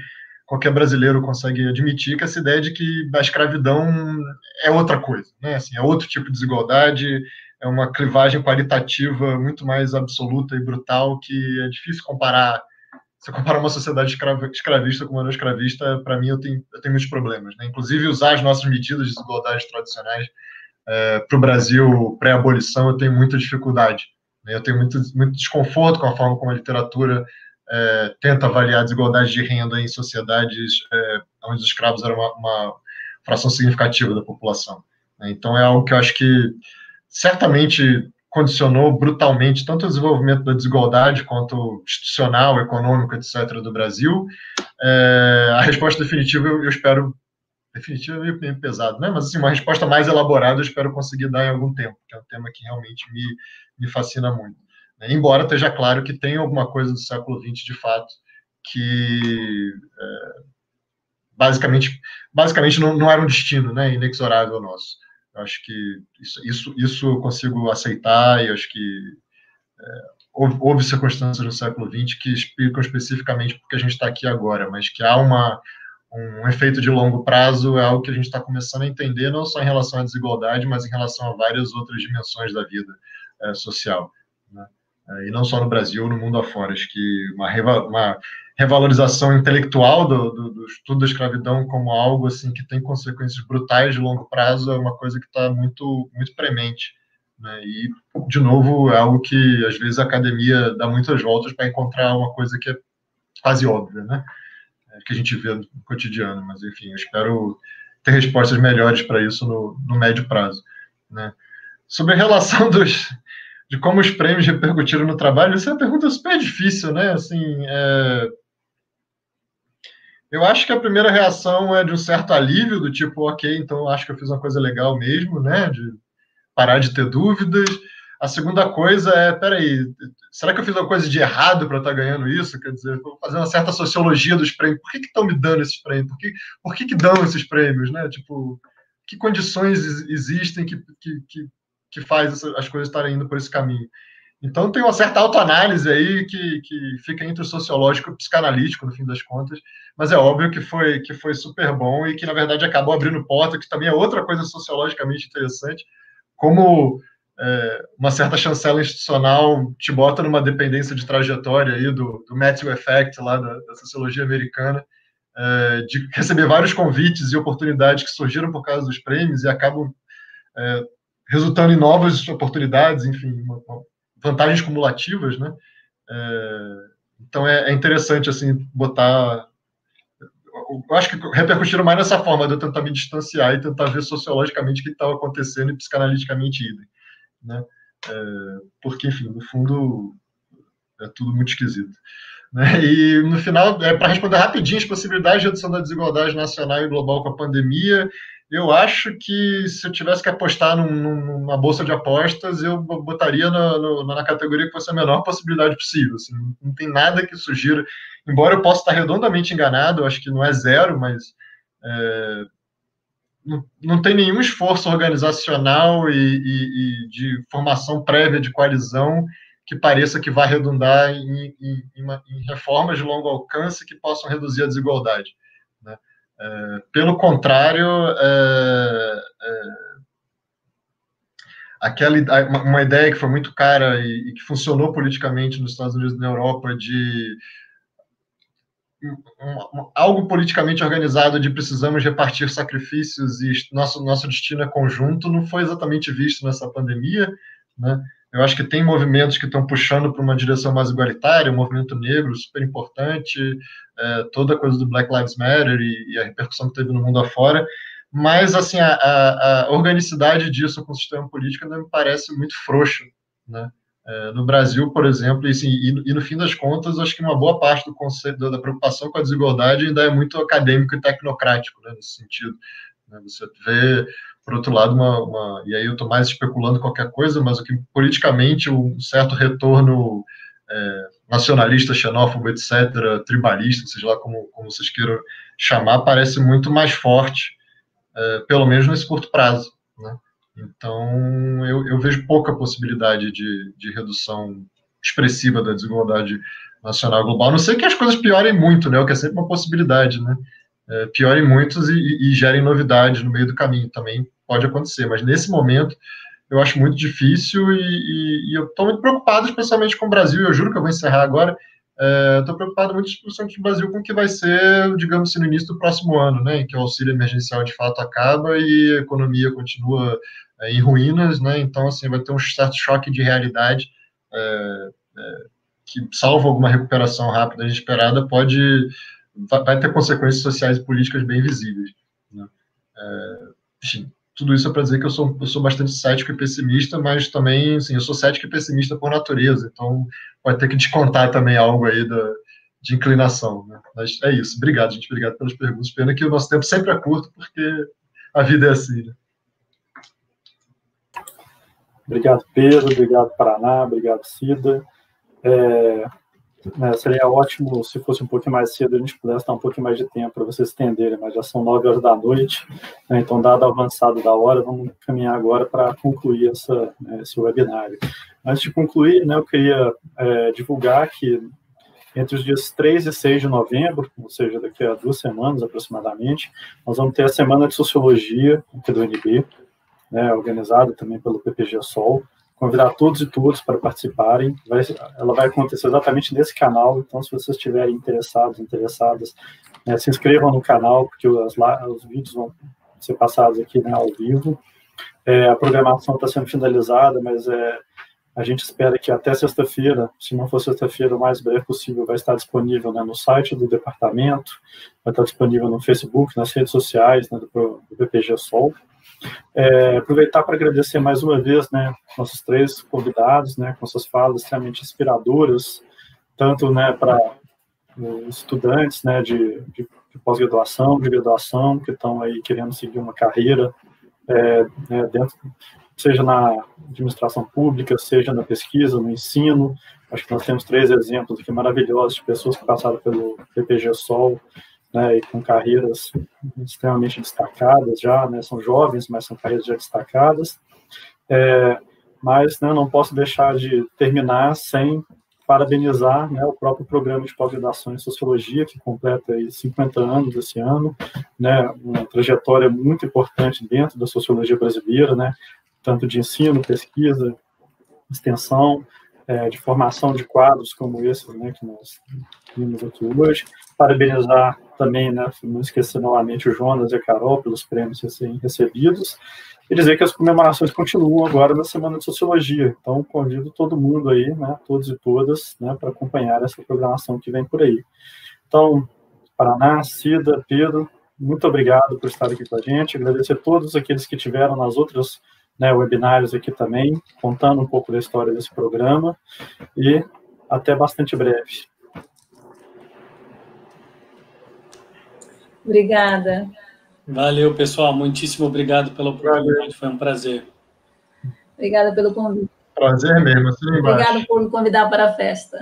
qualquer brasileiro consegue admitir, que essa ideia de que a escravidão é outra coisa, né? Assim, é outro tipo de desigualdade, é uma clivagem qualitativa muito mais absoluta e brutal, que é difícil comparar. Se eu comparar uma sociedade escravista com uma não escravista, para mim eu tenho muitos problemas, né? Inclusive, usar as nossas medidas de desigualdade tradicionais para o Brasil pré-abolição, eu tenho muita dificuldade, né? Eu tenho muito desconforto com a forma como a literatura tenta avaliar a desigualdade de renda em sociedades onde os escravos eram uma fração significativa da população, né? Então, é algo que eu acho que certamente condicionou brutalmente tanto o desenvolvimento da desigualdade quanto institucional, econômico, etc., do Brasil. A resposta definitiva, eu espero, definitiva é meio pesado, né? Mas assim, uma resposta mais elaborada eu espero conseguir dar em algum tempo, que é um tema que realmente me fascina muito. Embora esteja claro que tem alguma coisa do século XX, de fato, que basicamente não era um destino, né, inexorável nosso. Eu acho que isso eu consigo aceitar, e acho que houve circunstâncias no século XX que explicam especificamente porque a gente está aqui agora, mas que há um efeito de longo prazo, é algo que a gente está começando a entender, não só em relação à desigualdade, mas em relação a várias outras dimensões da vida social, né? E não só no Brasil, no mundo afora. Acho que uma revalorização intelectual do estudo da escravidão como algo assim que tem consequências brutais de longo prazo é uma coisa que está muito, muito premente, né? E, de novo, é algo que, às vezes, a academia dá muitas voltas para encontrar uma coisa que é quase óbvia, né? Que a gente vê no cotidiano. Mas, enfim, eu espero ter respostas melhores para isso no médio prazo, né? Sobre a relação de como os prêmios repercutiram no trabalho, isso é uma pergunta super difícil, né? Assim, eu acho que a primeira reação é de um certo alívio, do tipo, ok, então acho que eu fiz uma coisa legal mesmo, né? De parar de ter dúvidas. A segunda coisa é, peraí, será que eu fiz uma coisa de errado para estar ganhando isso? Quer dizer, vou fazer uma certa sociologia dos prêmios. Por que estão me dando esses prêmios? Por que dão esses prêmios, né? Tipo, que condições existem que faz as coisas estarem indo por esse caminho? Então, tem uma certa autoanálise aí que fica entre o sociológico e o psicanalítico, no fim das contas, mas é óbvio que foi super bom e que, na verdade, acabou abrindo porta, que também é outra coisa sociologicamente interessante, como uma certa chancela institucional te bota numa dependência de trajetória aí do Matthew Effect, lá da sociologia americana, de receber vários convites e oportunidades que surgiram por causa dos prêmios e acabam resultando em novas oportunidades, enfim, vantagens cumulativas, né? Então é interessante, assim, botar... Eu acho que repercutiram mais nessa forma de eu tentar me distanciar e tentar ver sociologicamente o que estava acontecendo e psicanaliticamente idem, né? Porque, enfim, no fundo, é tudo muito esquisito, né? E, no final, para responder rapidinho as possibilidades de redução da desigualdade nacional e global com a pandemia, eu acho que se eu tivesse que apostar numa bolsa de apostas, eu botaria na categoria que fosse a menor possibilidade possível. Assim, não tem nada que sugira, embora eu possa estar redondamente enganado, eu acho que não é zero, mas não tem nenhum esforço organizacional e de formação prévia de coalizão que pareça que vai redundar em reformas de longo alcance que possam reduzir a desigualdade, né? Pelo contrário, uma ideia que foi muito cara e que funcionou politicamente nos Estados Unidos e na Europa de algo politicamente organizado de precisamos repartir sacrifícios e nosso destino é conjunto, não foi exatamente visto nessa pandemia, né? Eu acho que tem movimentos que estão puxando para uma direção mais igualitária, o movimento negro, super importante, toda a coisa do Black Lives Matter e a repercussão que teve no mundo afora, mas assim, a organicidade disso com o sistema político ainda me parece muito frouxa, né? No Brasil, por exemplo, e no fim das contas, acho que uma boa parte do conceito da preocupação com a desigualdade ainda é muito acadêmico e tecnocrático, né, nesse sentido. Você vê por outro lado, e aí eu estou mais especulando qualquer coisa, mas o que politicamente um certo retorno nacionalista, xenófobo, etc., tribalista, seja lá como vocês queiram chamar, parece muito mais forte, pelo menos nesse curto prazo, né? Então, eu vejo pouca possibilidade de redução expressiva da desigualdade nacional e global, a não ser que as coisas piorem muito, né? O que é sempre uma possibilidade, né? Piorem muito e gerem novidades no meio do caminho, também pode acontecer, mas nesse momento eu acho muito difícil e eu estou muito preocupado, especialmente com o Brasil, e eu juro que eu vou encerrar agora. Estou preocupado muito, especialmente no Brasil, com o que vai ser, digamos assim, no início do próximo ano, né, em que o auxílio emergencial de fato acaba e a economia continua em ruínas, né, então assim, vai ter um certo choque de realidade que, salvo alguma recuperação rápida e esperada, vai ter consequências sociais e políticas bem visíveis, né. Enfim, tudo isso é para dizer que eu sou bastante cético e pessimista, mas também, assim, eu sou cético e pessimista por natureza, então pode ter que descontar também algo aí de inclinação, né? Mas é isso. Obrigado, gente. Obrigado pelas perguntas. Pena que o nosso tempo sempre é curto, porque a vida é assim, né? Obrigado, Pedro. Obrigado, Paraná. Obrigado, Cida. Seria ótimo se fosse um pouquinho mais cedo, a gente pudesse dar um pouquinho mais de tempo para vocês estenderem, mas já são 9 horas da noite, né? Então, dado o avançado da hora, vamos caminhar agora para concluir esse webinário. Antes de concluir, né, eu queria divulgar que entre os dias 3 e 6 de novembro, ou seja, daqui a 2 semanas aproximadamente, nós vamos ter a Semana de Sociologia aqui do UNB, né, organizada também pelo PPG-Sol. Convidar todos e todas para participarem. Ela vai acontecer exatamente nesse canal, então se vocês estiverem interessadas, se inscrevam no canal, porque os vídeos vão ser passados aqui, né, ao vivo. A programação está sendo finalizada, mas a gente espera que até sexta-feira, se não for sexta-feira, o mais breve possível, vai estar disponível, né, no site do departamento, vai estar disponível no Facebook, nas redes sociais, né, do PPG-Sol. Aproveitar para agradecer mais uma vez, né, nossos 3 convidados, né, com suas falas extremamente inspiradoras, tanto, né, para estudantes, né, de pós-graduação, de graduação, que estão aí querendo seguir uma carreira seja na administração pública, seja na pesquisa, no ensino. Acho que nós temos 3 exemplos aqui maravilhosos de pessoas que passaram pelo PPG-Sol, né, e com carreiras extremamente destacadas já, né, são jovens, mas são carreiras já destacadas. Mas, né, não posso deixar de terminar sem parabenizar, né, o próprio programa de pós-graduação em Sociologia, que completa aí 50 anos esse ano, né, uma trajetória muito importante dentro da sociologia brasileira, né, tanto de ensino, pesquisa, extensão, de formação de quadros como esses, né, que nós vimos aqui hoje. Parabenizar também, né, não esquecer novamente o Jonas e a Carol pelos prêmios recebidos, e dizer que as comemorações continuam agora na Semana de Sociologia. Então, convido todo mundo aí, né, todos e todas, né, para acompanhar essa programação que vem por aí. Então, Paraná, Cida, Pedro, muito obrigado por estar aqui com a gente. Agradecer a todos aqueles que tiveram nas outras, né, webinários aqui também, contando um pouco da história desse programa, e até bastante breve. Obrigada. Valeu, pessoal. Muitíssimo obrigado pela oportunidade. Foi um prazer. Obrigada pelo convite. Prazer mesmo. Obrigada por me convidar para a festa.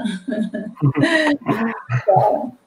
Tchau.